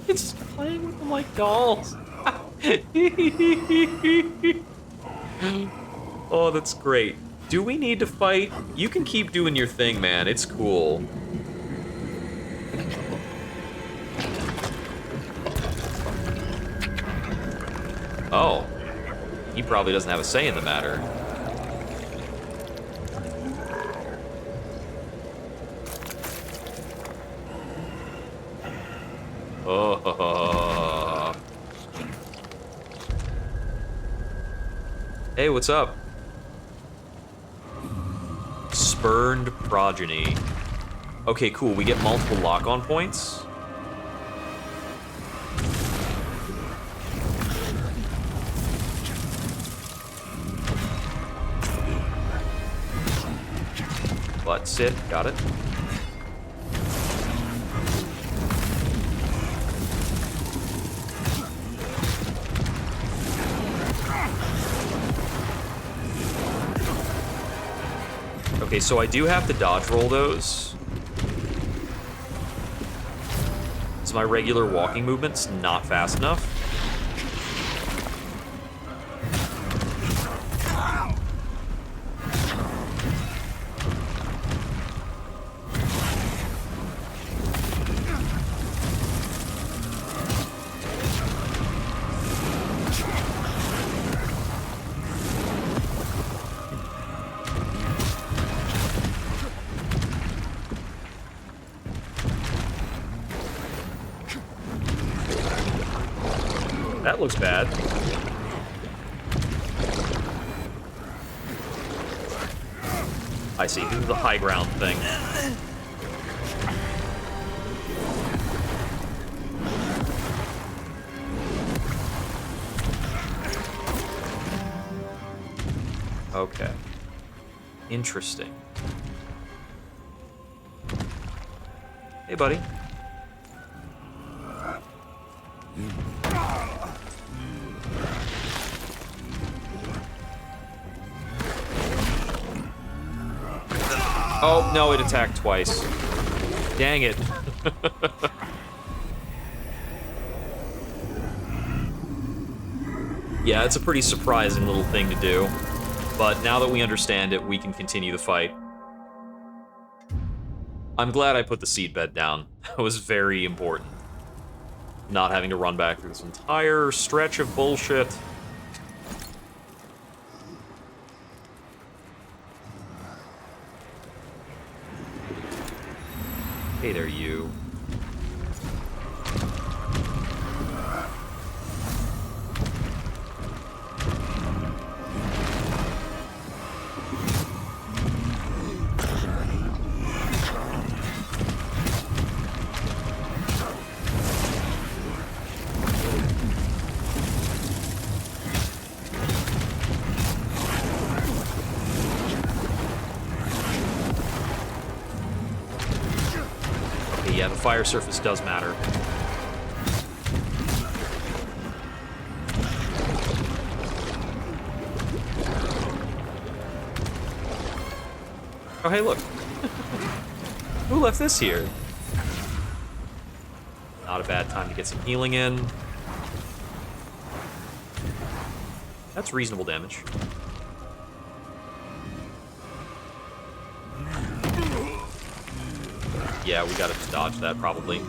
It's playing with them like dolls. Oh, that's great. Do we need to fight? You can keep doing your thing, man. It's cool. Oh. He probably doesn't have a say in the matter. Oh. Hey, what's up? Spurned progeny. Okay, cool. We get multiple lock-on points. Butt sit. Got it. Okay, so I do have to dodge roll those. So my regular walking movement's not fast enough. That looks bad. I see. This is the high ground thing. Okay. Interesting. Hey, buddy. Oh, no, it attacked twice. Dang it. Yeah, it's a pretty surprising little thing to do. But now that we understand it, we can continue the fight. I'm glad I put the seedbed down. That was very important. Not having to run back through this entire stretch of bullshit. Hey there, you. Yeah, the fire surface does matter. Oh, hey, look. Who left this here? Not a bad time to get some healing in. That's reasonable damage. Yeah, we gotta dodge that, probably. I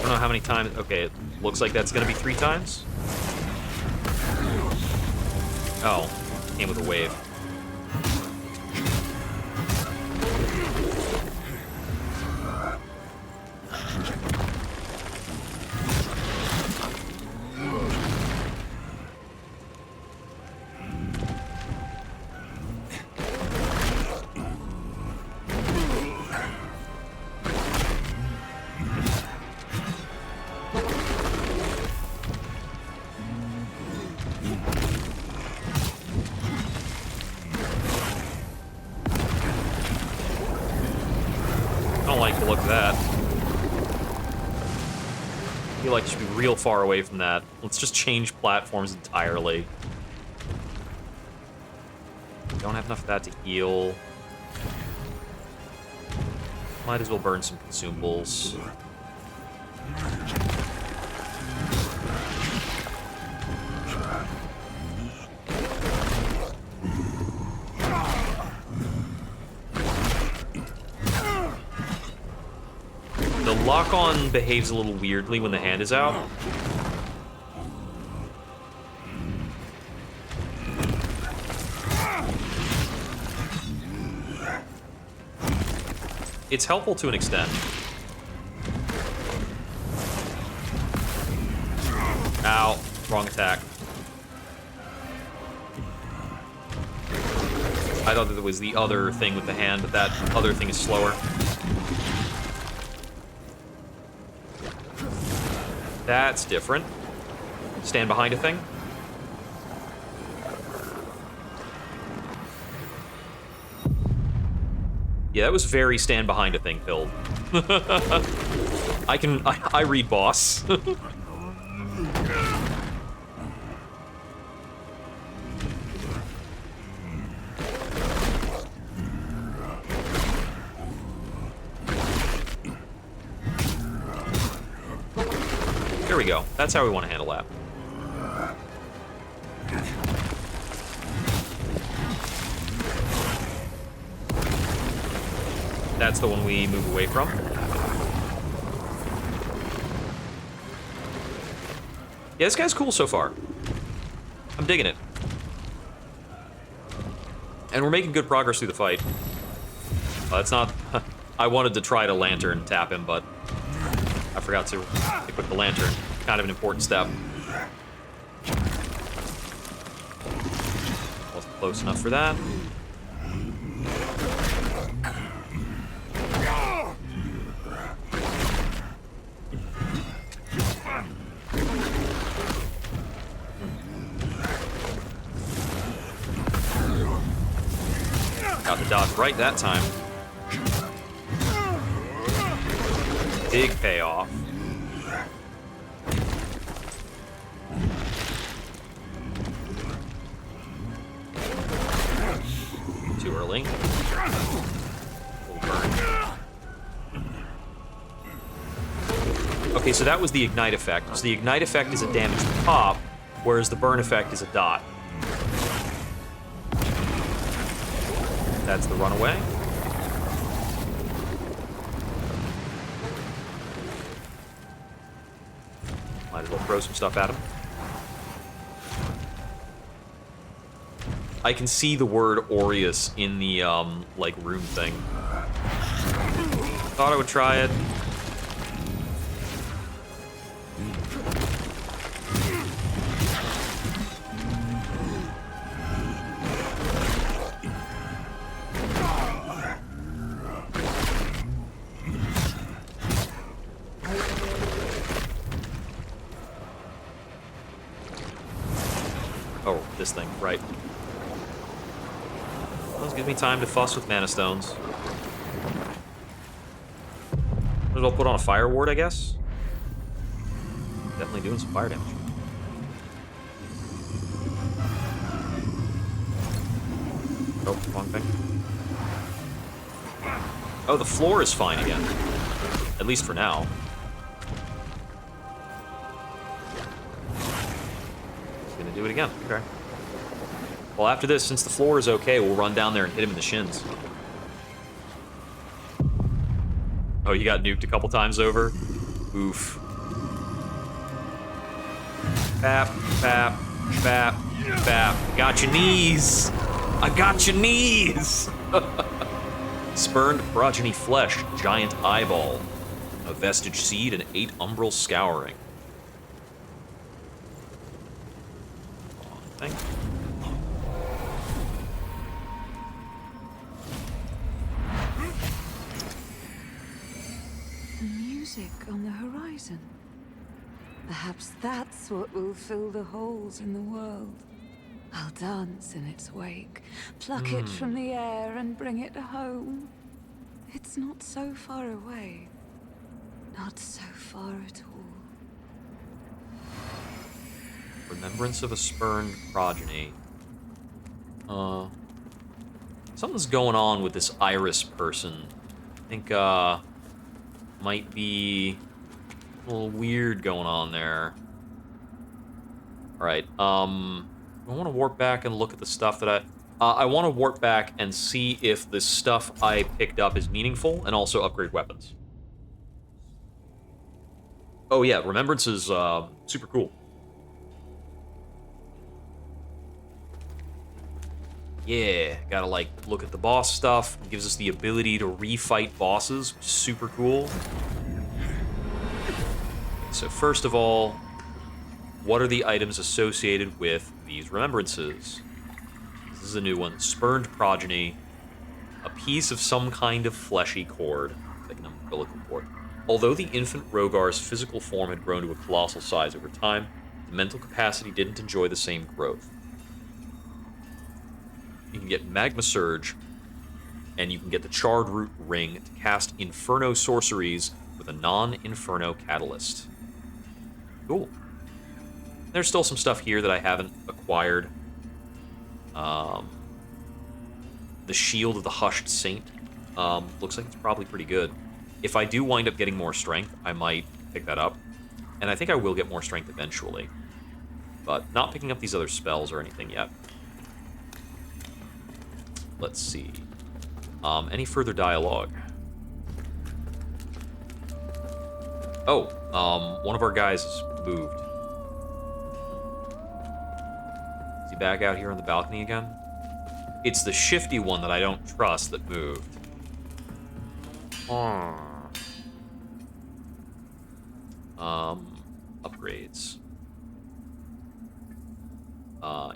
don't know how many times... Okay, it looks like that's gonna be 3 times. Oh, came with a wave. Look at that. I feel like you should be real far away from that. Let's just change platforms entirely. Don't have enough of that to heal. Might as well burn some consumables. The lock-on behaves a little weirdly when the hand is out. It's helpful to an extent. Ow, wrong attack. I thought that it was the other thing with the hand, but that other thing is slower. That's different. Stand behind a thing. Yeah, that was very stand behind a thing build. I read boss. There we go. That's how we want to handle that. That's the one we move away from. Yeah, this guy's cool so far. I'm digging it. And we're making good progress through the fight. That's not... I wanted to try to lantern tap him, but I forgot to equip the lantern. Kind of an important step. Wasn't close enough for that. Got the dodge right that time. Big payoff. Too early. Little burn. Okay, so that was the ignite effect. So the ignite effect is a damage to pop, whereas the burn effect is a dot. That's the runaway. Might as well throw some stuff at him. I can see the word Aureus in the, like, rune thing. Thought I would try it. Oh, this thing, right. Well, this gives me time to fuss with mana stones. Might as well put on a fire ward, I guess. Definitely doing some fire damage. Oh, wrong thing. Oh, the floor is fine again. At least for now. Do it again. Okay. Well, after this, since the floor is okay, we'll run down there and hit him in the shins. Oh, you got nuked a couple times over? Oof. Bap, bap, bap, bap. Got your knees! I got your knees! Spurned progeny flesh, giant eyeball, a vestige seed, and 8 umbral scouring. Thing. The music on the horizon. Perhaps that's what will fill the holes in the world. I'll dance in its wake, pluck it from the air and bring it home. It's not so far away. Not so far at all. Remembrance of a spurned progeny. Something's going on with this Iris person. I think, might be a little weird going on there. Alright, I want to warp back and look at the stuff that I want to warp back and see if the stuff I picked up is meaningful, and also upgrade weapons. Oh yeah, Remembrance is, super cool. Yeah, gotta, like, look at the boss stuff. It gives us the ability to refight bosses, which is super cool. So first of all, what are the items associated with these remembrances? This is a new one. Spurned progeny. A piece of some kind of fleshy cord, like an umbilical cord. Although the infant Rogar's physical form had grown to a colossal size over time, the mental capacity didn't enjoy the same growth. You can get Magma Surge, and you can get the Charred Root Ring to cast Inferno sorceries with a non-Inferno catalyst. Cool. There's still some stuff here that I haven't acquired. The Shield of the Hushed Saint looks like it's probably pretty good. If I do wind up getting more strength, I might pick that up. And I think I will get more strength eventually. But not picking up these other spells or anything yet. Let's see. Any further dialogue? Oh, one of our guys moved. Is he back out here on the balcony again? It's the shifty one that I don't trust that moved. Upgrades. Yeah.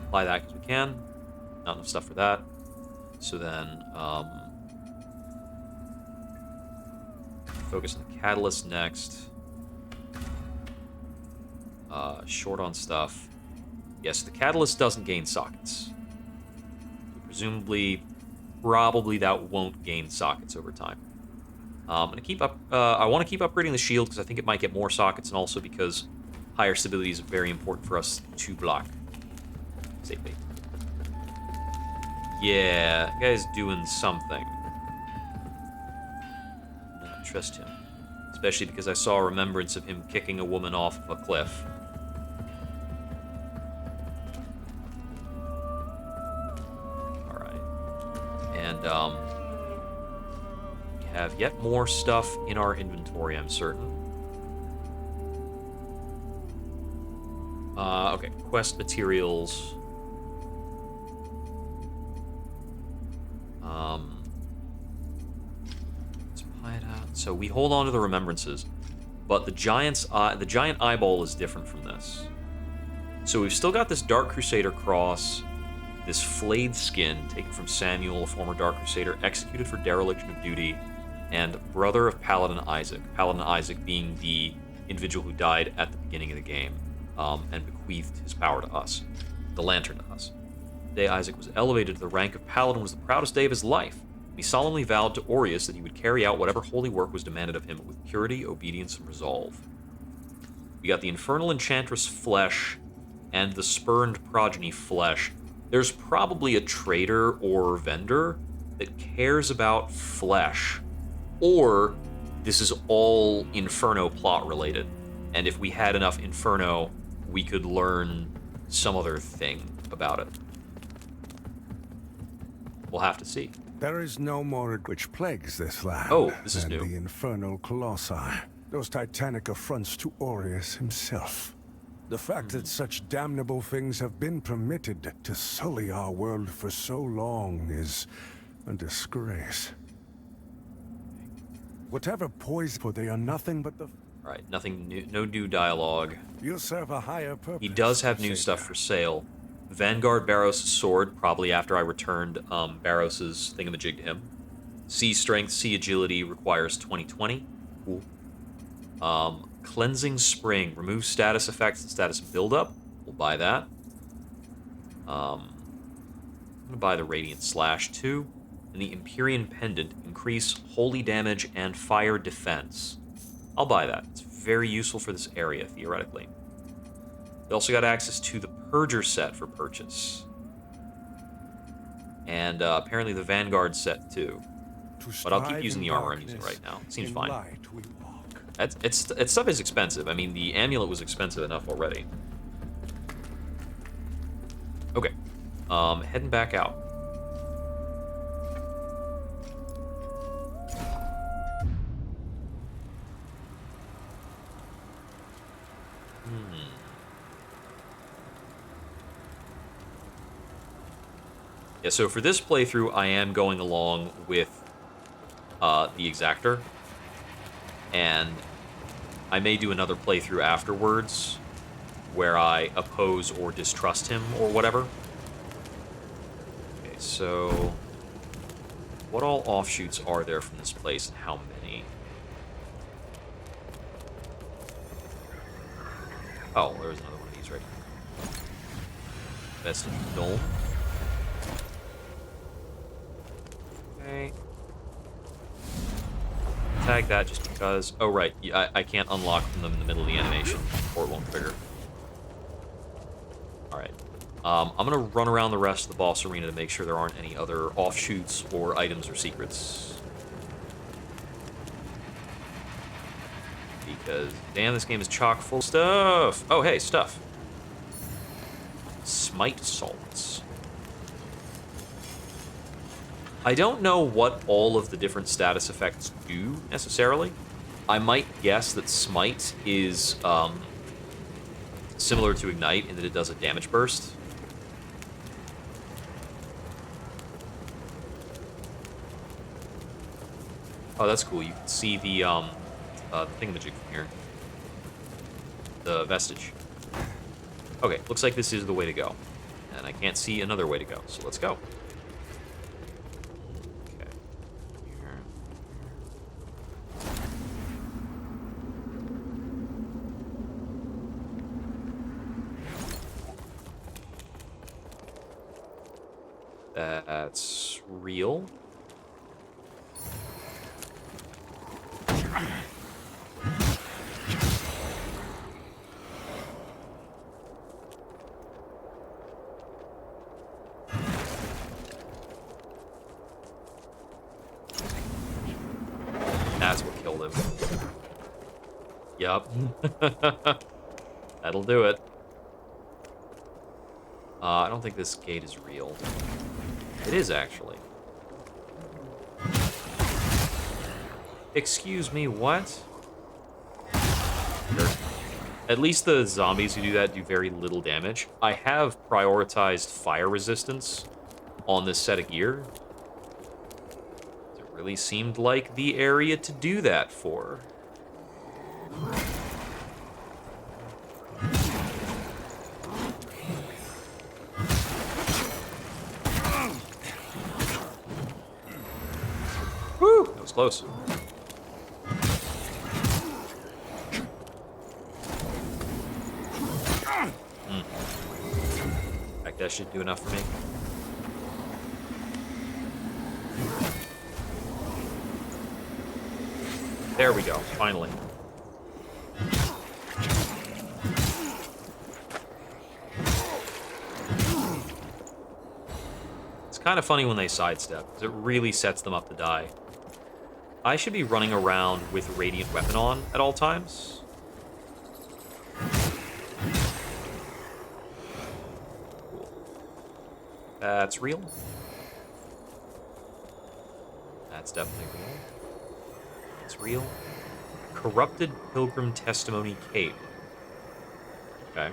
Apply that because we can. Not enough stuff for that. So then, focus on the catalyst next. Short on stuff. Yes, the catalyst doesn't gain sockets. So presumably, probably that won't gain sockets over time. I'm gonna keep up. I want to keep upgrading the shield because I think it might get more sockets, and also because higher stability is very important for us to block. Save bait. Yeah, that guy's doing something. I trust him. Especially because I saw a remembrance of him kicking a woman off of a cliff. Alright. And, we have yet more stuff in our inventory, I'm certain. Okay, quest materials. Let's buy it out. So we hold on to the remembrances, but the giant eyeball is different from this. So we've still got this Dark Crusader cross, this flayed skin taken from Samuel, a former Dark Crusader, executed for dereliction of duty, and brother of Paladin Isaac. Paladin Isaac being the individual who died at the beginning of the game, and bequeathed his power to us, the lantern to us. The day Isaac was elevated to the rank of Paladin was the proudest day of his life. He solemnly vowed to Aureus that he would carry out whatever holy work was demanded of him with purity, obedience, and resolve. We got the Infernal Enchantress flesh and the Spurned Progeny flesh. There's probably a trader or vendor that cares about flesh, or this is all Inferno plot related, and if we had enough Inferno, we could learn some other thing about it. We'll have to see. There is no more which plagues this land. Oh, this is than new. The infernal colossi, those titanic affronts to Aureus himself. The fact that such damnable things have been permitted to sully our world for so long is a disgrace. Whatever poison, for they are nothing but the... Alright, nothing new, no new dialogue. You serve a higher purpose. He does have new stuff for sale. Vanguard Barros' sword, probably after I returned Barros' thingamajig to him. Sea Strength, Sea Agility requires 2020. Cool. Cleansing Spring, remove status effects and status buildup. We'll buy that. I'm going to buy the Radiant Slash too. And the Empyrean Pendant, increase holy damage and fire defense. I'll buy that. It's very useful for this area, theoretically. We also got access to the Purger set for purchase. And apparently the Vanguard set too. But I'll keep using the armor I'm using right now. It seems fine. It's stuff is expensive. I mean, the amulet was expensive enough already. Okay. Heading back out. Yeah, so for this playthrough, I am going along with the Exactor. And I may do another playthrough afterwards where I oppose or distrust him or whatever. so what all offshoots are there from this place, and how many? Oh, there's another one of these right here. Vestige Dome. Okay. Tag that just because. Oh, right. Yeah, I can't unlock from them in the middle of the animation, or it won't trigger. Alright. I'm going to run around the rest of the boss arena to make sure there aren't any other offshoots or items or secrets. Because, damn, this game is chock full of stuff. Oh, hey, stuff. Smite salts. I don't know what all of the different status effects do, necessarily. I might guess that Smite is similar to Ignite in that it does a damage burst. Oh, that's cool. You can see the thingamajig from here. The vestige. Okay, looks like this is the way to go. And I can't see another way to go, so let's go. Okay. Here. That's real. That's what killed him. Yup. That'll do it. I don't think this gate is real. It is, actually. Excuse me, what? Sure. At least the zombies who do that do very little damage. I have prioritized fire resistance on this set of gear. It really seemed like the area to do that for. Woo! That was close. That should do enough for me. There we go, finally. It's kind of funny when they sidestep, because it really sets them up to die. I should be running around with Radiant Weapon on at all times. That's real. That's definitely real. It's real. Corrupted Pilgrim Testimony Cave. Okay.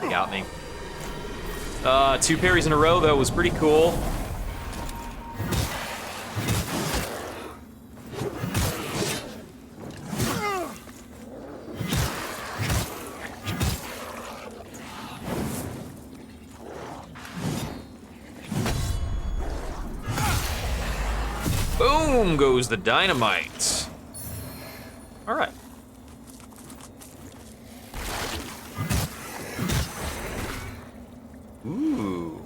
Got me. 2 parries in a row, though, was pretty cool. Boom goes the dynamite. All right. Ooh.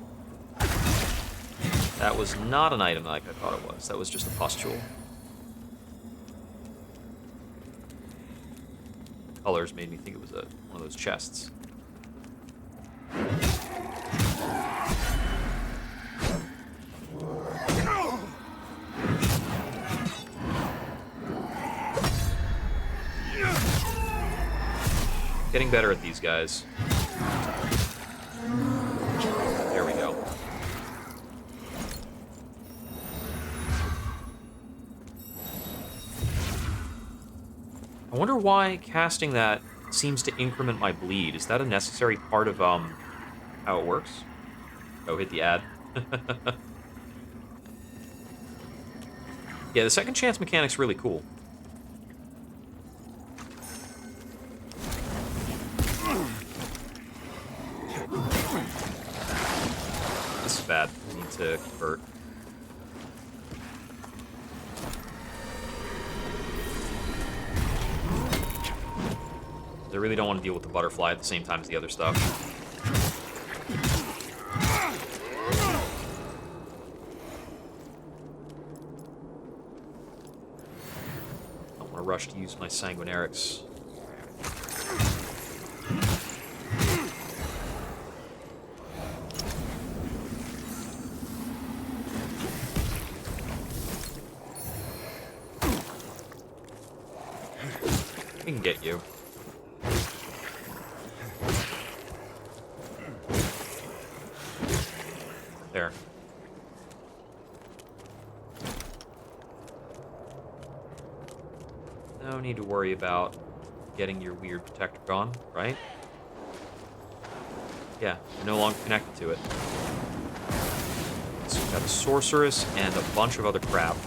That was not an item like I thought it was. That was just a pustule. Colors made me think it was one of those chests. Getting better at these guys. There we go. I wonder why casting that seems to increment my bleed. Is that a necessary part of how it works? Oh, hit the ad. Yeah, the second chance mechanic's really cool. This is bad. I need to convert. I really don't want to deal with the butterfly at the same time as the other stuff. I don't want to rush to use my sanguinarics. We can get you. There. No need to worry about getting your weird protector gone, right? Yeah, you're no longer connected to it. So we've got a sorceress and a bunch of other crap.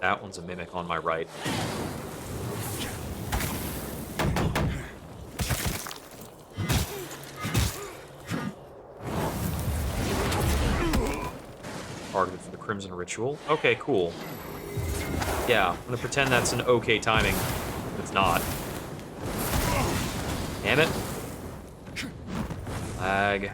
That one's a mimic on my right. Targeted for the Crimson Ritual. Okay, cool. Yeah, I'm gonna pretend that's an okay timing. It's not. Damn it. Lag.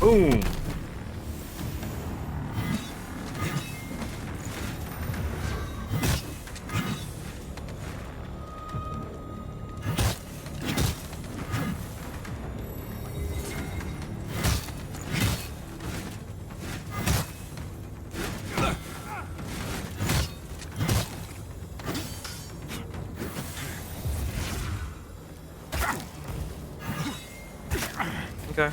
Boom. Okay.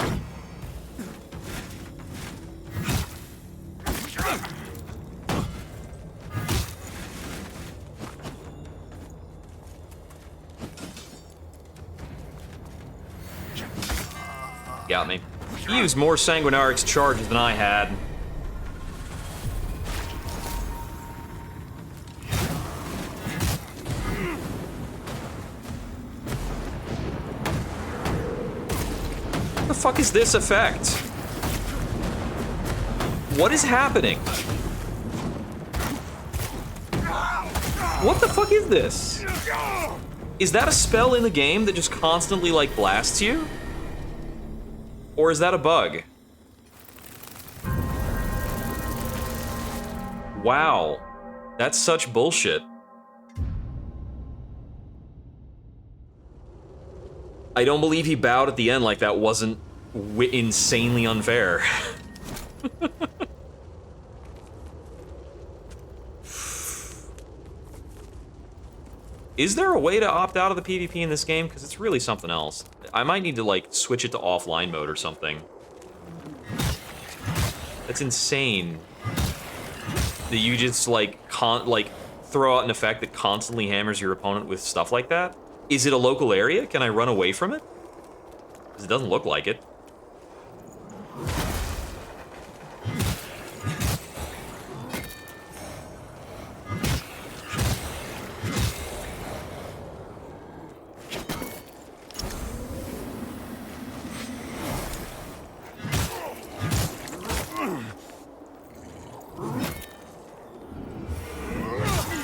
Got me. He used more Sanguinarix charges than I had. What the fuck is this effect? What is happening? What the fuck is this? Is that a spell in the game that just constantly, like, blasts you? Or is that a bug? Wow. That's such bullshit. I don't believe he bowed at the end like that wasn't insanely unfair. Is there a way to opt out of the PvP in this game? Because it's really something else. I might need to, like, switch it to offline mode or something. That's insane. That you just, like, throw out an effect that constantly hammers your opponent with stuff like that? Is it a local area? Can I run away from it? Because it doesn't look like it.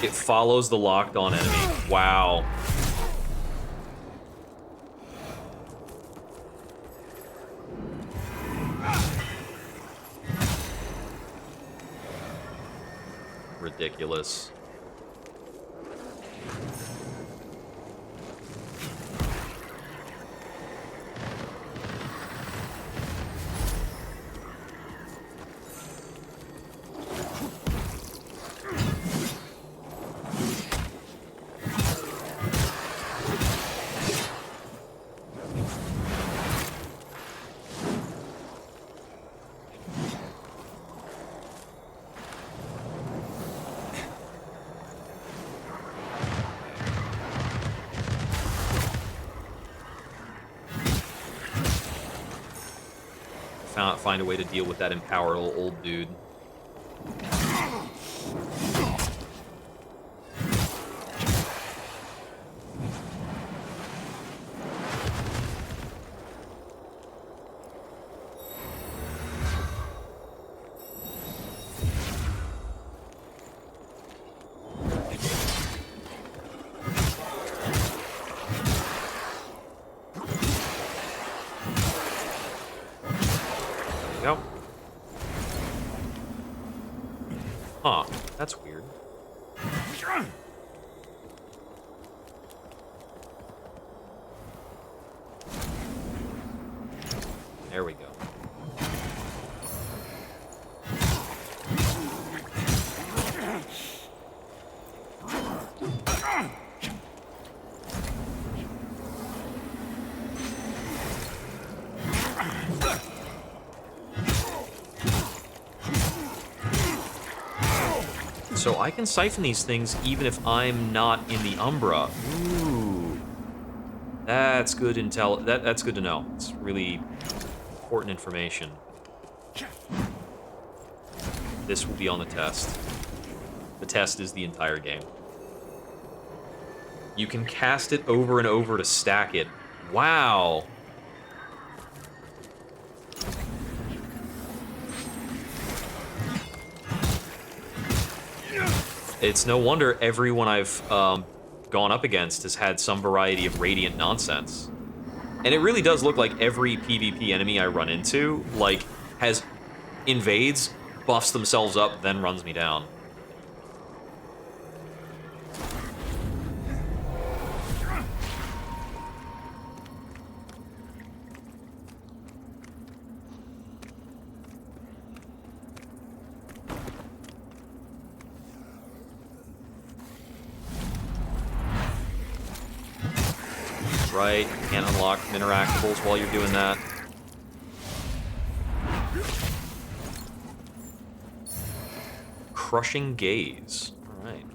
It follows the locked on enemy. Wow. Ridiculous. Find a way to deal with that empowered old dude. Go. Huh, that's weird. There we go. So I can siphon these things even if I'm not in the Umbra. Ooh. That's good intel. That's good to know. It's really important information. This will be on the test. The test is the entire game. You can cast it over and over to stack it. Wow. It's no wonder everyone I've gone up against has had some variety of radiant nonsense. And it really does look like every PvP enemy I run into, like, has invades, buffs themselves up, then runs me down. Right, you can't unlock interactables while you're doing that. Crushing Gaze. Alright.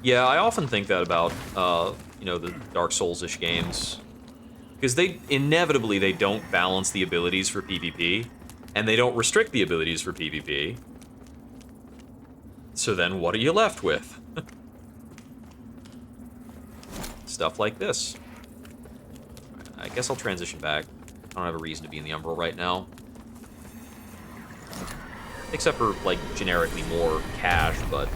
Yeah, I often think that about, you know, the Dark Souls-ish games. Because they don't balance the abilities for PvP, and they don't restrict the abilities for PvP. So then what are you left with? Stuff like this. I guess I'll transition back. I don't have a reason to be in the Umbral right now. Except for, like, generically more cash, but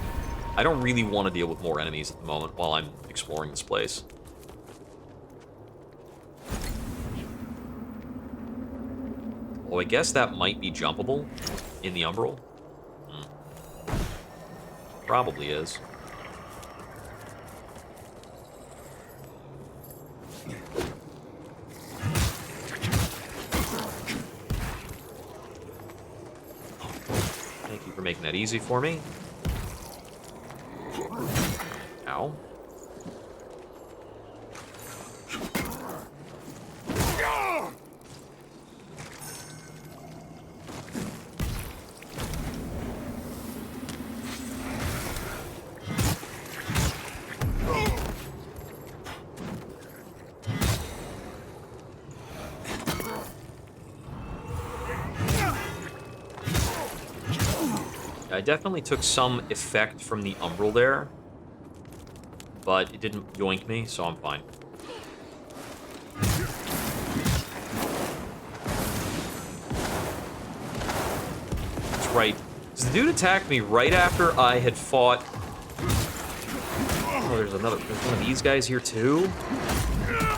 I don't really want to deal with more enemies at the moment while I'm exploring this place. Oh, I guess that might be jumpable in the Umbral. Probably is. Thank you for making that easy for me. Ow. I definitely took some effect from the umbral there, but it didn't yoink me, so I'm fine. That's right. Because the dude attacked me right after I had fought... Oh, there's one of these guys here too?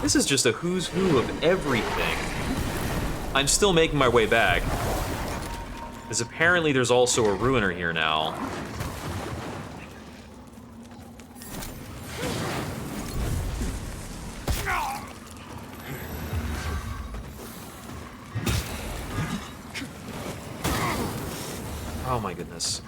This is just a who's who of everything. I'm still making my way back. Because apparently there's also a ruiner here now. Oh my goodness.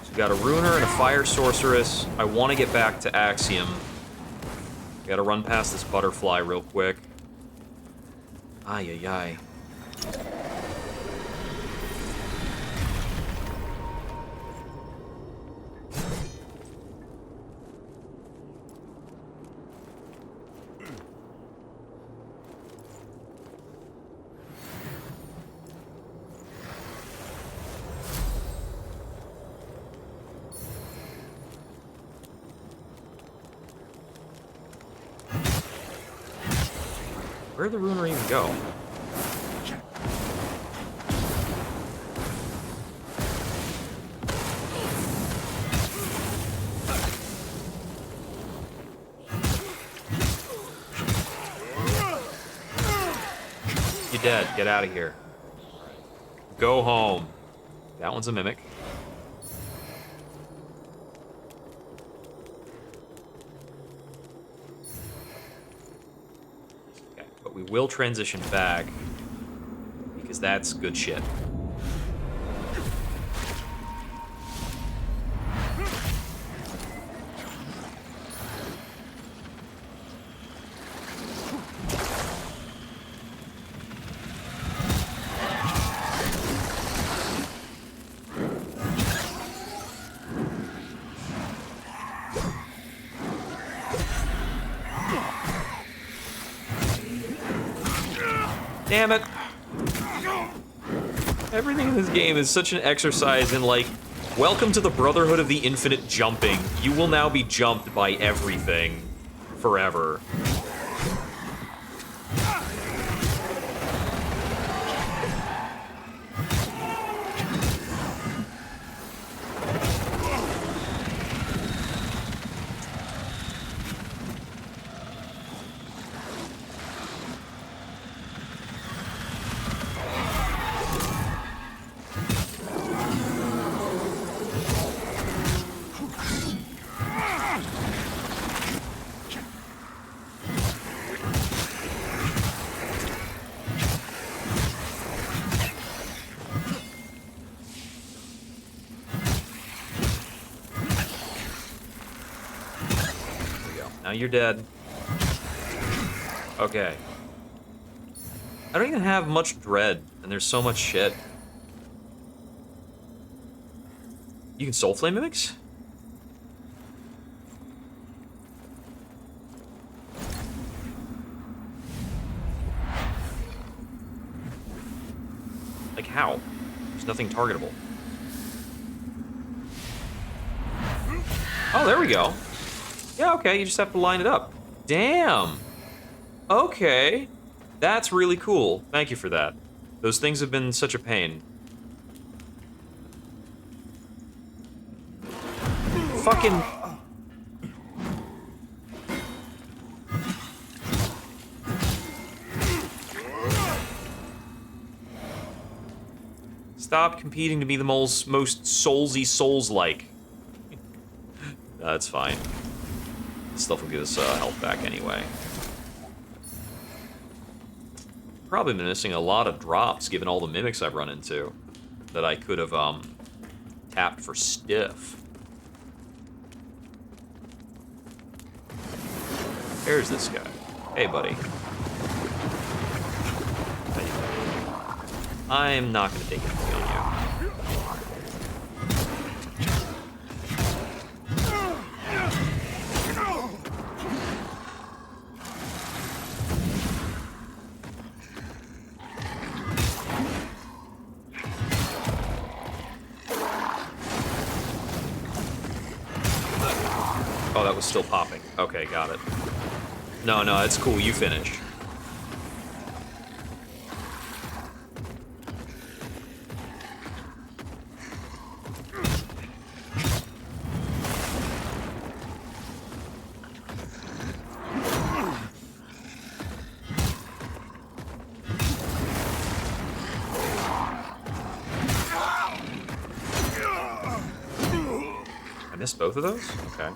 So we got a ruiner and a fire sorceress. I want to get back to Axiom. Gotta run past this butterfly real quick. Ay, ay, ay. Where'd the ruiner even go? You're dead. Get out of here. Go home. That one's a mimic. We will transition back, because that's good shit. Damn it. Everything in this game is such an exercise in, like, welcome to the Brotherhood of the Infinite Jumping. You will now be jumped by everything. Forever. Now you're dead. Okay. I don't even have much dread, and there's so much shit. You can soul flame mimics? Like how? There's nothing targetable. Oh, there we go. Yeah, okay, you just have to line it up. Damn. Okay. That's really cool. Thank you for that. Those things have been such a pain. Fucking... Stop competing to be the most soulsy souls-like. That's fine. This stuff will give us health back anyway. Probably been missing a lot of drops given all the mimics I've run into that I could have tapped for stiff. There's this guy. Hey, buddy. I'm not going to take it easy on you. Oh, that was still popping. Okay, got it. No, it's cool. You finish. I missed both of those? Okay.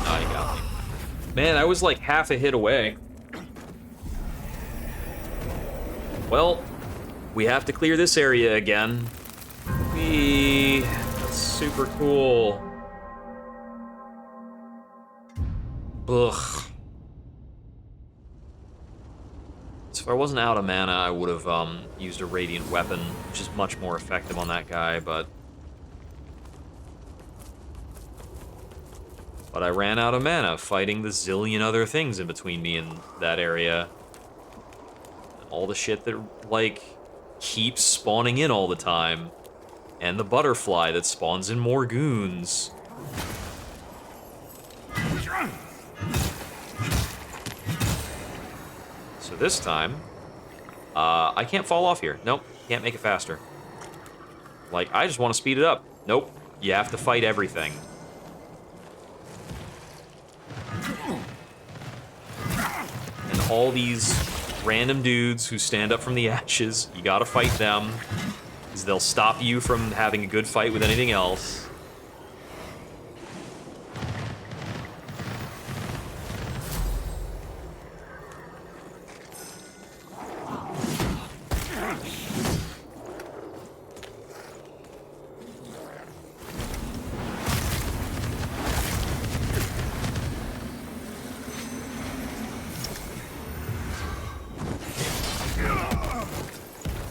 Oh, you got me. Man, I was like half a hit away. Well, we have to clear this area again. That's super cool. Ugh. So if I wasn't out of mana, I would have used a radiant weapon, which is much more effective on that guy, but I ran out of mana fighting the zillion other things in between me and that area. All the shit that, like, keeps spawning in all the time. And the butterfly that spawns in more goons. So this time, I can't fall off here. Nope, can't make it faster. Like, I just want to speed it up. Nope, you have to fight everything. And all these random dudes who stand up from the ashes, you gotta fight them, because they'll stop you from having a good fight with anything else.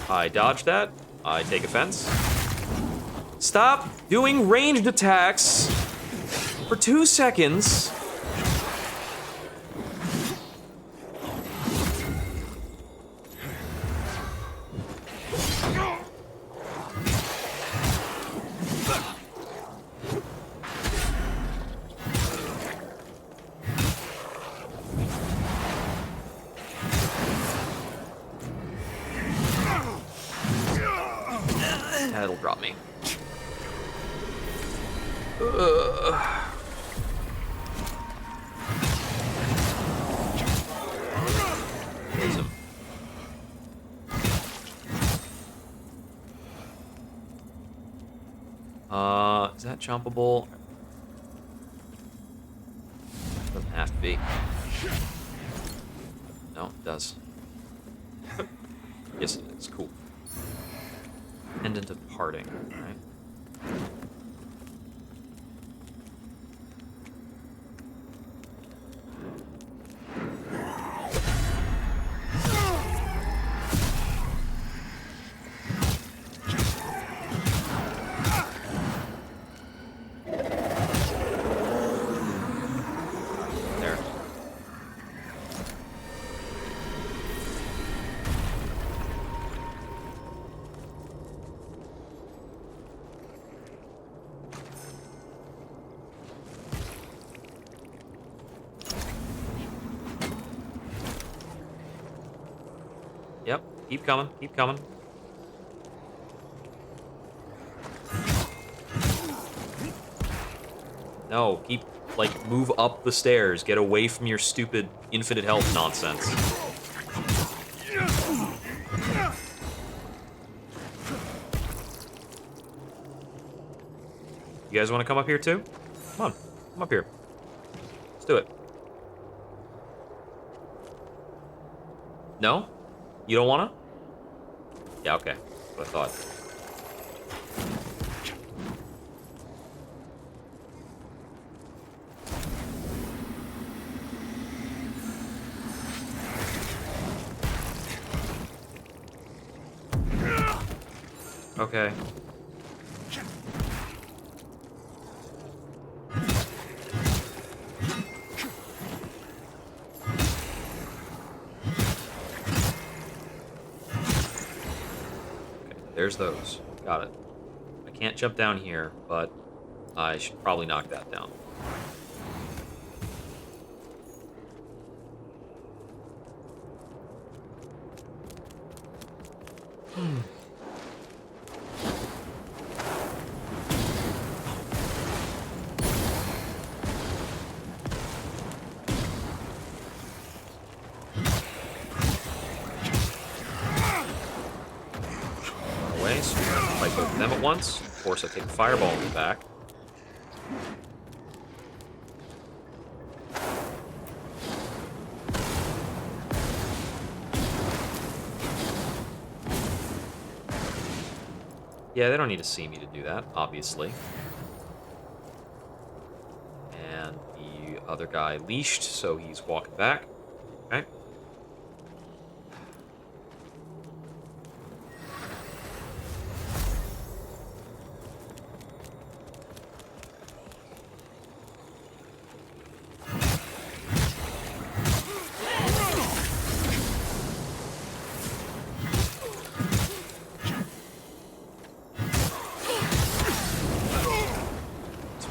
I dodge that. I take offense. Stop doing ranged attacks for 2 seconds. That'll drop me. Lose him. Is that jumpable? Doesn't have to be. No, it does. Yes, it is. Cool. Pendant of Parting, right? There. Yep, keep coming, keep coming. No, keep, like, move up the stairs. Get away from your stupid infinite health nonsense. You guys want to come up here too? Come on, come up here. Let's do it. No? You don't wanna? Yeah, okay. That's what I thought. Okay. There's those. Got it. I can't jump down here, but I should probably knock that down. Away, so we're gonna fight both of them at once. Of course, I take a fireball in the back. Yeah, they don't need to see me to do that, obviously. And the other guy leashed, so he's walking back. Okay.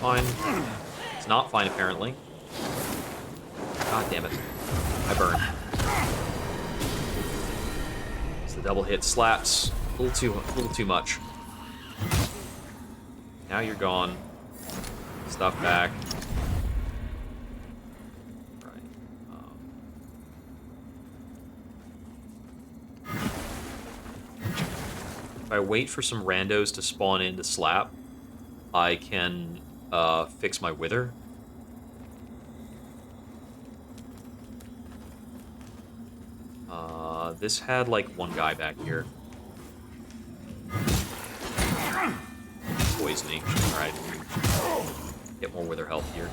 Fine. It's not fine, apparently. God damn it. I burned. So the double hit slaps. A little too much. Now you're gone. Stuff back. Right. If I wait for some randos to spawn in to slap, I can fix my wither. This had like one guy back here. Poisoning. Alright. Get more wither health here.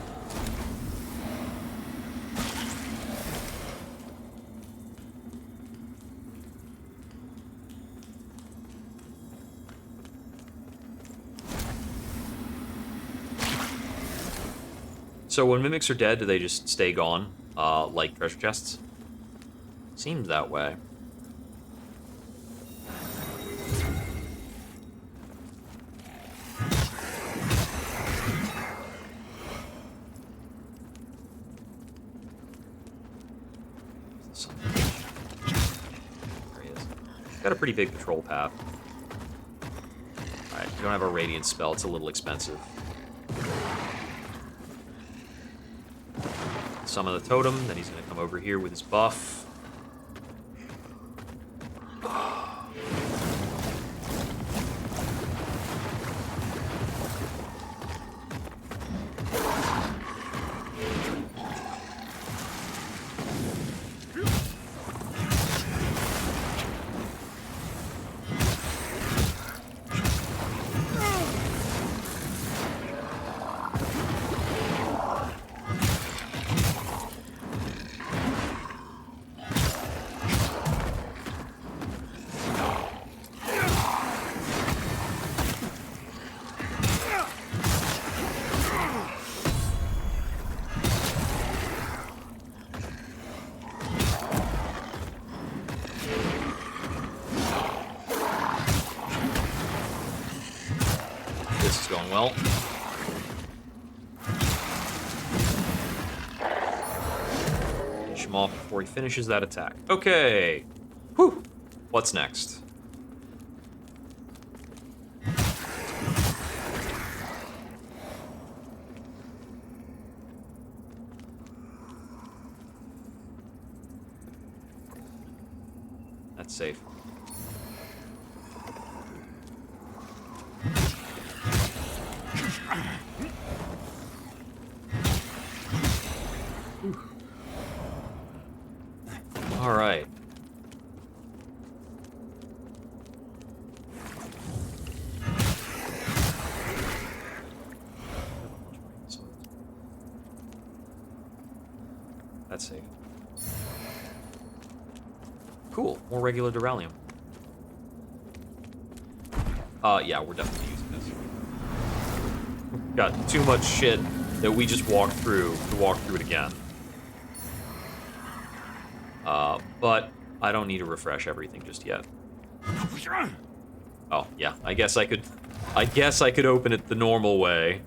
So when mimics are dead, do they just stay gone, like treasure chests? Seems that way. There he is. Got a pretty big patrol path. Alright, we don't have a radiant spell, it's a little expensive. Summon the totem, then he's going to come over here with his buff. This is going well. Finish him off before he finishes that attack. Okay. Whew. What's next? That's safe. All right. That's safe. Cool. More regular duralium. Yeah, we're definitely using this. Got too much shit that we just walked through to walk through it again. But I don't need to refresh everything just yet. Oh, yeah, I guess I could open it the normal way.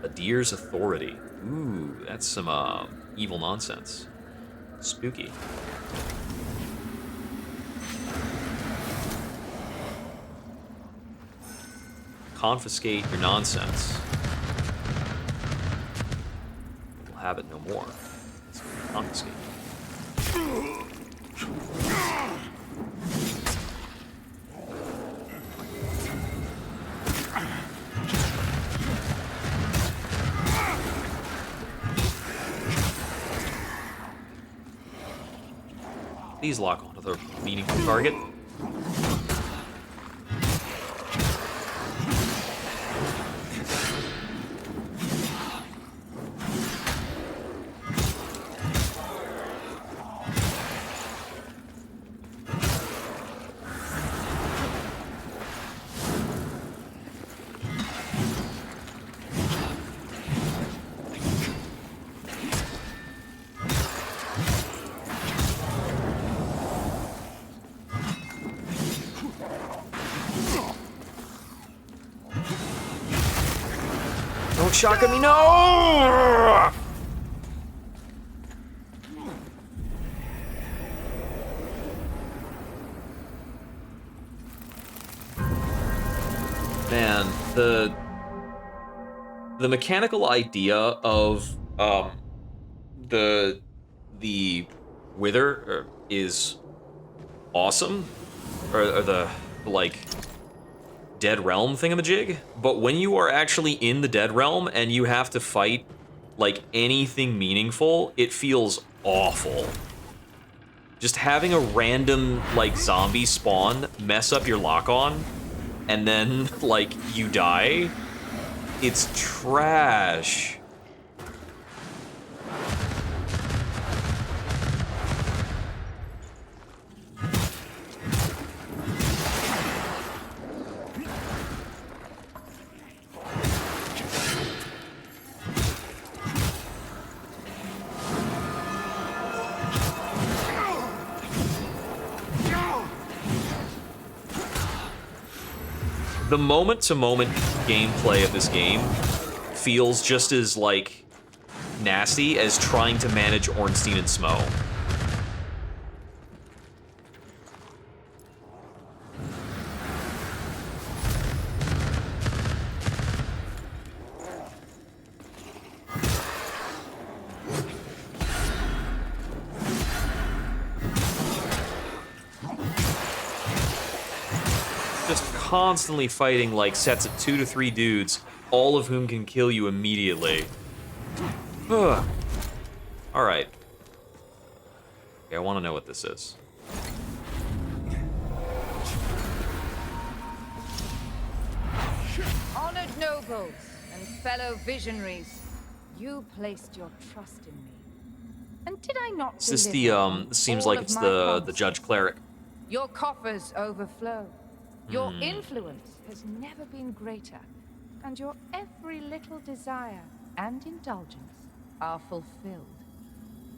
A deer's authority. Ooh, that's some evil nonsense. Spooky. Confiscate your nonsense. We'll have it no more. Let's confiscate. Please lock onto the meaningful target. Don't shotgun me, no! Man, the mechanical idea of the wither is awesome, or the like Dead Realm thingamajig, but when you are actually in the Dead Realm and you have to fight like anything meaningful, it feels awful. Just having a random like zombie spawn mess up your lock-on and then like you die, it's trash. The moment-to-moment gameplay of this game feels just as, like, nasty as trying to manage Ornstein and Smo. Constantly fighting like sets of 2 to 3 dudes, all of whom can kill you immediately. Ugh. Alright. Okay, I want to know what this is. Honored nobles and fellow visionaries, you placed your trust in me. And did I not Is this deliver seems all like of it's my the promises? judge cleric. Your coffers overflow. Your influence has never been greater, and your every little desire and indulgence are fulfilled.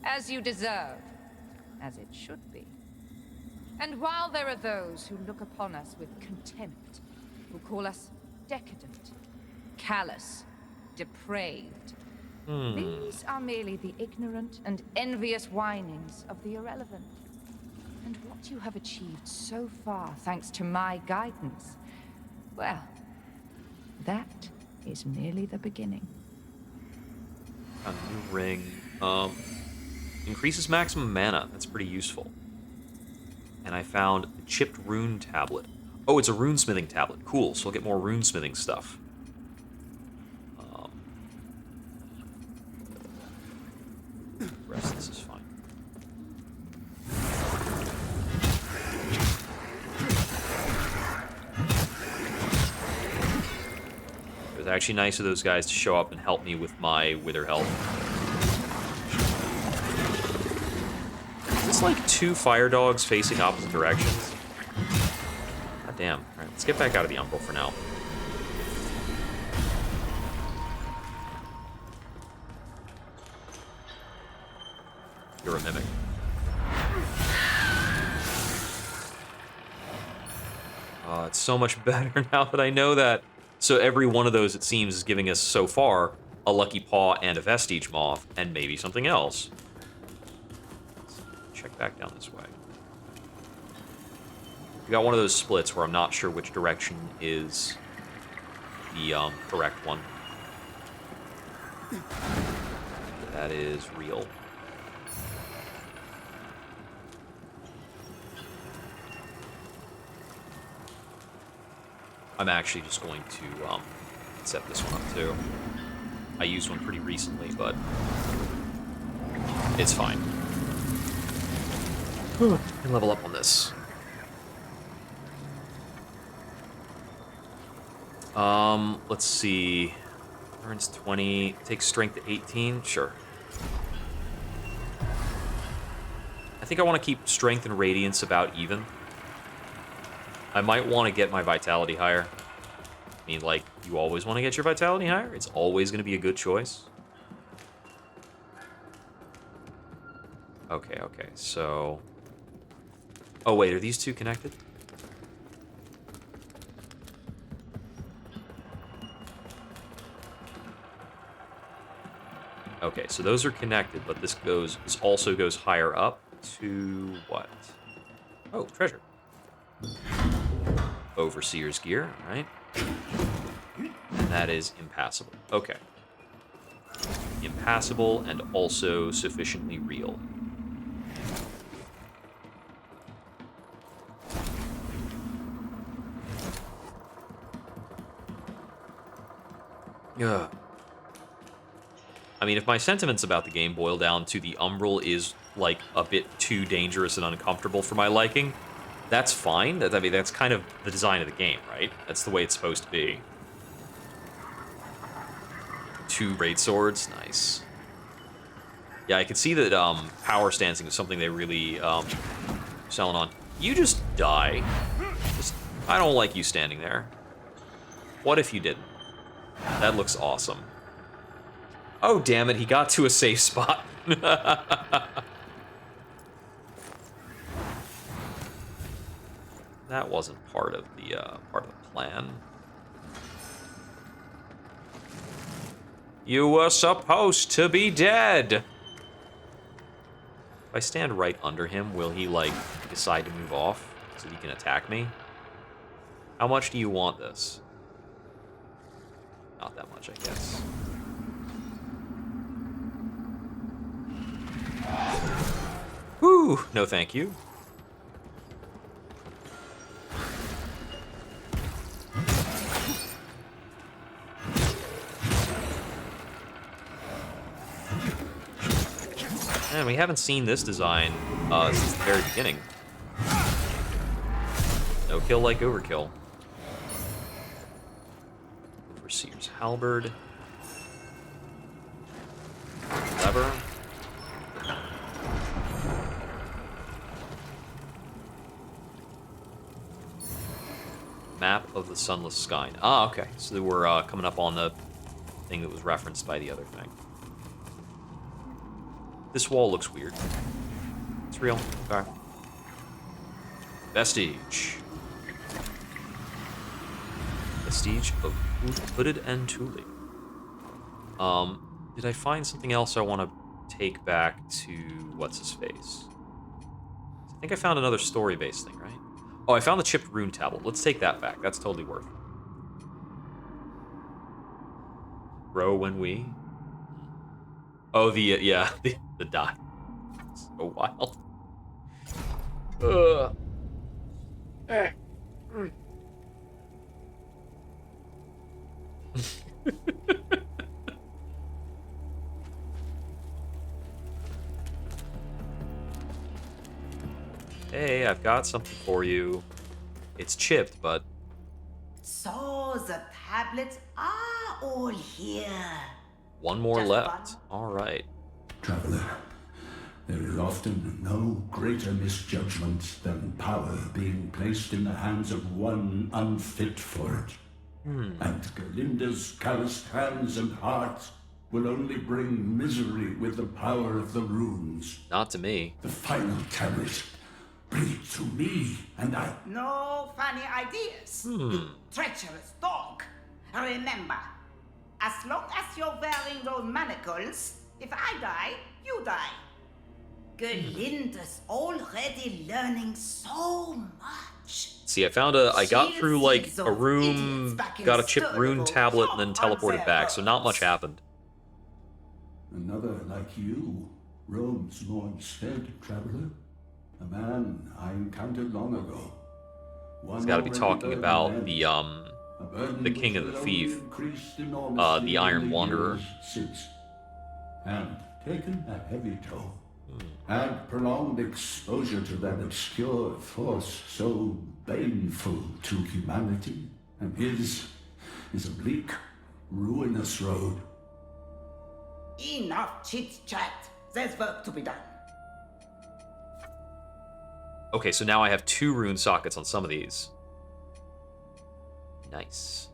As you deserve, as it should be. And while there are those who look upon us with contempt, who call us decadent, callous, depraved, these are merely the ignorant and envious whinings of the irrelevant. And what you have achieved so far, thanks to my guidance, well, that is merely the beginning. A new ring. Increases maximum mana. That's pretty useful. And I found a chipped rune tablet. Oh, it's a runesmithing tablet. Cool, so I'll get more runesmithing stuff. The rest of this is fine. It was actually nice of those guys to show up and help me with my wither health. this like 2 fire dogs facing opposite directions? God damn. Alright, let's get back out of the umbral for now. You're a mimic. It's so much better now that I know that. So every one of those, it seems, is giving us, so far, a Lucky Paw and a Vestige Moth, and maybe something else. Let's check back down this way. We got one of those splits where I'm not sure which direction is the correct one. That is real. I'm actually just going to set this one up too. I used one pretty recently, but it's fine. Can level up on this. Let's see. Earns 20, takes strength to 18. Sure. I think I want to keep strength and radiance about even. I might want to get my vitality higher. I mean, like, you always want to get your vitality higher. It's always going to be a good choice. Okay, so... Oh, wait, are these two connected? Okay, so those are connected, but this also goes higher up to what? Oh, treasure. Overseer's gear, alright. And that is impassable. Okay. Impassable and also sufficiently real. Ugh. I mean, if my sentiments about the game boil down to the umbral is, like, a bit too dangerous and uncomfortable for my liking, that's fine. I mean, that's kind of the design of the game, right? That's the way it's supposed to be. 2 raid swords, nice. Yeah, I could see that power stancing is something they really selling on. You just die. I don't like you standing there. What if you didn't? That looks awesome. Oh, damn it, he got to a safe spot. That wasn't part of the plan. You were supposed to be dead. If I stand right under him, will he, like, decide to move off so he can attack me? How much do you want this? Not that much, I guess. Whew, no thank you. Man, we haven't seen this design since the very beginning. No kill like overkill. Overseer's halberd. Lever. Map of the sunless sky. Ah, okay. So we're coming up on the thing that was referenced by the other thing. This wall looks weird. It's real. Okay. Vestige. Vestige of Hooded and Thule. Did I find something else I want to take back to what's-his-face? I think I found another story-based thing, right? Oh, I found the chipped rune tablet. Let's take that back. That's totally worth it. Row when we... Oh, yeah, the die. So wild. Ugh. Hey, I've got something for you. It's chipped, but... So the tablets are all here. One more left. All right. Traveler, There is often no greater misjudgment than power being placed in the hands of one unfit for it. And Galinda's calloused hands and heart will only bring misery with the power of the runes. Not to me. The final tablet. Bring it to me, and I... No funny ideas, you treacherous dog. Remember, as long as you're wearing those manacles, if I die, you die. Galinda's already learning so much. See, I got through like a room, got a chipped rune tablet, and then teleported back, so not much happened. Another like you roams Mornstead, traveler. A man I encountered long ago. He's got to be talking about the King of the Thief, the Iron Wanderer. And taken a heavy toll. And prolonged exposure to that obscure force so baneful to humanity. And his is a bleak, ruinous road. Enough chit-chat. There's work to be done. Okay, so now I have 2 rune sockets on some of these. Nice.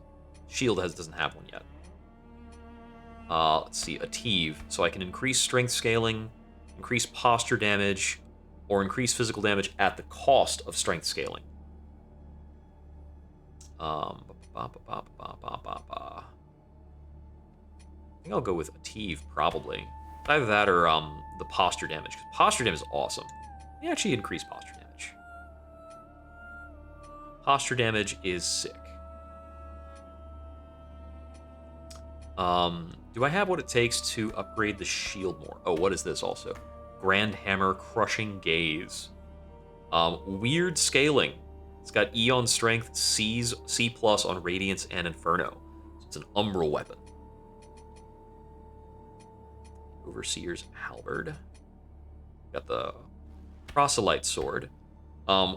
Shield doesn't have one yet. Let's see, a Teve. So I can increase strength scaling, increase posture damage, or increase physical damage at the cost of strength scaling. I think I'll go with a Teve, probably. Either that or the posture damage. Posture damage is awesome. They actually increase posture damage. Posture damage is sick. Do I have what it takes to upgrade the shield more? Oh, what is this also? Grand Hammer, Crushing Gaze. Weird scaling. It's got E on Strength, C+ on Radiance and Inferno. So it's an umbral weapon. Overseer's Halberd. Got the Proselyte Sword,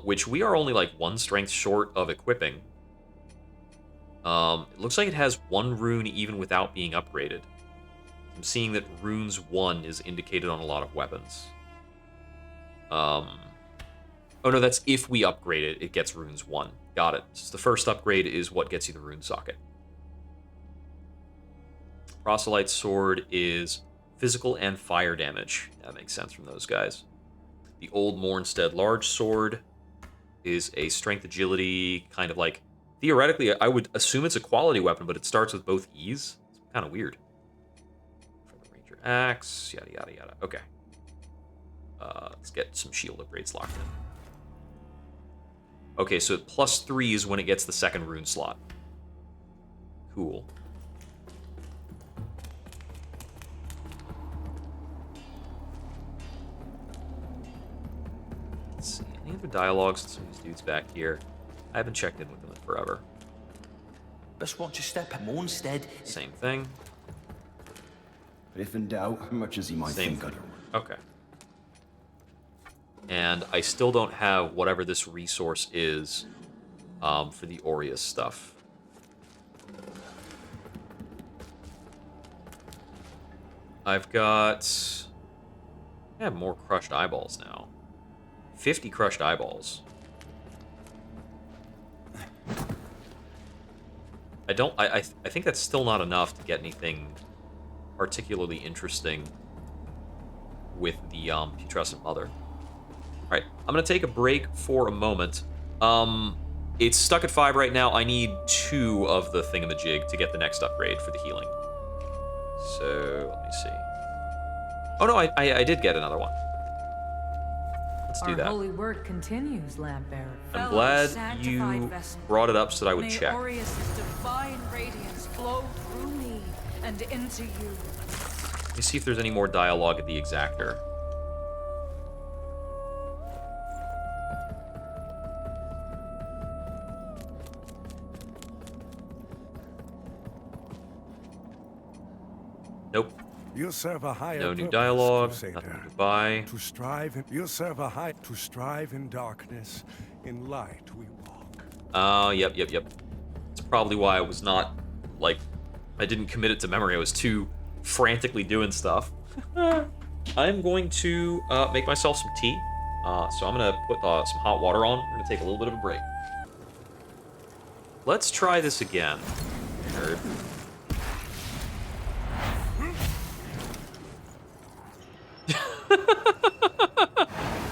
which we are only like 1 strength short of equipping. It looks like it has 1 rune even without being upgraded. I'm seeing that runes 1 is indicated on a lot of weapons. Oh no, that's if we upgrade it, it gets runes 1. Got it. So the first upgrade is what gets you the rune socket. Proselyte Sword is physical and fire damage. That makes sense from those guys. The Old Mornstead Large Sword is a strength agility, kind of like... Theoretically, I would assume it's a quality weapon, but it starts with both E's. It's kind of weird. For the Ranger Axe, yada, yada, yada. Okay. Let's get some shield upgrades locked in. Okay, so +3 is when it gets the 2nd rune slot. Cool. Let's see, any other dialogues with some of these dudes back here? I haven't checked in with them in forever. Best watch your step at Mornstead. Same thing. But if in doubt, how much as he might Same think thing. otherwise. Okay. And I still don't have whatever this resource is for the Aureus stuff. I've got... I have more crushed eyeballs now. 50 crushed eyeballs. I think that's still not enough to get anything particularly interesting with the putrescent mother. Alright, I'm gonna take a break for a moment. It's stuck at 5 right now. I need 2 of the thingamajig to get the next upgrade for the healing. So, let me see. Oh no, I did get another one. Let's do Our that. holy work continues, Lampbearer. I'm glad you brought it up so that I would check. May Aureus' divine radiance flow through me and into you. Let me see if there's any more dialogue at the Exactor. Nope. You serve a higher No new purpose, dialogue. Crusader. Nothing to buy. To strive in darkness, in light we walk. Yep. It's probably why I was not, like, I didn't commit it to memory. I was too frantically doing stuff. I'm going to make myself some tea. So I'm going to put some hot water on. We're going to take a little bit of a break. Let's try this again. Nerd.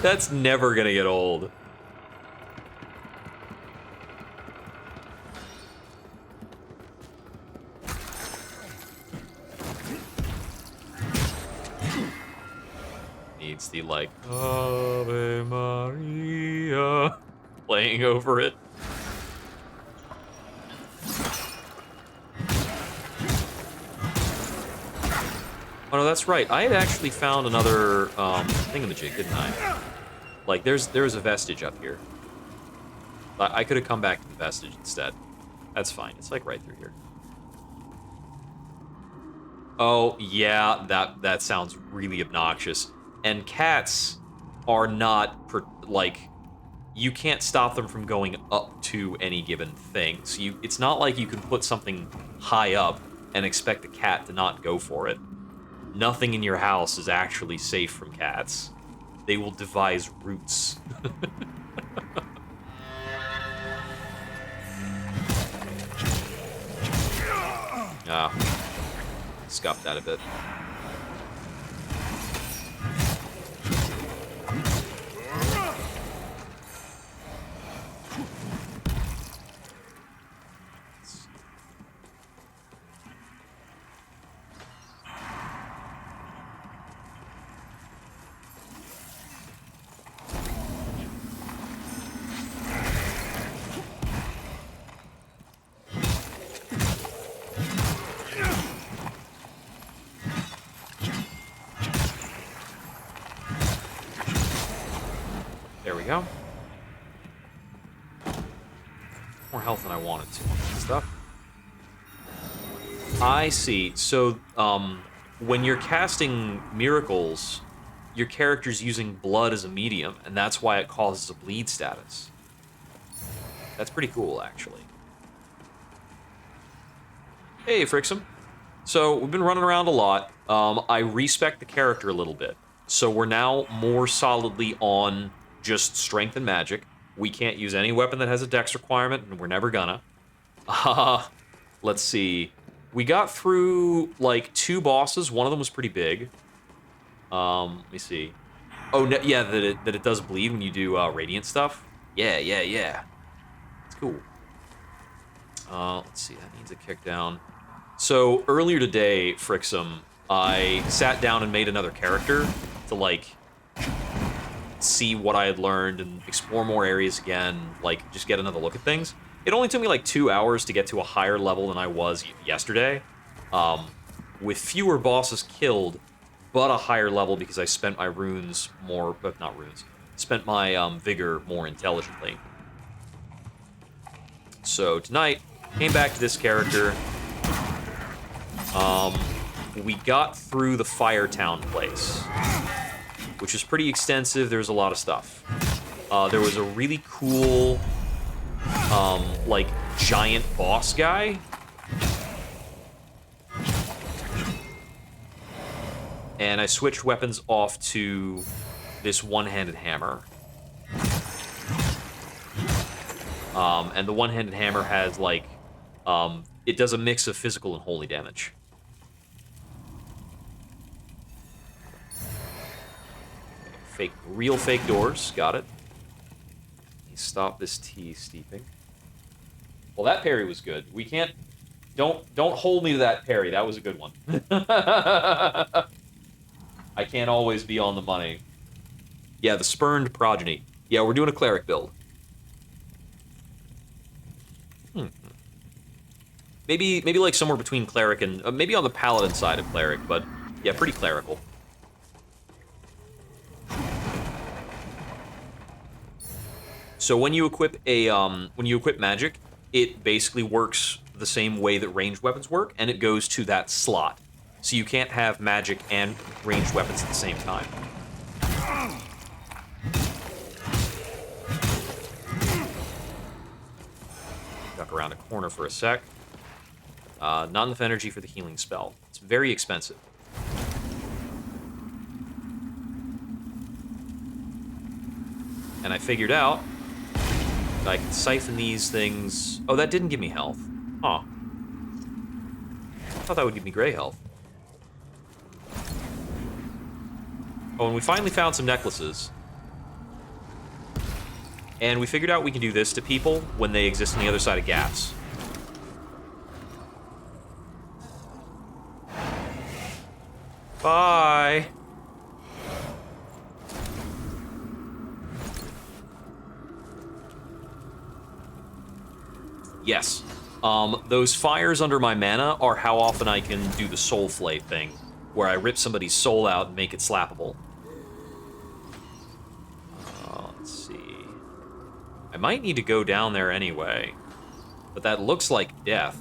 That's never going to get old. Needs the, like, Ave Maria playing over it. Oh, no, that's right. I had actually found another thingamajig, didn't I? Like, there's a vestige up here. I could have come back to the vestige instead. That's fine. It's, like, right through here. Oh, yeah, that sounds really obnoxious. And cats are not, like, you can't stop them from going up to any given thing. So it's not like you can put something high up and expect a cat to not go for it. Nothing in your house is actually safe from cats. They will devise routes. Scuffed that a bit. There we go. More health than I wanted to. Stuff. I see. So, when you're casting miracles, your character's using blood as a medium, and that's why it causes a bleed status. That's pretty cool, actually. Hey, Frixum. So, we've been running around a lot. I respect the character a little bit. So, we're now more solidly on just strength and magic. We can't use any weapon that has a dex requirement, and we're never gonna. Let's see. We got through, like, 2 bosses. One of them was pretty big. Let me see. Oh, no, yeah, that it does bleed when you do radiant stuff. Yeah. It's cool. Let's see. That needs a kick down. So, earlier today, Frixum, I sat down and made another character to, like, see what I had learned and explore more areas again, like, just get another look at things. It only took me, like, 2 hours to get to a higher level than I was yesterday, with fewer bosses killed, but a higher level because I spent my runes more, but not runes, spent my vigor more intelligently. So, tonight, came back to this character. We got through the Firetown place, which was pretty extensive. There was a lot of stuff. There was a really cool, like, giant boss guy. And I switched weapons off to this one-handed hammer. And the one-handed hammer has, like, it does a mix of physical and holy damage. Real fake doors, got it. Stop this tea steeping. Well, that parry was good. We can't... Don't hold me to that parry. That was a good one. I can't always be on the money. Yeah, the spurned progeny. Yeah, we're doing a cleric build. Maybe like somewhere between cleric and... maybe on the paladin side of cleric, but yeah, pretty clerical. So when you equip magic, it basically works the same way that ranged weapons work, and it goes to that slot. So you can't have magic and ranged weapons at the same time. Duck around a corner for a sec. Not enough energy for the healing spell. It's very expensive. And I figured out that I can siphon these things. Oh, that didn't give me health. Huh. I thought that would give me gray health. Oh, and we finally found some necklaces. And we figured out we can do this to people when they exist on the other side of gaps. Bye! Yes. Those fires under my mana are how often I can do the soul flay thing, where I rip somebody's soul out and make it slappable. Let's see. I might need to go down there anyway, but that looks like death.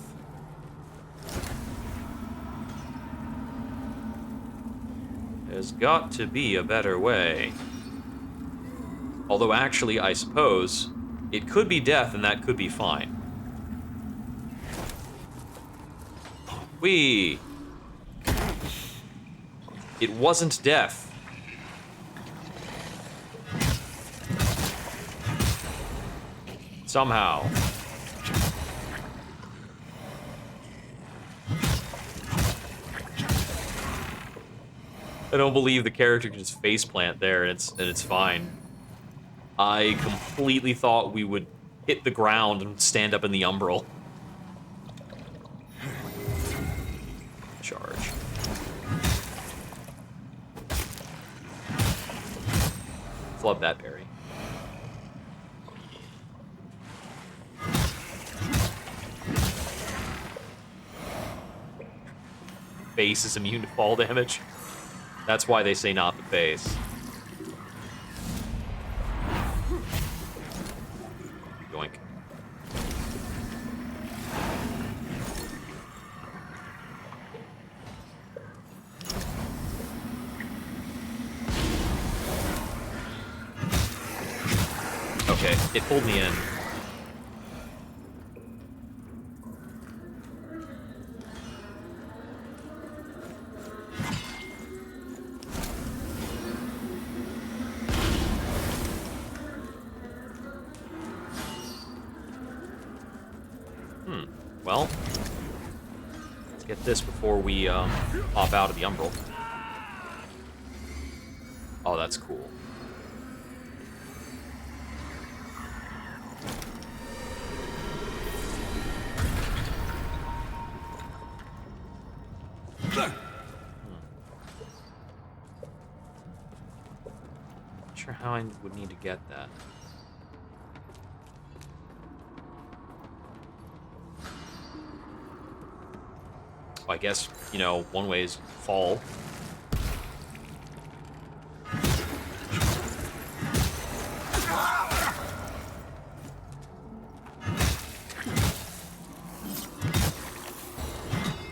There's got to be a better way. Although actually, I suppose, it could be death and that could be fine. Whee! It wasn't death. Somehow. I don't believe the character can just faceplant there and it's fine. I completely thought we would hit the ground and stand up in the umbral. Charge. Flub that berry. Base is immune to fall damage. That's why they say not the base. Yoink. Okay, it pulled me in. Well, let's get this before we pop out of the umbral. Oh, that's cool. Not sure how I would need to get that. I guess, you know, one way is fall.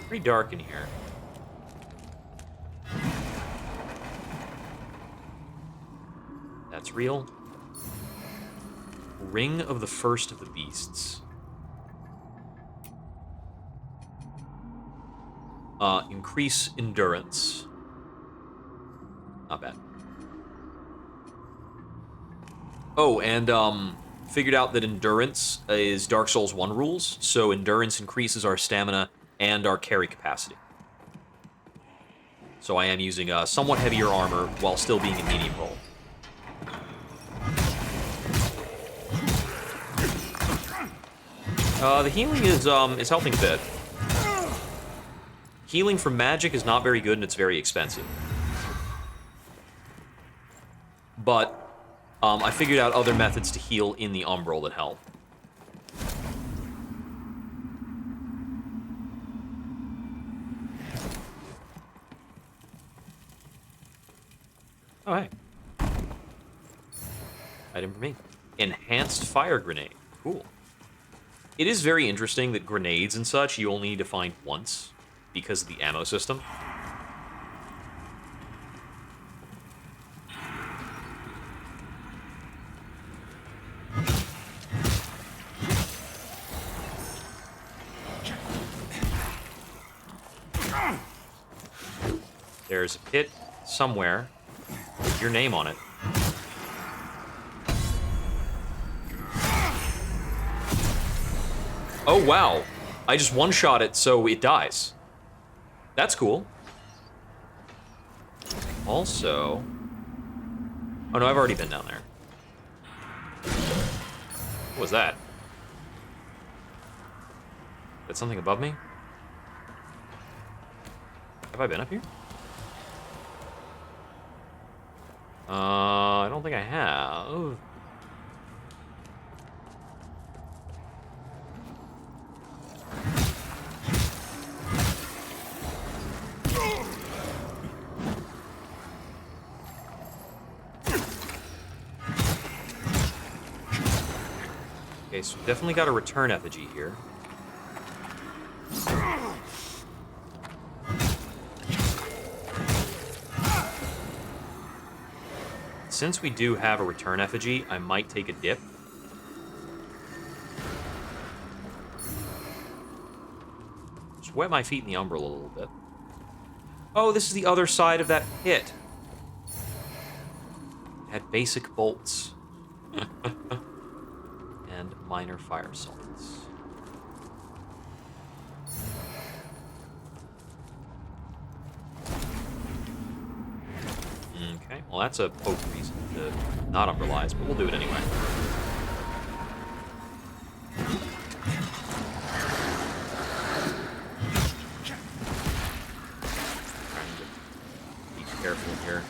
Pretty dark in here. That's real. Ring of the First of the Beasts. Increase endurance. Not bad. Oh, and figured out that endurance is Dark Souls 1 rules, so endurance increases our stamina and our carry capacity. So I am using somewhat heavier armor while still being in medium roll. The healing is helping a bit. Healing from magic is not very good and it's very expensive. But I figured out other methods to heal in the umbral that help. Oh, hey. Item for me. Enhanced fire grenade. Cool. It is very interesting that grenades and such you only need to find once because of the ammo system. There's a pit somewhere with your name on it. Oh, wow. I just one-shot it so it dies. That's cool. Also... Oh, no, I've already been down there. What was that? Is that something above me? Have I been up here? I don't think I have. Okay, so we definitely got a return effigy here. Since we do have a return effigy, I might take a dip. Just wet my feet in the umbral a little bit. Oh, this is the other side of that pit. It had basic bolts. And minor fire salts. Okay, well that's a poke reason to not umbralize, but we'll do it anyway. Trying to be careful here.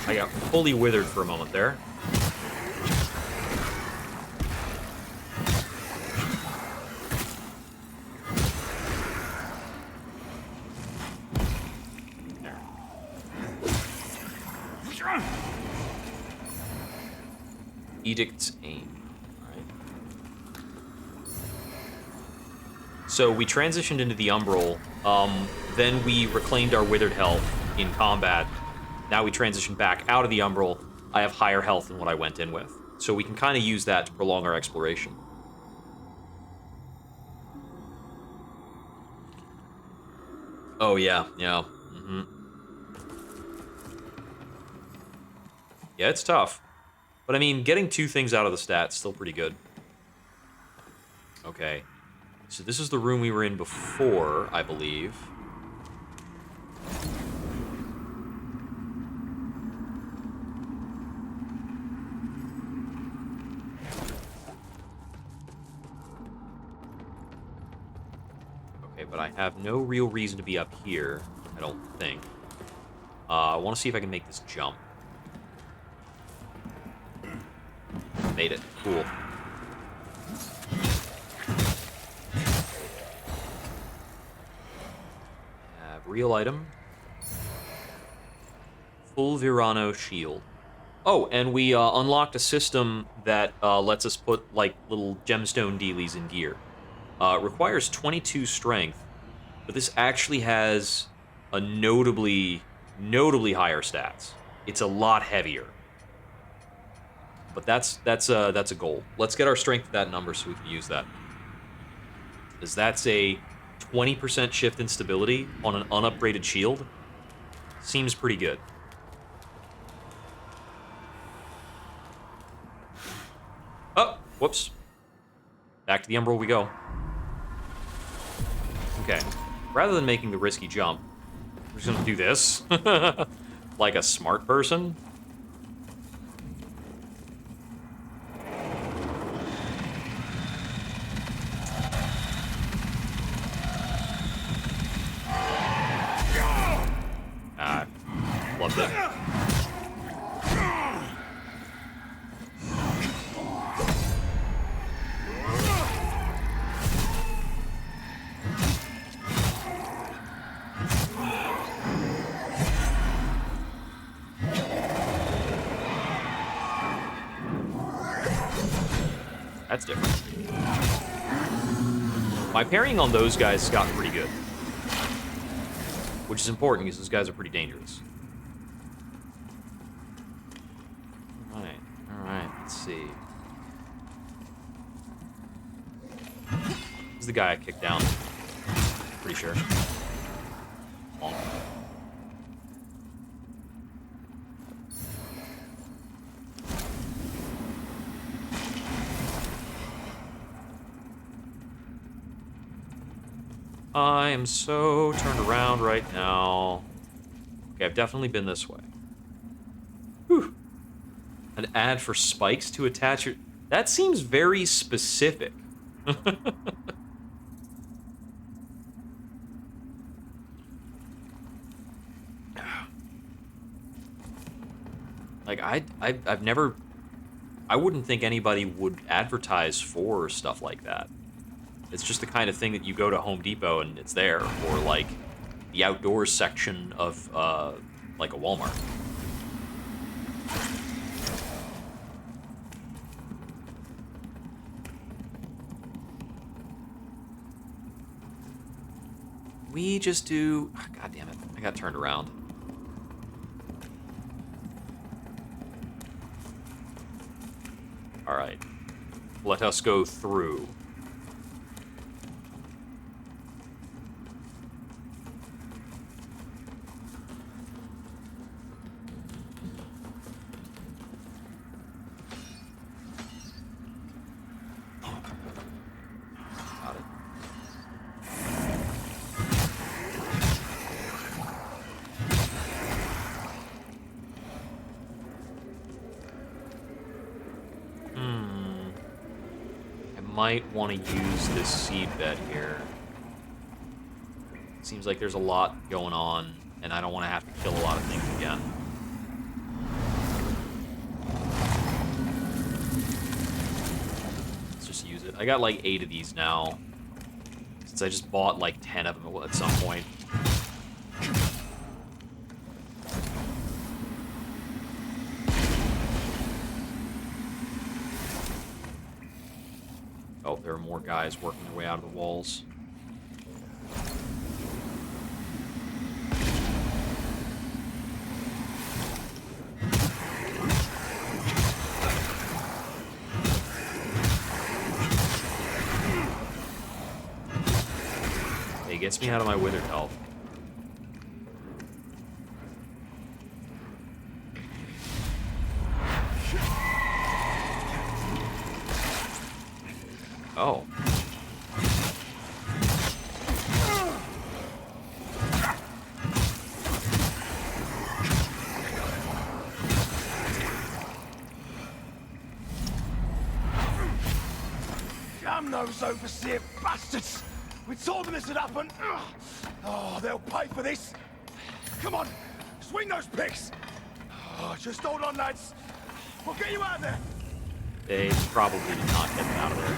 I got fully withered for a moment there. There. Edict's Aim. Alright. So we transitioned into the Umbral, then we reclaimed our withered health in combat. Now we transition back out of the Umbral. I have higher health than what I went in with. So we can kind of use that to prolong our exploration. Oh, yeah. Mm-hmm. Yeah, it's tough. But, I mean, getting 2 things out of the stats still pretty good. Okay. So this is the room we were in before, I believe. But I have no real reason to be up here, I don't think. I want to see if I can make this jump. Made it. Cool. Real item. Full Virano shield. Oh, and we unlocked a system that lets us put, like, little gemstone dealies in gear. It requires 22 strength, but this actually has a notably higher stats. It's a lot heavier. But that's a goal. Let's get our strength at that number so we can use that. Because that's a 20% shift in stability on an unupgraded shield. Seems pretty good. Oh, whoops. Back to the Umbral we go. Okay. Rather than making the risky jump, we're just gonna do this. Like a smart person. Ah, loved it. That's different. My parrying on those guys has gotten pretty good. Which is important, because those guys are pretty dangerous. Alright, let's see. This is the guy I kicked down. Pretty sure. Bonk. I am so turned around right now. Okay, I've definitely been this way. Whew. An ad for spikes to attach your... That seems very specific. Like, I've never... I wouldn't think anybody would advertise for stuff like that. It's just the kind of thing that you go to Home Depot and it's there, or like the outdoors section of like a Walmart. We just do... Oh, God damn it, I got turned around. All right, let us go through. Got it. Might want to use this seed bed here. Seems like there's a lot going on, and I don't want to have to kill a lot of things again. Let's just use it. I got like 8 of these now, since I just bought like 10 of them at some point. Oh, there are more guys working their way out of the walls. He gets me out of my withered health. Oh. Damn those overseer bastards! We told them this would happen. Oh, they'll pay for this. Come on, swing those pigs. Oh, just hold on, lads. We'll get you out of there. They probably did not get them out of there.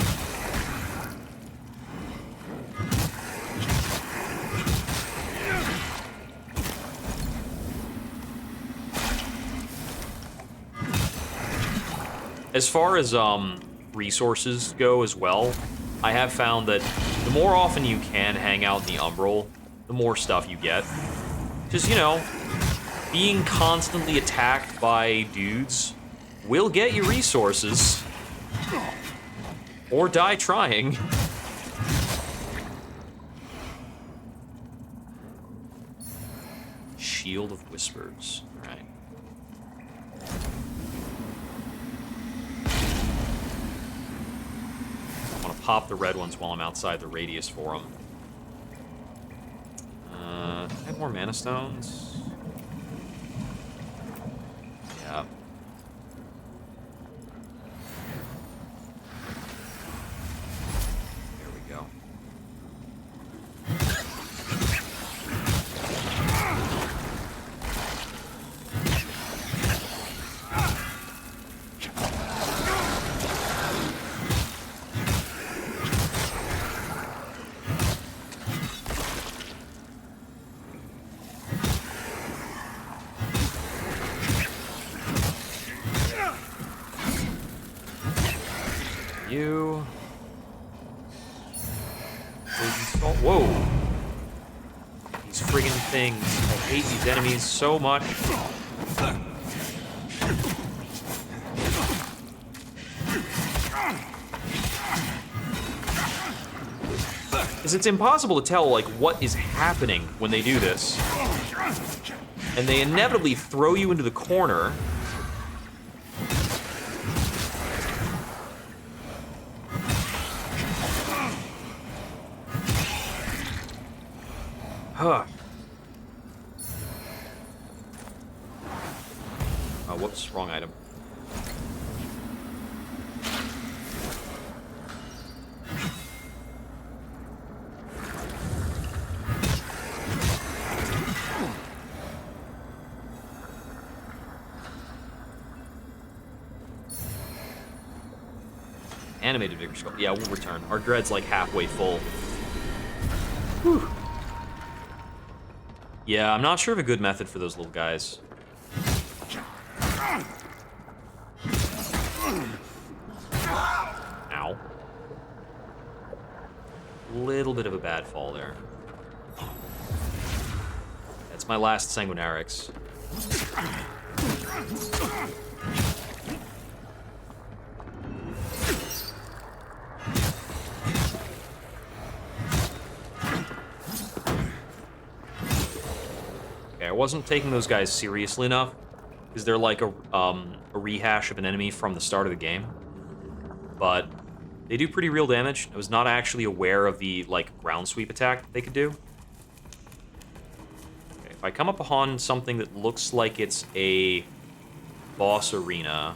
As far as resources go as well, I have found that the more often you can hang out in the umbral, the more stuff you get. Just, you know, being constantly attacked by dudes will get you resources. Or die trying. Shield of Whispers. Alright. I want to pop the red ones while I'm outside the radius for them. I have more mana stones. Yeah. There we go. You. Whoa. These friggin' things. I hate these enemies so much. Because it's impossible to tell, like, what is happening when they do this. And they inevitably throw you into the corner. Huh. Oh, whoops, wrong item. Animated Vigor Skull. Yeah, we'll return. Our dread's like halfway full. Whew. Yeah, I'm not sure of a good method for those little guys. Ow. Little bit of a bad fall there. That's my last Sanguinarix. I wasn't taking those guys seriously enough, because they're like a rehash of an enemy from the start of the game. But they do pretty real damage. I was not actually aware of the, like, ground sweep attack that they could do. Okay, if I come up upon something that looks like it's a boss arena,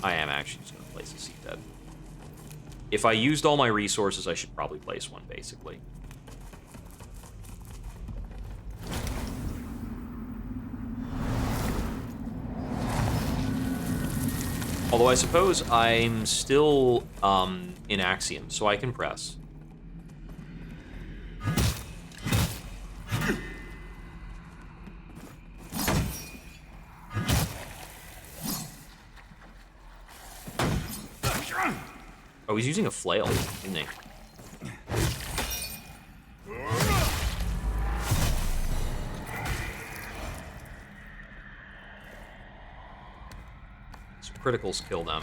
I am actually just going to place a Seed Dead. If I used all my resources, I should probably place one, basically. Although I suppose I'm still in Axiom, so I can press. Oh, he's using a flail, isn't he? Criticals kill them.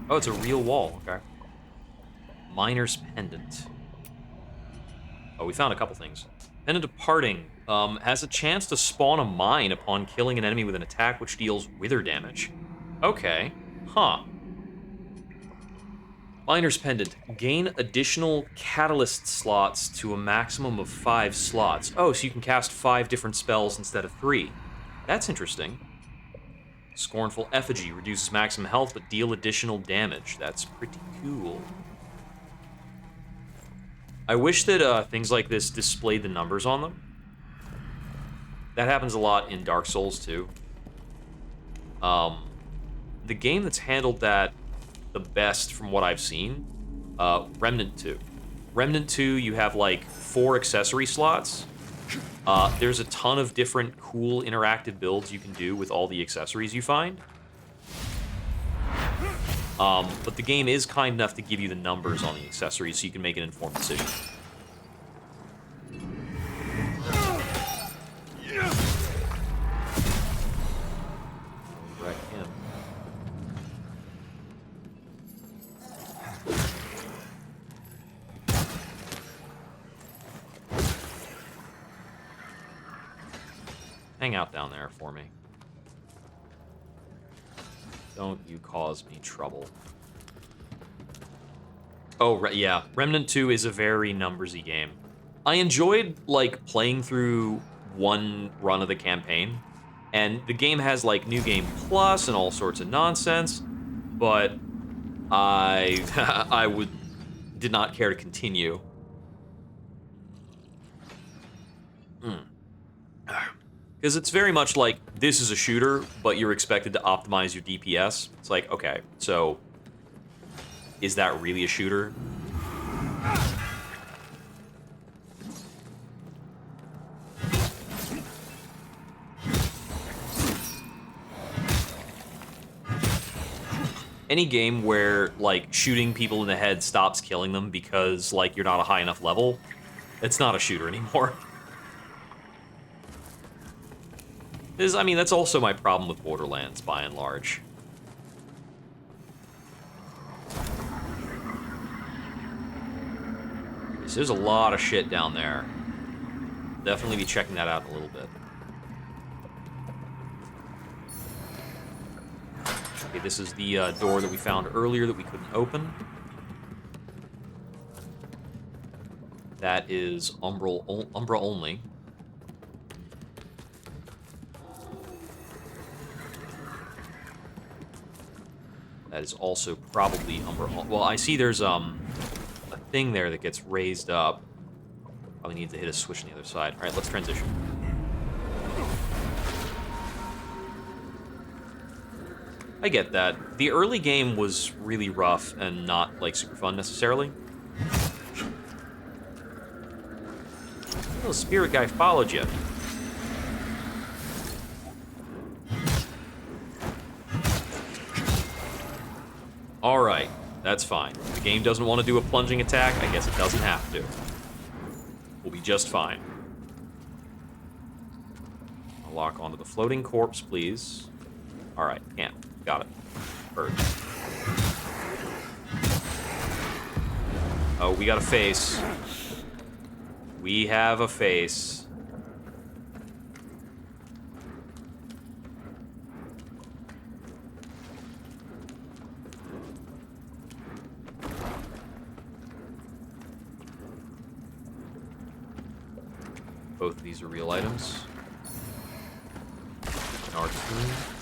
Oh, it's a real wall. Okay. Miner's Pendant. Oh, we found a couple things. Pendant of Parting has a chance to spawn a mine upon killing an enemy with an attack which deals wither damage. Okay. Huh. Miner's Pendant. Gain additional catalyst slots to a maximum of 5 slots. Oh, so you can cast 5 different spells instead of 3. That's interesting. Scornful Effigy. Reduces maximum health, but deal additional damage. That's pretty cool. I wish that things like this displayed the numbers on them. That happens a lot in Dark Souls, too. The game that's handled that the best from what I've seen, Remnant 2. Remnant 2, you have like 4 accessory slots. There's a ton of different cool interactive builds you can do with all the accessories you find. But the game is kind enough to give you the numbers on the accessories so you can make an informed decision. Wreck him. Hang out down there for me. Don't you cause me trouble. Oh, yeah. Remnant 2 is a very numbersy game. I enjoyed, like, playing through one run of the campaign. And the game has, like, New Game Plus and all sorts of nonsense. But I did not care to continue. Because it's very much like, this is a shooter, but you're expected to optimize your DPS. It's like, okay, so is that really a shooter? any game where, like, shooting people in the head stops killing them because, like, you're not a high enough level, it's not a shooter anymore. I mean, that's also my problem with Borderlands, by and large. So there's a lot of shit down there. Definitely be checking that out in a little bit. Okay, this is the door that we found earlier that we couldn't open. That is Umbra only. That is also probably Umbra. Well, I see there's a thing there that gets raised up. Probably need to hit a switch on the other side. All right, let's transition. I get that. The early game was really rough and not, like, super fun necessarily. Little spirit guy followed you. Alright, that's fine. If the game doesn't want to do a plunging attack, I guess it doesn't have to. We'll be just fine. I'll lock onto the floating corpse, please. Alright, can't. Got it. Bird. Oh, we got a face. We have a face. Both of these are real items. R2.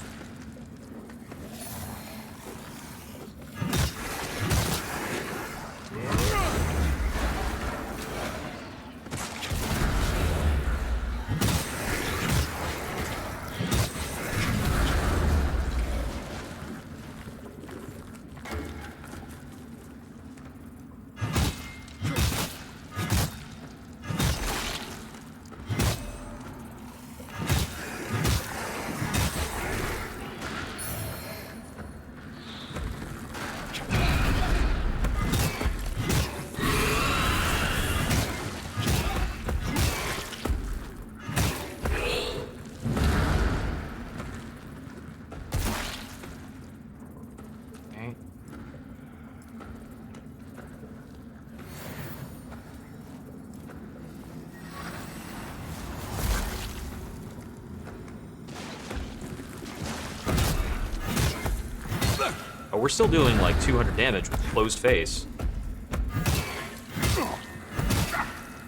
Oh, we're still doing like 200 damage with closed face.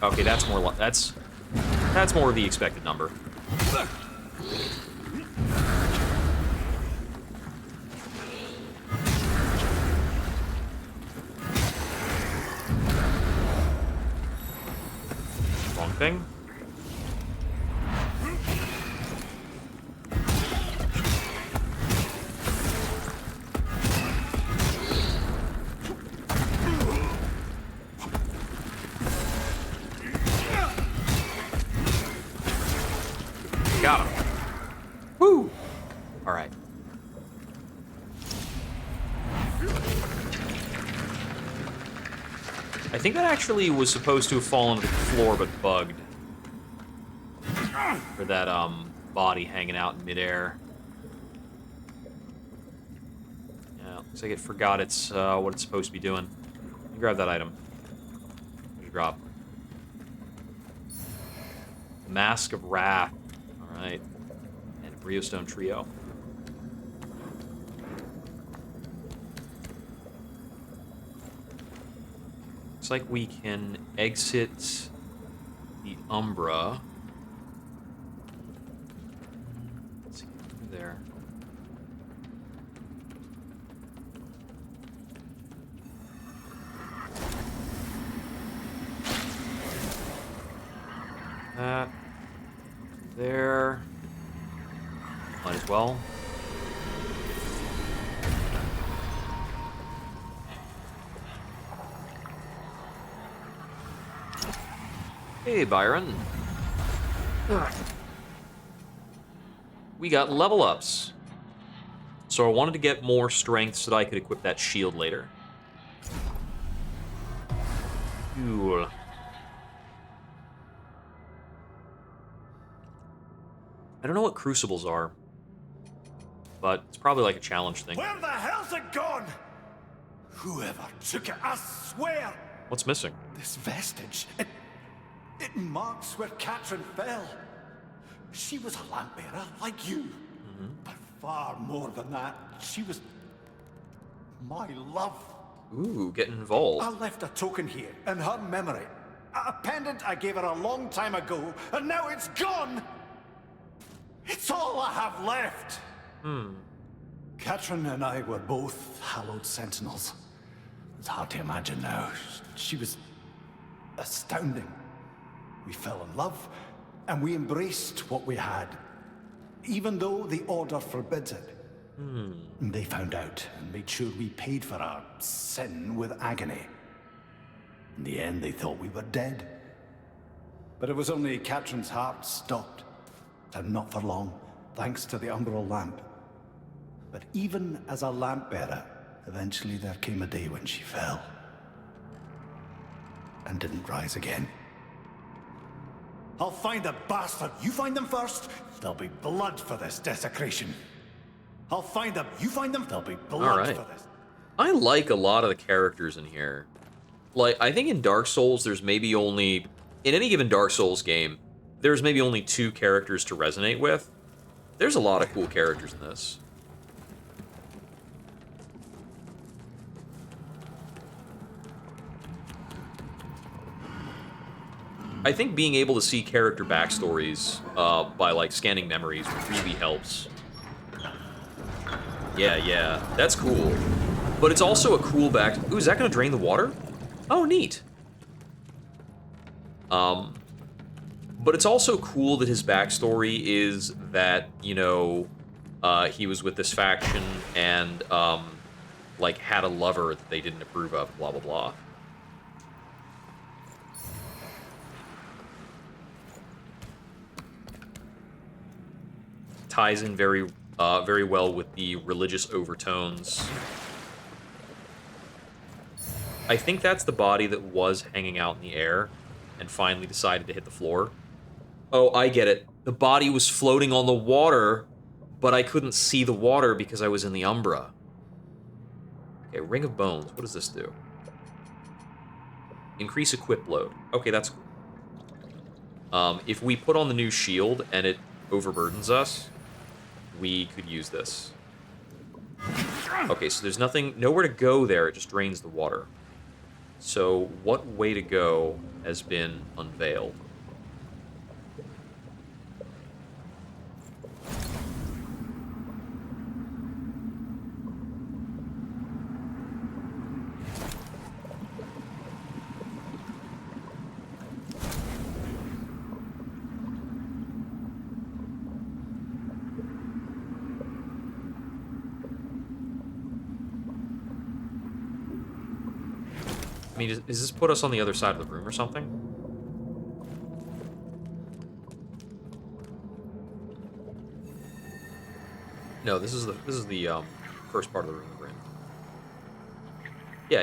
Okay, that's more that's more the expected number. Wrong thing. Got him. Woo! Alright. I think that actually was supposed to have fallen to the floor, but bugged. For that, body hanging out in midair. Yeah, looks like it forgot it's, what it's supposed to be doing. Let me grab that item. There's a drop. Mask of Wrath. Alright. And a Briostone Trio. Looks like we can exit the Umbra. Let's see, there. That. There. Might as well. Hey, Byron. We got level ups. So I wanted to get more strength so that I could equip that shield later. Cool. I don't know what crucibles are, but it's probably like a challenge thing. Where the hell's it gone? Whoever took it, I swear! What's missing? This vestige, it marks where Katrin fell. She was a lamp bearer, like you. But far more than that, she was my love. Ooh, getting involved. I left a token here in her memory. A pendant I gave her a long time ago, and now it's gone! It's all I have left! Katrin and I were both hallowed sentinels. It's hard to imagine now. She was astounding. We fell in love, and we embraced what we had, even though the Order forbids it. They found out and made sure we paid for our sin with agony. In the end, they thought we were dead. But it was only Katrin's heart stopped, and not for long, thanks to the umbral lamp. But even as a lamp bearer, eventually there came a day when she fell and didn't rise again. I'll find the bastard. You find them first. There'll be blood for this desecration. I'll find them. You find them. There'll be blood for this. I like a lot of the characters in here. Like, I think in Dark Souls, there's maybe only... In any given Dark Souls game, there's maybe only 2 characters to resonate with. There's a lot of cool characters in this. I think being able to see character backstories by, like, scanning memories really helps. Yeah, that's cool. But it's also a cool back... Ooh, is that going to drain the water? Oh, neat. But it's also cool that his backstory is that, you know, he was with this faction and, like, had a lover that they didn't approve of, blah, blah, blah. Ties in very well with the religious overtones. I think that's the body that was hanging out in the air and finally decided to hit the floor. Oh, I get it. The body was floating on the water, but I couldn't see the water because I was in the Umbra. Okay, Ring of Bones. What does this do? Increase equip load. Okay, that's cool. If we put on the new shield and it overburdens us, we could use this. Okay, so there's nowhere to go there, it just drains the water. So what way to go has been unveiled? I mean, does this put us on the other side of the room or something? No, this is the first part of the room we're in.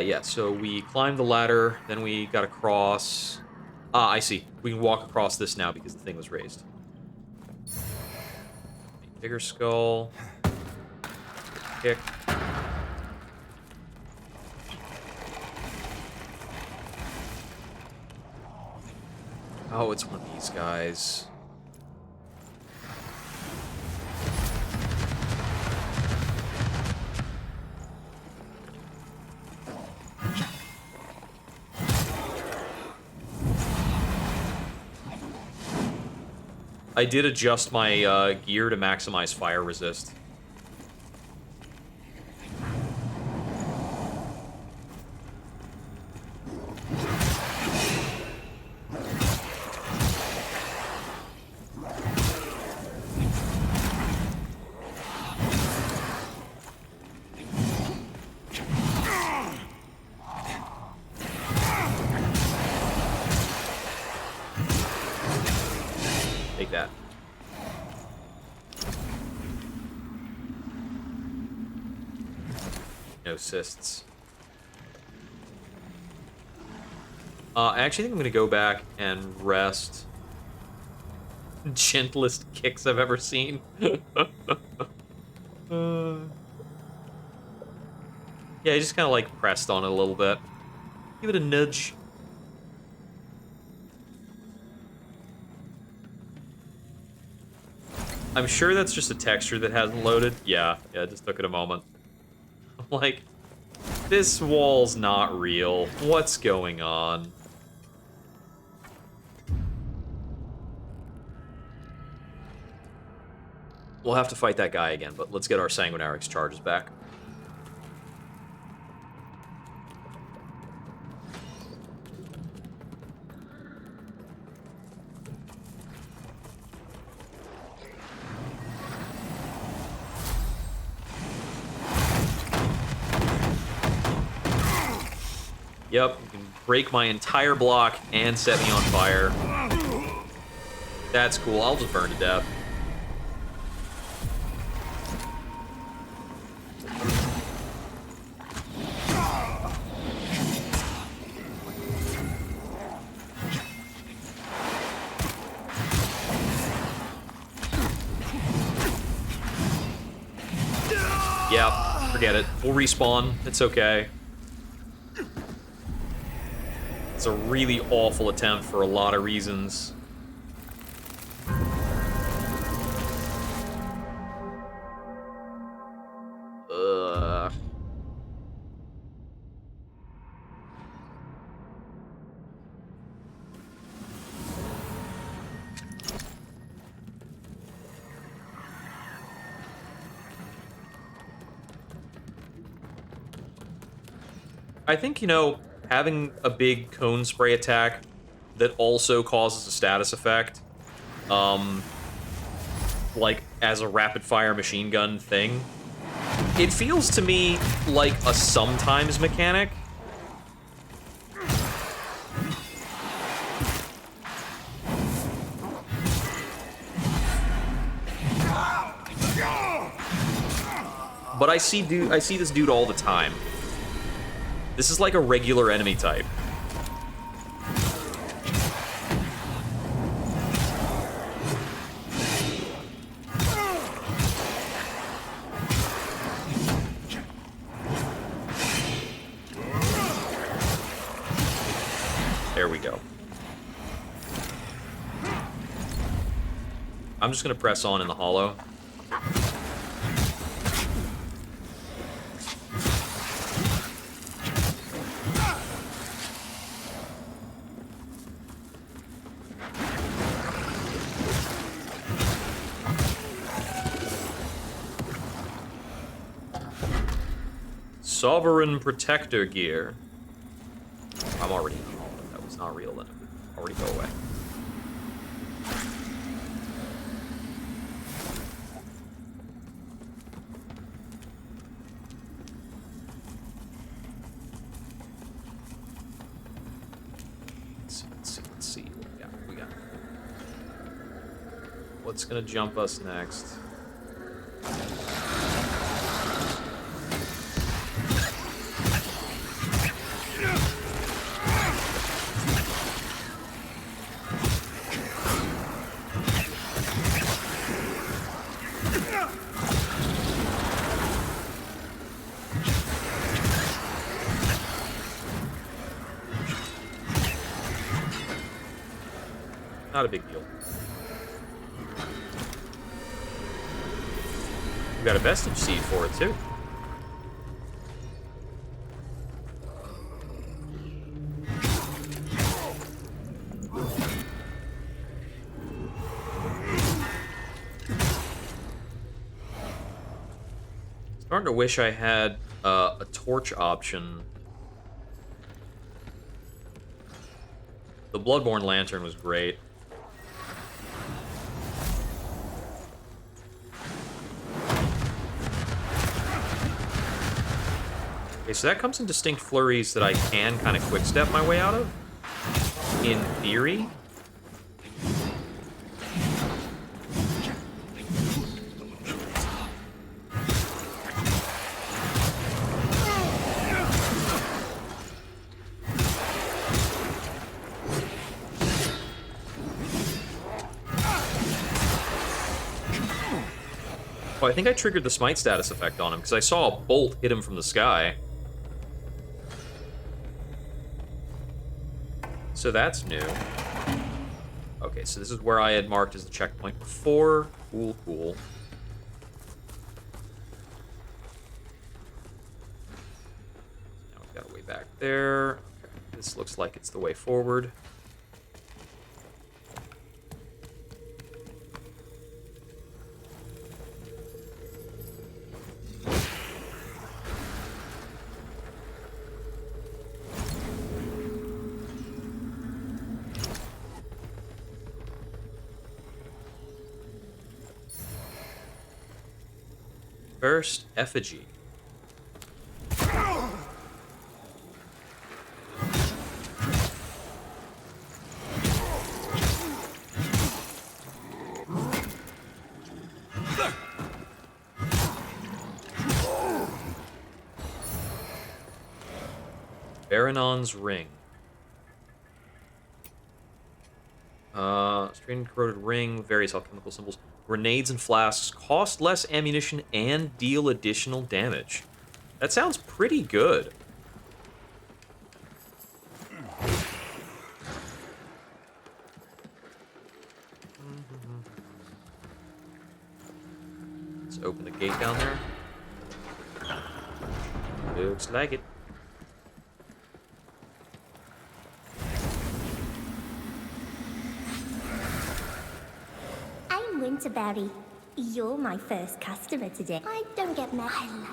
Yeah, so we climbed the ladder, then we got across. Ah, I see. We can walk across this now because the thing was raised. Bigger skull. Kick. Oh, it's one of these guys. I did adjust my gear to maximize fire resist. Take that. assists. I actually think I'm gonna go back and rest. Gentlest kicks I've ever seen. Yeah, he just kind of like pressed on it a little bit. Give it a nudge. I'm sure that's just a texture that hasn't loaded. Yeah, it just took it a moment. I'm like, this wall's not real. What's going on? We'll have to fight that guy again, but let's get our Sanguinarix charges back. Yep, you can break my entire block and set me on fire. That's cool, I'll just burn to death. Yep, forget it. We'll respawn, it's okay. It's a really awful attempt for a lot of reasons. Ugh. I think, you know, having a big cone spray attack that also causes a status effect, like as a rapid fire machine gun thing, it feels to me like a sometimes mechanic. But I see this dude all the time. This is like a regular enemy type. There we go. I'm just gonna press on in the hollow. Sovereign Protector gear. I'm already in the hall. That was not real then. Already go away. Let's see. What we got. What's gonna jump us next? Not a big deal. We got a vestige seed for it too. Starting to wish I had a torch option. The Bloodborne Lantern was great. Okay, so that comes in distinct flurries that I can kind of quick-step my way out of, in theory. Oh, I think I triggered the smite status effect on him, because I saw a bolt hit him from the sky. So that's new. Okay, so this is where I had marked as the checkpoint before. Cool, cool. Now we've got a way back there. Okay, this looks like it's the way forward. First, effigy. Baronon's ring. Strained corroded ring, various alchemical symbols. Grenades and flasks cost less ammunition and deal additional damage. That sounds pretty good. Let's open the gate down there. Looks like it. Winterberry, you're my first customer today. I don't get mad. I like...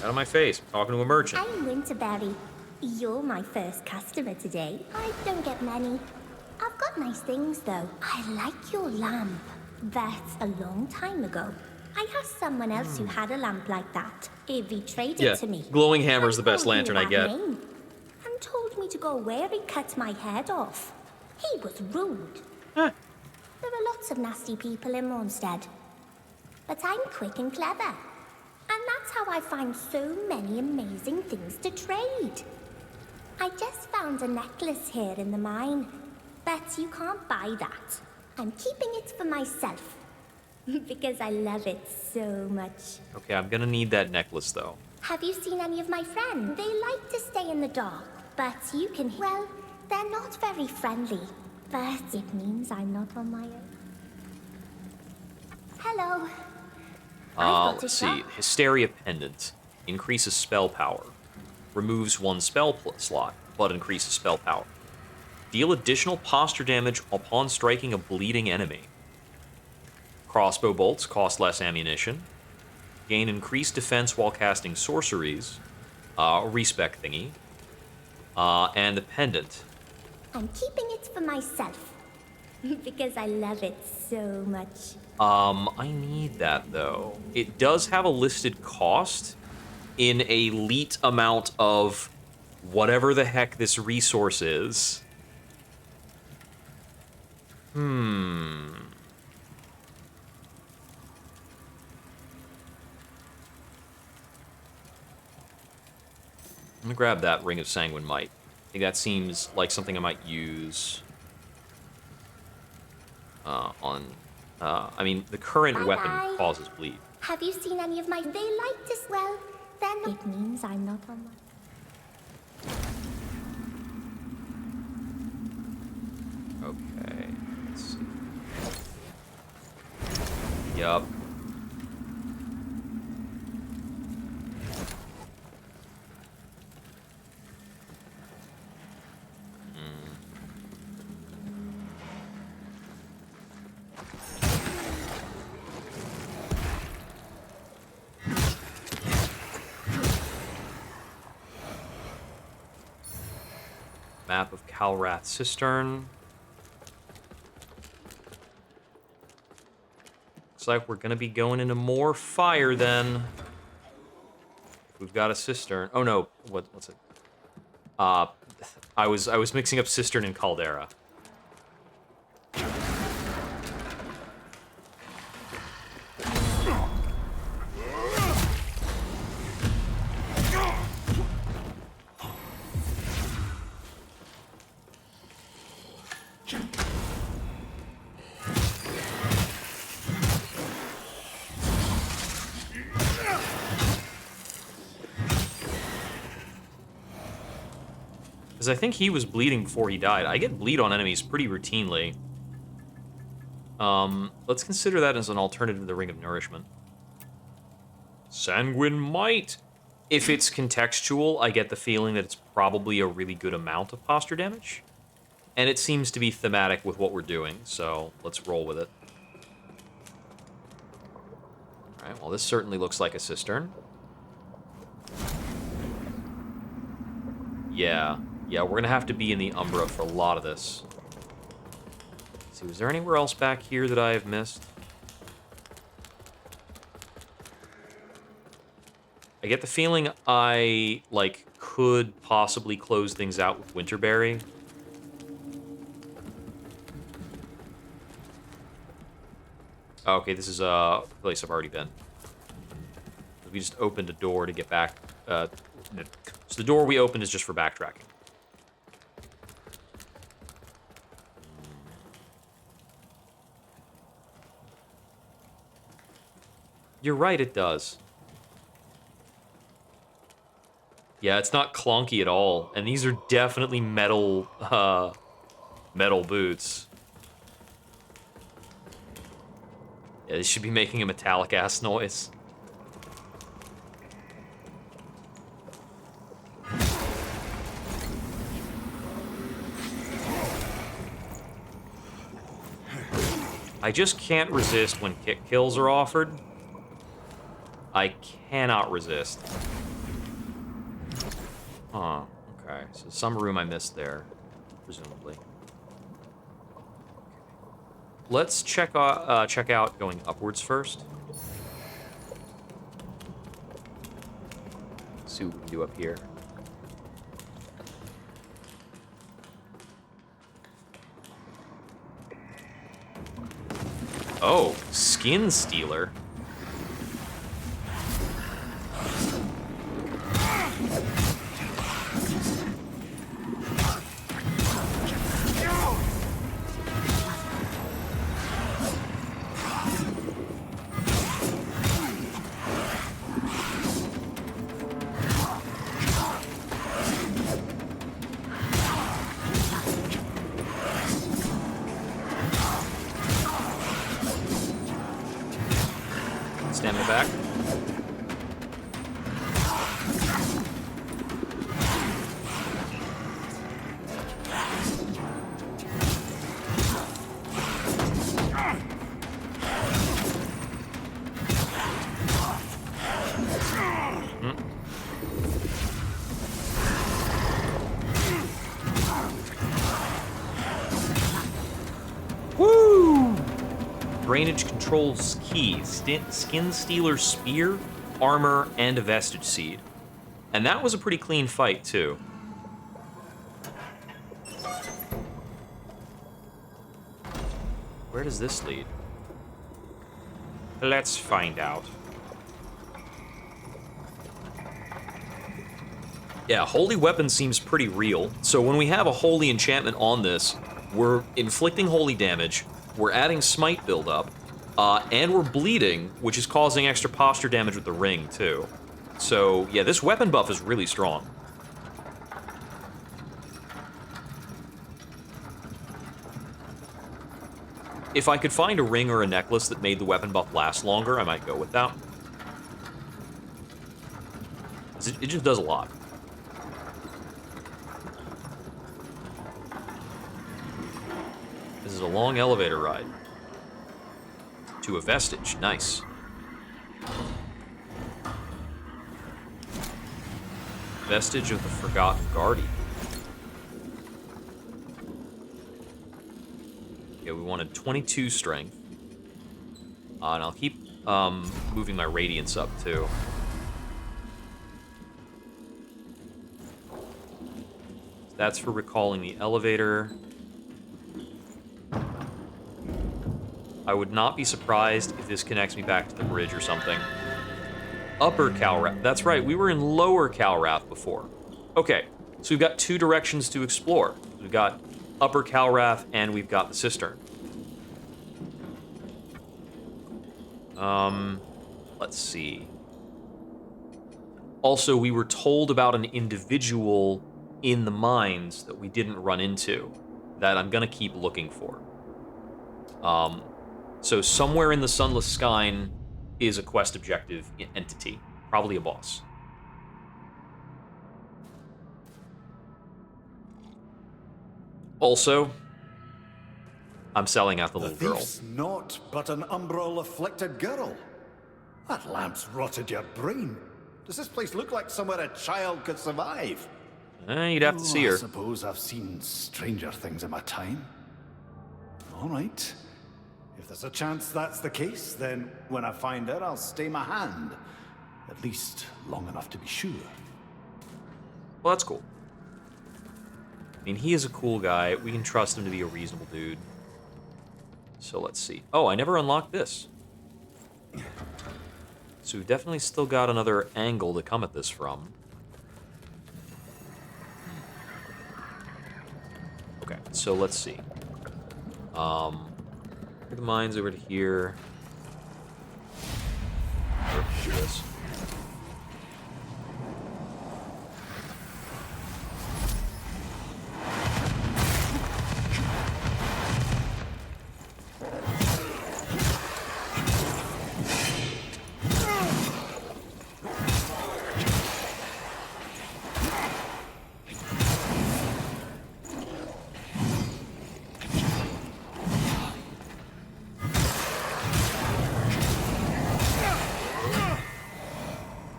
Out of my face. I'm talking to a merchant. I'm Winterberry. You're my first customer today. I don't get many. I've got nice things, though. I like your lamp. That's a long time ago. I asked someone else who had a lamp like that. He traded it to me. Glowing hammer's the best lantern I get. And told me to go where he cut my head off. He was rude. Huh. There are lots of nasty people in Ronstead. But I'm quick and clever. And that's how I find so many amazing things to trade. I just found a necklace here in the mine. But you can't buy that. I'm keeping it for myself. Because I love it so much. Okay, I'm gonna need that necklace, though. Have you seen any of my friends? They like to stay in the dark, but you can... Well, they're not very friendly, but it means I'm not on my own. Hello. Let's see. Hysteria Pendant. Increases spell power. Removes one spell slot, but increases spell power. Deal additional posture damage upon striking a bleeding enemy. Crossbow bolts cost less ammunition. Gain increased defense while casting sorceries. Respec thingy. And the pendant. I'm keeping it for myself. Because I love it so much. I need that, though. It does have a listed cost in a elite amount of whatever the heck this resource is. I'm gonna grab that Ring of Sanguine Might. I think that seems like something I might use I mean, the current weapon causes bleed. Have you seen any of my... They like to... Well, then... It means I'm not on my... Okay, let's see. Yup. Map of Calrath Cistern. Looks like we're gonna be going into more fire then. We've got a cistern. Oh no, what's it? I was mixing up cistern and caldera. Because I think he was bleeding before he died. I get bleed on enemies pretty routinely. Let's consider that as an alternative to the Ring of Nourishment. Sanguine Might! If it's contextual, I get the feeling that it's probably a really good amount of posture damage. And it seems to be thematic with what we're doing, so let's roll with it. Alright, well this certainly looks like a cistern. Yeah, we're gonna have to be in the Umbra for a lot of this. Let's see, was there anywhere else back here that I have missed? I get the feeling I, like, could possibly close things out with Winterberry. Okay, this is a place I've already been. We just opened a door to get back. So the door we opened is just for backtracking. You're right, it does. Yeah, it's not clunky at all, and these are definitely metal, metal boots. Yeah, they should be making a metallic-ass noise. I just can't resist when kick kills are offered. I cannot resist. Huh, okay. So some room I missed there, presumably. Let's check out going upwards first. See what we can do up here. Oh, Skin Stealer. Stand in the back. Drainage controls key, Skin Stealer Spear, Armor, and a Vestige Seed. And that was a pretty clean fight, too. Where does this lead? Let's find out. Yeah, Holy Weapon seems pretty real. So when we have a Holy Enchantment on this, we're inflicting Holy damage, we're adding Smite buildup, and we're bleeding, which is causing extra posture damage with the ring, too. So, yeah, this weapon buff is really strong. If I could find a ring or a necklace that made the weapon buff last longer, I might go with that. It just does a lot. This is a long elevator ride. To a vestige, nice. Vestige of the Forgotten Guardian. Yeah, we wanted 22 strength. And I'll keep moving my radiance up, too. That's for recalling the elevator. I would not be surprised if this connects me back to the bridge or something. Upper Calrath. That's right, we were in Lower Calrath before. Okay, so we've got two directions to explore. We've got Upper Calrath and we've got the Cistern. Let's see. Also, we were told about an individual in the mines that we didn't run into that I'm gonna keep looking for. So somewhere in the Sunless Skyne is a quest objective entity, probably a boss. Also, I'm selling out the little girl. thief's naught but an umbral-afflicted girl. That lamp's rotted your brain. Does this place look like somewhere a child could survive? You'd have to see her. I suppose I've seen stranger things in my time. All right. If there's a chance that's the case, then when I find her, I'll stay my hand. At least long enough to be sure. Well, that's cool. I mean, he is a cool guy. We can trust him to be a reasonable dude. So let's see. Oh, I never unlocked this. So we've definitely still got another angle to come at this from. Okay, so let's see. The mines over to here. Here it is.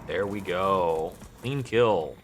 There we go. Clean kill.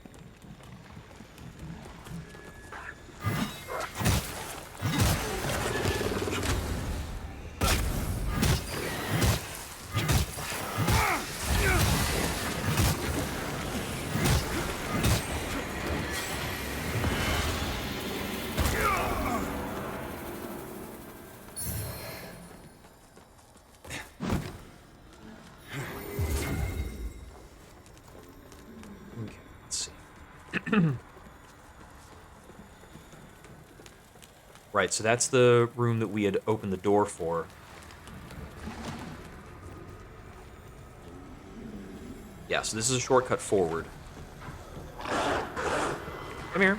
Right, so that's the room that we had opened the door for. Yeah, so this is a shortcut forward. Come here.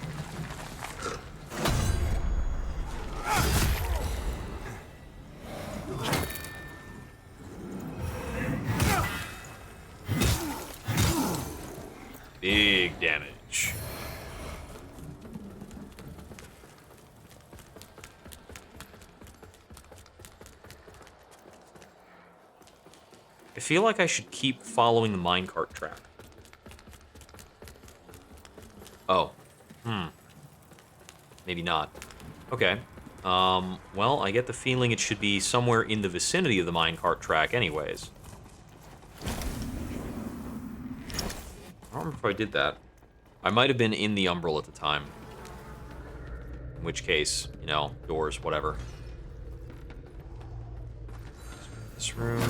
Big damage. I feel like I should keep following the minecart track. Oh. Maybe not. Okay. Well, I get the feeling it should be somewhere in the vicinity of the minecart track anyways. I don't remember if I did that. I might have been in the umbral at the time. In which case, you know, doors, whatever. This room.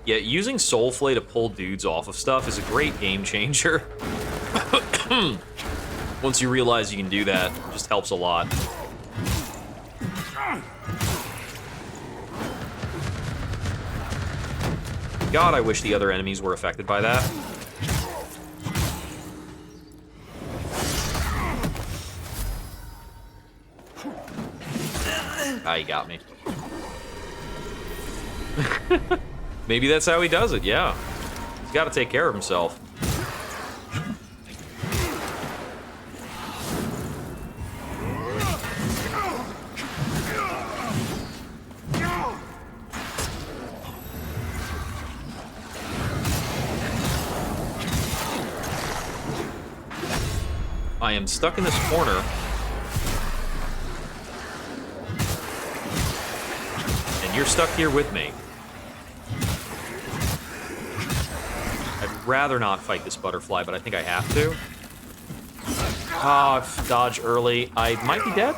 Yeah, using Soulflay to pull dudes off of stuff is a great game changer. Once you realize you can do that, it just helps a lot. God, I wish the other enemies were affected by that. Ah, you got me. Maybe that's how he does it, yeah. He's got to take care of himself. I am stuck in this corner. And you're stuck here with me. I'd rather not fight this butterfly, but I think I have to. Ah, dodge early. I might be dead.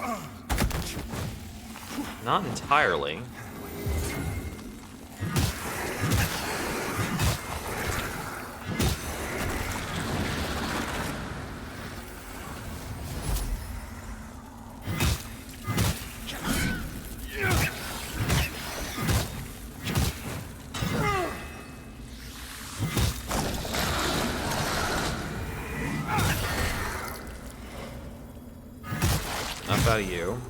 Not entirely. Enough out of you.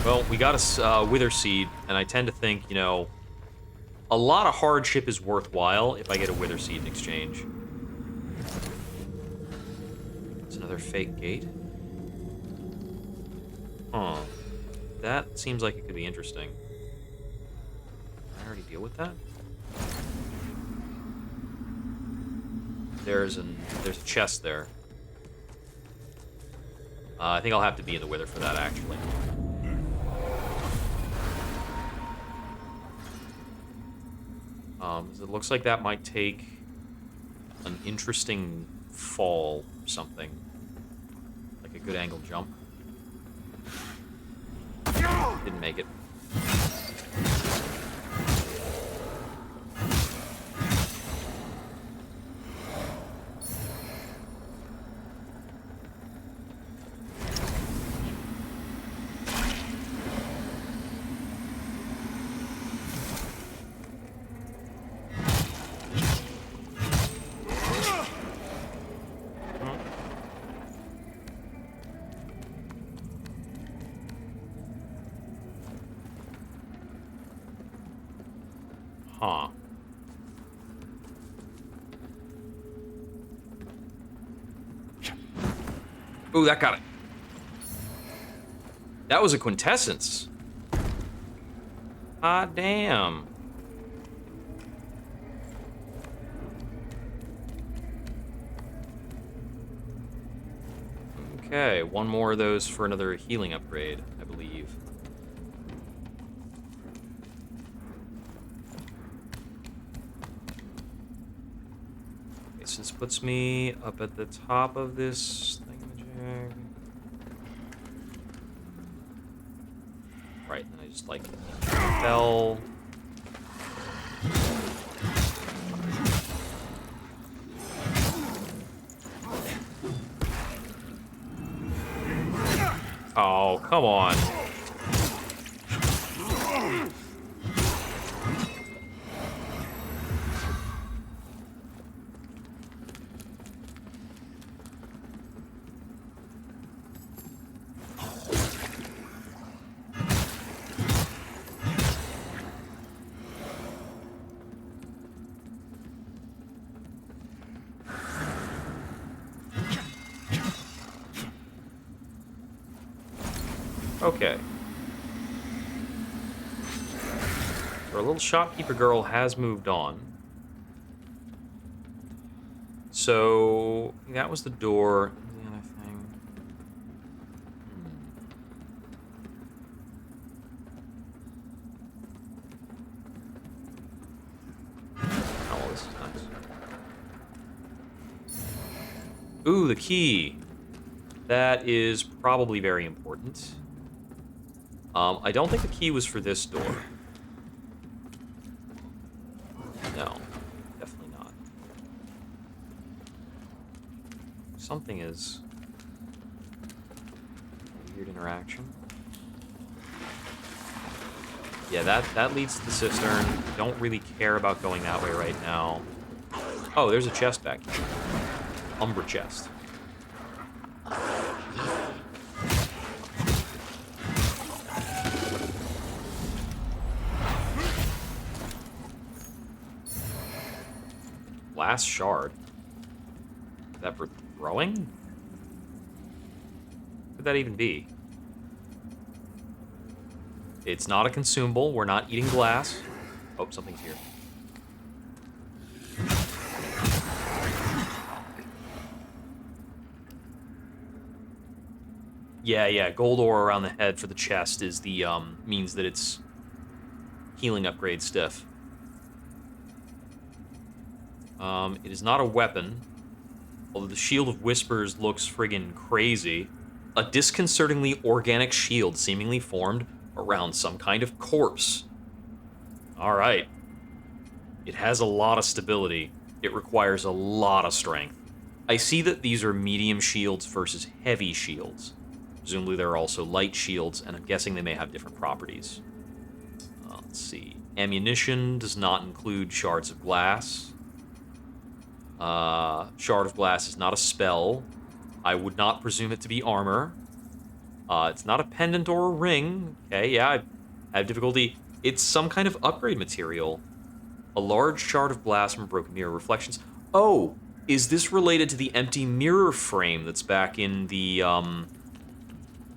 Well, we got a Wither Seed, and I tend to think, you know, a lot of hardship is worthwhile if I get a Wither Seed in exchange. It's another fake gate. Huh. That seems like it could be interesting. Can I already deal with that? There's a chest there. I think I'll have to be in the Wither for that, actually. It looks like that might take an interesting fall or something. Like a good angle jump. Didn't make it. Huh. Ooh, that got it. That was a quintessence. Ah, damn. Okay, one more of those for another healing upgrade, I believe. Okay, so this puts me up at the top of this thingamajig. Right, and I just, like, fell. Oh, come on. Okay. Our little shopkeeper girl has moved on. So, that was the door. The other thing. Oh, this is nice. Ooh, the key. That is probably very important. I don't think the key was for this door. No, definitely not. Something is... weird interaction. Yeah, that leads to the cistern. Don't really care about going that way right now. Oh, there's a chest back here. Umbra chest. Last shard. Is that for throwing? What could that even be? It's not a consumable. We're not eating glass. Oh, something's here. Yeah, gold ore around the head for the chest is the, means that it's healing upgrade stiff. It is not a weapon, although the Shield of Whispers looks friggin' crazy. A disconcertingly organic shield seemingly formed around some kind of corpse. Alright. It has a lot of stability. It requires a lot of strength. I see that these are medium shields versus heavy shields. Presumably there are also light shields, and I'm guessing they may have different properties. Let's see. Ammunition does not include shards of glass. Shard of glass is not a spell. I would not presume it to be armor. It's not a pendant or a ring. Okay, yeah, I have difficulty. It's some kind of upgrade material. A large shard of glass from broken mirror reflections. Oh, is this related to the empty mirror frame that's back in the,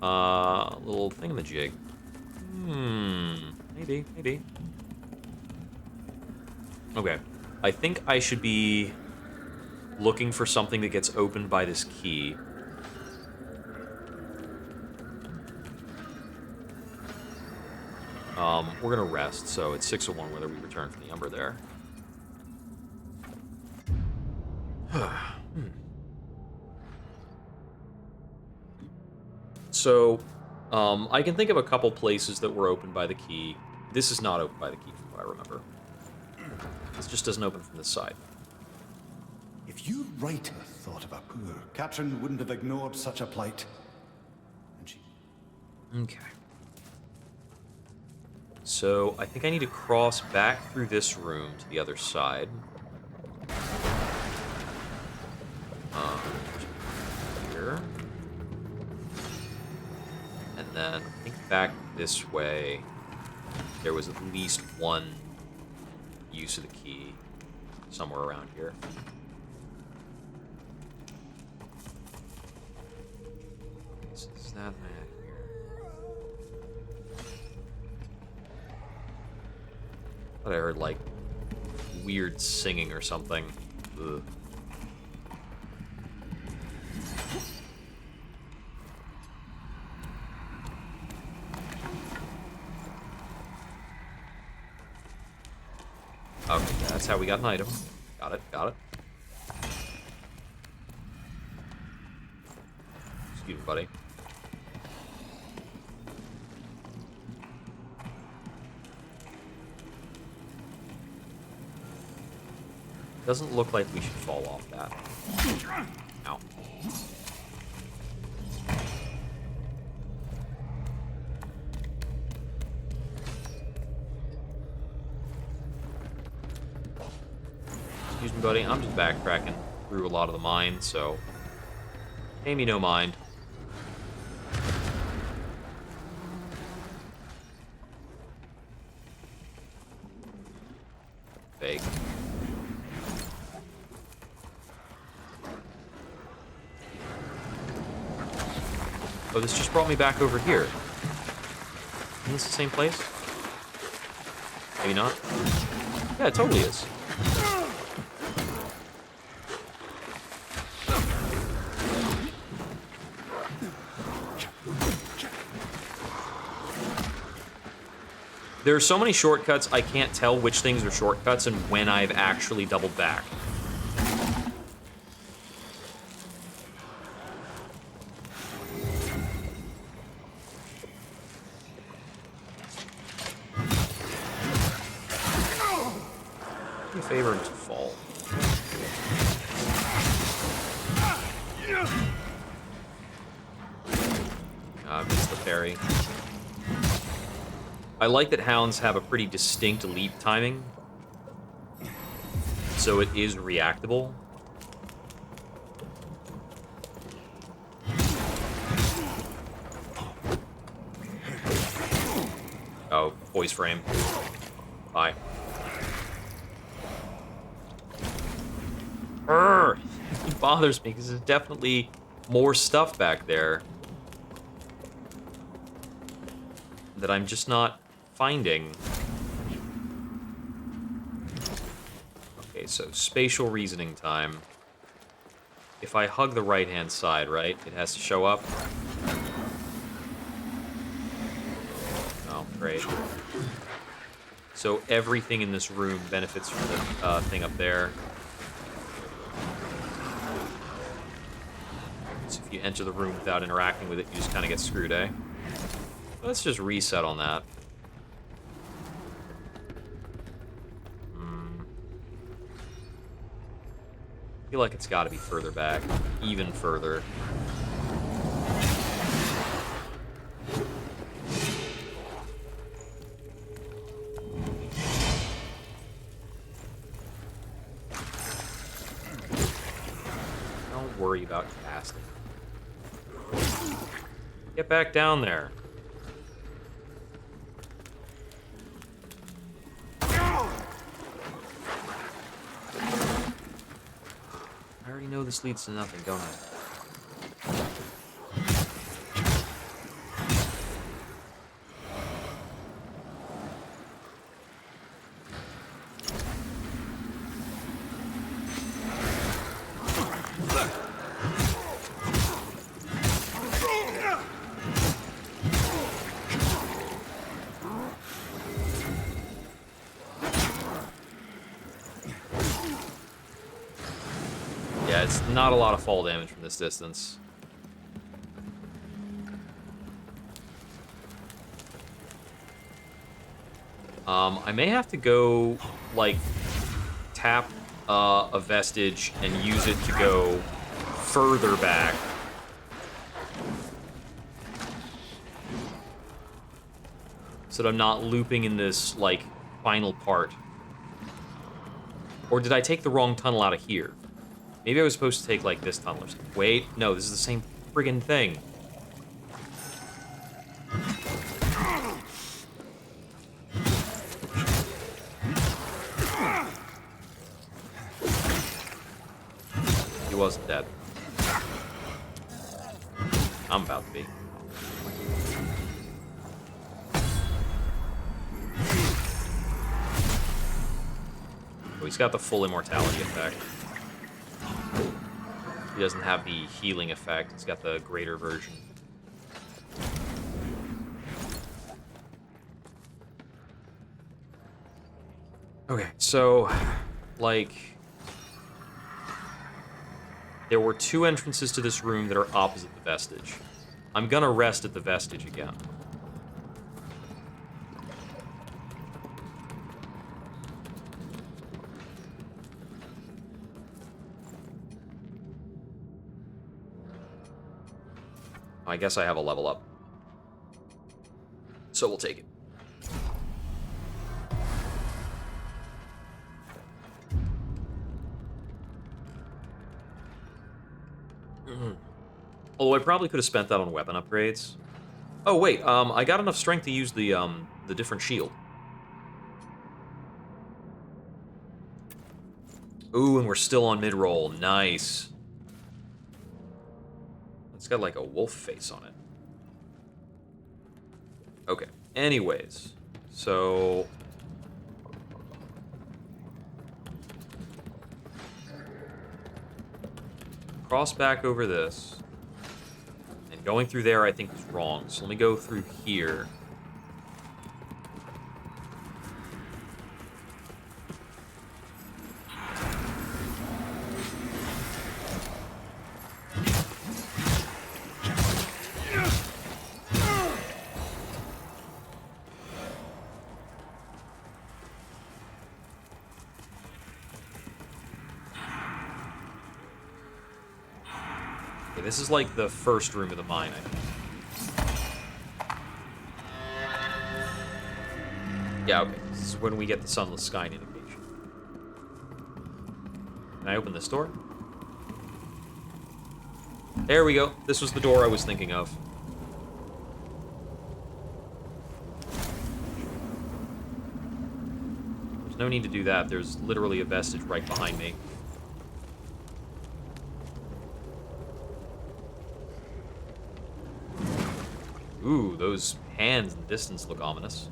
little thingamajig? Maybe. Okay. I think I should be looking for something that gets opened by this key. We're gonna rest, so it's 6:01 whether we return from the Umber there. So, I can think of a couple places that were opened by the key. This is not opened by the key, from what I remember. This just doesn't open from this side. If you writer thought of a poor, Katrin wouldn't have ignored such a plight. And she... Okay. So, I think I need to cross back through this room to the other side. Here. And then, I think back this way, there was at least one use of the key somewhere around here. So is that man here? I thought I heard, like, weird singing or something. Ugh. Okay, that's how we got an item. Got it. Excuse me, buddy. Doesn't look like we should fall off that. Ow. Excuse me, buddy. I'm just backtracking through a lot of the mines, so pay me no mind. Fake. Oh, this just brought me back over here. Isn't this the same place? Maybe not. Yeah, it totally is. There are so many shortcuts, I can't tell which things are shortcuts and when I've actually doubled back. Do me a favor and just fall. I missed the parry. I like that hounds have a pretty distinct leap timing, so it is reactable. Oh, voice frame. Bye. It bothers me because there's definitely more stuff back there that I'm just not finding. Okay, so spatial reasoning time. If I hug the right-hand side, right, it has to show up. Oh, great. So everything in this room benefits from the thing up there. So if you enter the room without interacting with it, you just kind of get screwed, eh? Let's just reset on that. I feel like it's got to be further back. Even further. worry about casting. Get back down there. I already know this leads to nothing, don't I? Yeah, it's not a lot of fall damage from this distance. I may have to go, like, tap a vestige and use it to go further back. So that I'm not looping in this, like, final part. Or did I take the wrong tunnel out of here? Maybe I was supposed to take, like, this tunnel or something. Wait, no, this is the same friggin' thing. He wasn't dead. I'm about to be. Oh, he's got the full immortality effect. He doesn't have the healing effect. He's got the greater version. Okay, so, like, there were two entrances to this room that are opposite the vestige. I'm gonna rest at the vestige again. I guess I have a level up. So we'll take it. Although I probably could have spent that on weapon upgrades. Oh wait, I got enough strength to use the different shield. Ooh, and we're still on mid-roll. Nice. It's got like a wolf face on it. Okay. Anyways, so cross back over this. And going through there I think was wrong. So let me go through here. This is like the first room of the mine, I think. Yeah, okay. This is when we get the sunless sky indication. Can I open this door? There we go. This was the door I was thinking of. There's no need to do that. There's literally a vestige right behind me. Ooh, those hands in the distance look ominous.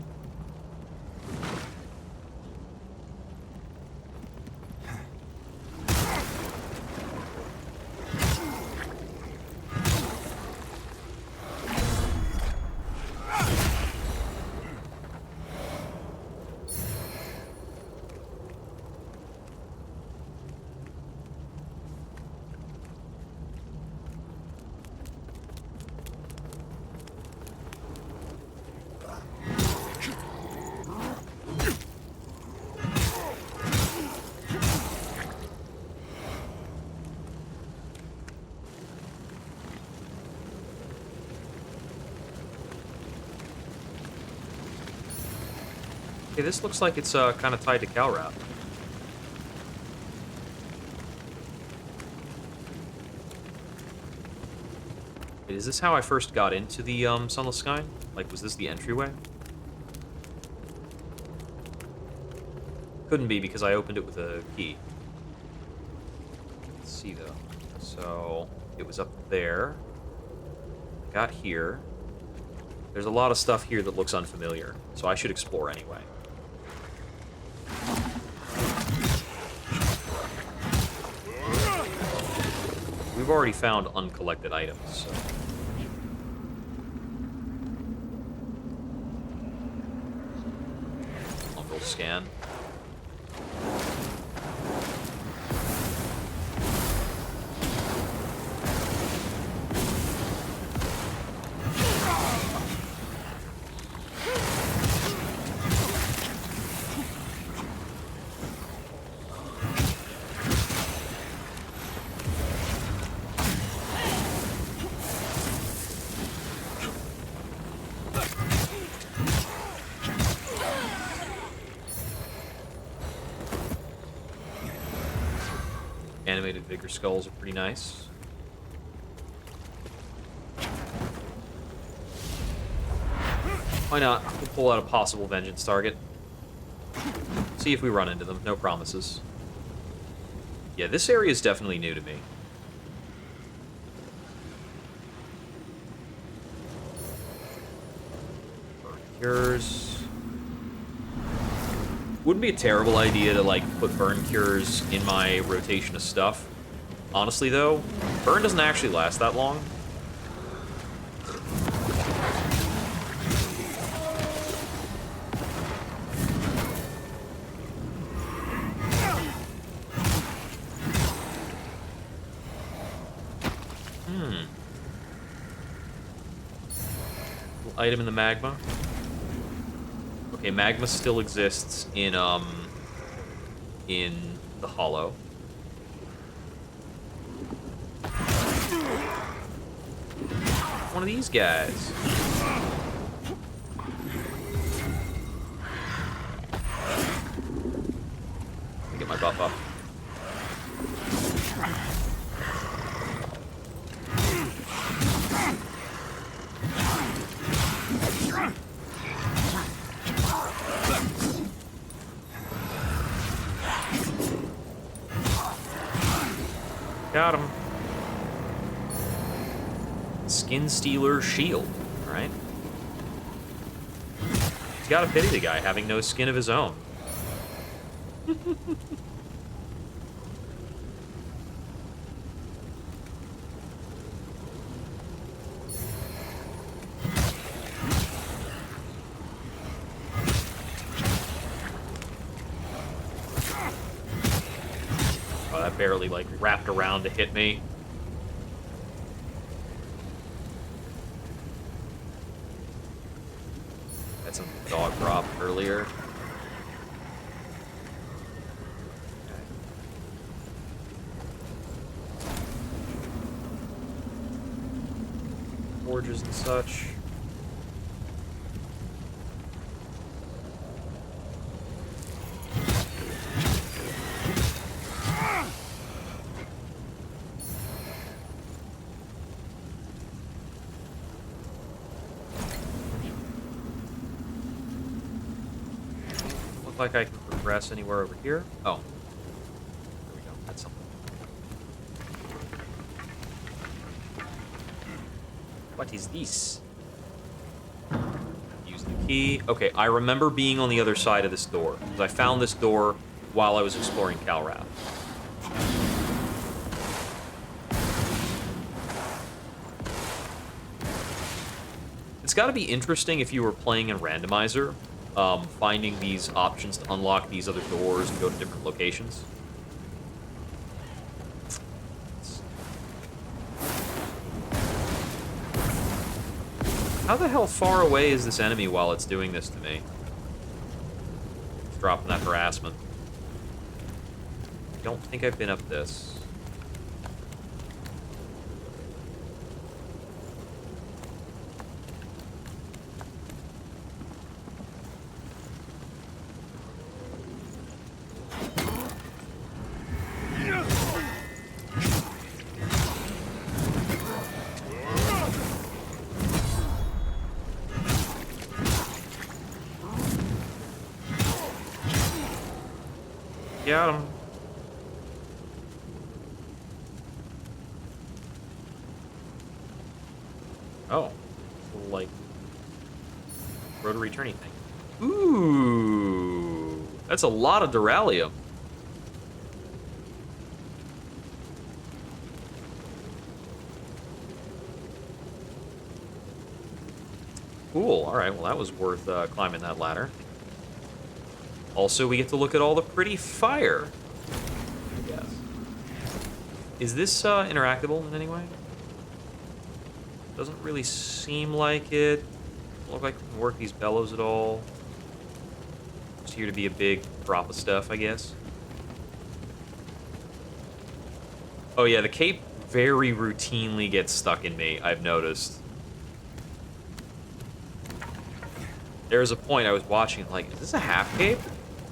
Okay, this looks like it's kind of tied to Calrap. Is this how I first got into the Sunless Sky? Like, was this the entryway? Couldn't be because I opened it with a key. Let's see though. So it was up there. Got here. There's a lot of stuff here that looks unfamiliar, so I should explore anyway. We've already found uncollected items, so. Umbral scan. Animated vigor skulls are pretty nice. Why not? We'll pull out a possible vengeance target. See if we run into them. No promises. Yeah, this area is definitely new to me. Burn cures. Wouldn't be a terrible idea to, like, put burn cures in my rotation of stuff. Honestly, though, burn doesn't actually last that long. Little item in the magma. Okay, magma still exists in the hollow. One of these guys. Let me get my buff up. Got him. Skin Stealer Shield. Alright. He's gotta pity the guy having no skin of his own. Oh, that barely, like, wrapped around to hit me. Had some dog drop earlier. Forges and such. Like I can progress anywhere over here. Oh. There we go. That's something. What is this? Use the key. Okay, I remember being on the other side of this door. Because I found this door while I was exploring Calrath. It's got to be interesting if you were playing in randomizer. Finding these options to unlock these other doors and go to different locations. How the hell far away is this enemy while it's doing this to me? It's dropping that harassment. I don't think I've been up this. Got him. Oh. Like, rotary turning thing. Ooh. That's a lot of duralium. Cool. All right. Well, that was worth climbing that ladder. Also, we get to look at all the pretty fire. Yes. Is this interactable in any way? Doesn't really seem like it. Doesn't look like we can work these bellows at all. Just here to be a big drop of stuff, I guess. Oh yeah, the cape very routinely gets stuck in me, I've noticed. There was a point I was watching, like, is this a half cape?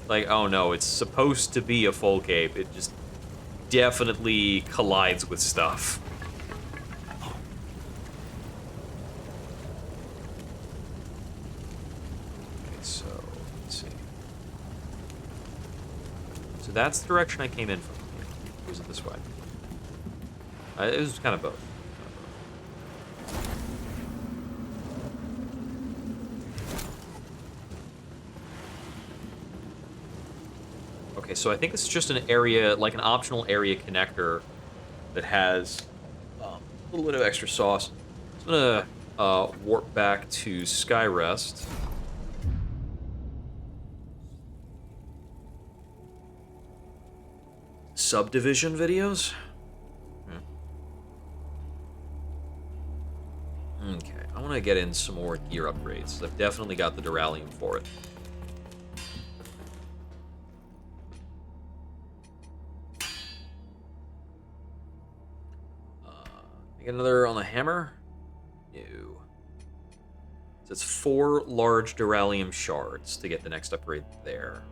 Like, oh no, it's supposed to be a full cape. It just definitely collides with stuff. Okay, so, let's see. So that's the direction I came in from. Or was it this way? It was kind of both. Okay, so I think this is just an area, like an optional area connector that has a little bit of extra sauce. So I'm gonna warp back to Skyrest. Subdivision videos? Okay, I want to get in some more gear upgrades. I've definitely got the duralium for it. Get another on the hammer? No. So it's 4 large duralium shards to get the next upgrade there.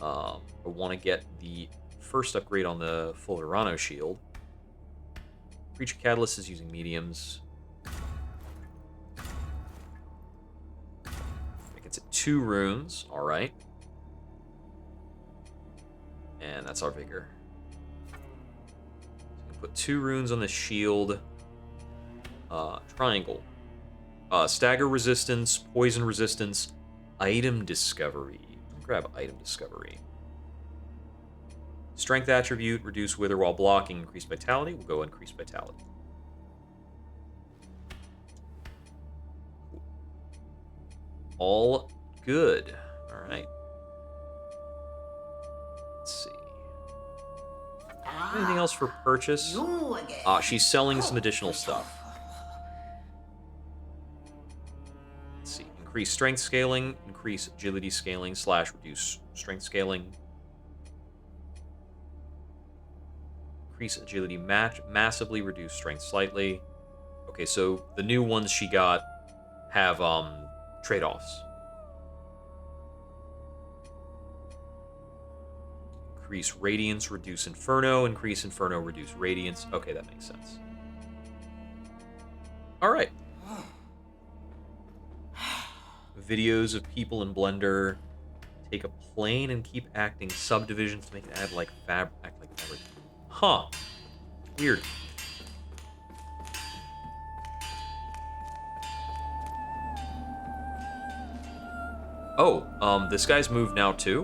I want to get the first upgrade on the full Urano shield. Creature Catalyst is using mediums. Make it to 2 runes. Alright. And that's our vigor. Put 2 runes on the shield. Triangle. Stagger resistance, poison resistance, item discovery. Grab item discovery. Strength attribute, reduce wither while blocking, increased vitality. We'll go increased vitality. All good. All right. Let's see. Anything else for purchase? She's selling some additional stuff. Let's see. Increase strength scaling, increase agility scaling / reduce strength scaling. Increase agility massively, reduce strength slightly. Okay, so the new ones she got have trade-offs. Increase radiance, reduce inferno. Increase inferno, reduce radiance. Okay, that makes sense. All right. Videos of people in Blender. Take a plane and keep acting subdivisions to make it act like fabric. Huh. Weird. Oh, this guy's moved now too?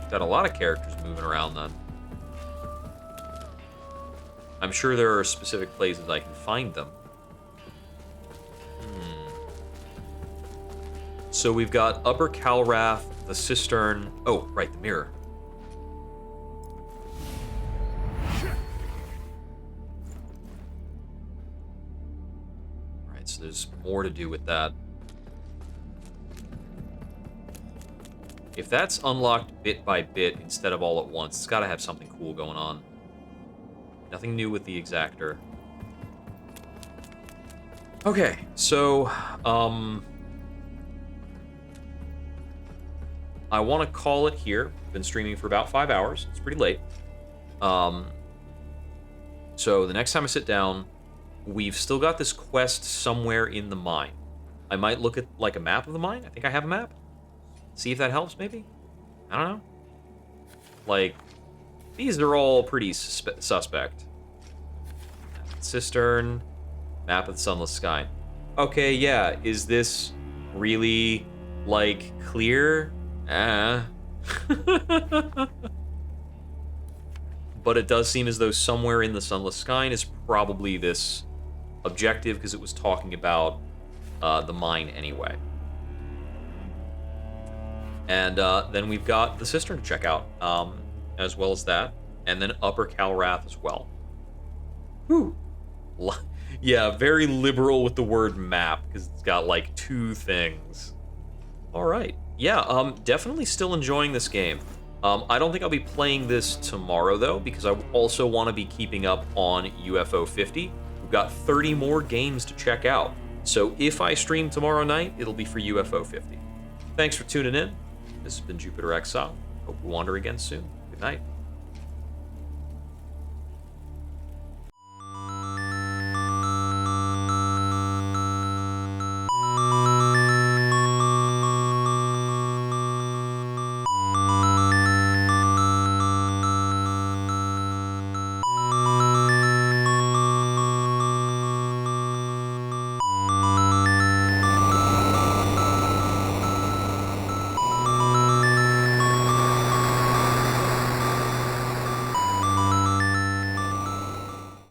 Got a lot of characters moving around then. I'm sure there are specific places I can find them. So we've got Upper Calrath, the Cistern. Oh, right, the mirror. Alright, so there's more to do with that. If that's unlocked bit by bit instead of all at once, it's got to have something cool going on. Nothing new with the Exactor. Okay, so, I want to call it here. Been streaming for about 5 hours. It's pretty late. So the next time I sit down, we've still got this quest somewhere in the mine. I might look at, like, a map of the mine. I think I have a map. See if that helps, maybe? I don't know. Like, these are all pretty suspect. Cistern, map of the sunless sky. Okay, yeah, is this really, like, clear? But it does seem as though somewhere in the sunless sky is probably this objective, because it was talking about the mine anyway. And then we've got the cistern to check out, as well as that, and then Upper Calrath as well. Whew. Yeah, very liberal with the word map, because it's got like 2 things. All right. Yeah, definitely still enjoying this game. I don't think I'll be playing this tomorrow, though, because I also want to be keeping up on UFO 50. We've got 30 more games to check out. So if I stream tomorrow night, it'll be for UFO 50. Thanks for tuning in. This has been Jupiter Exile. Hope we wander again soon. Good night.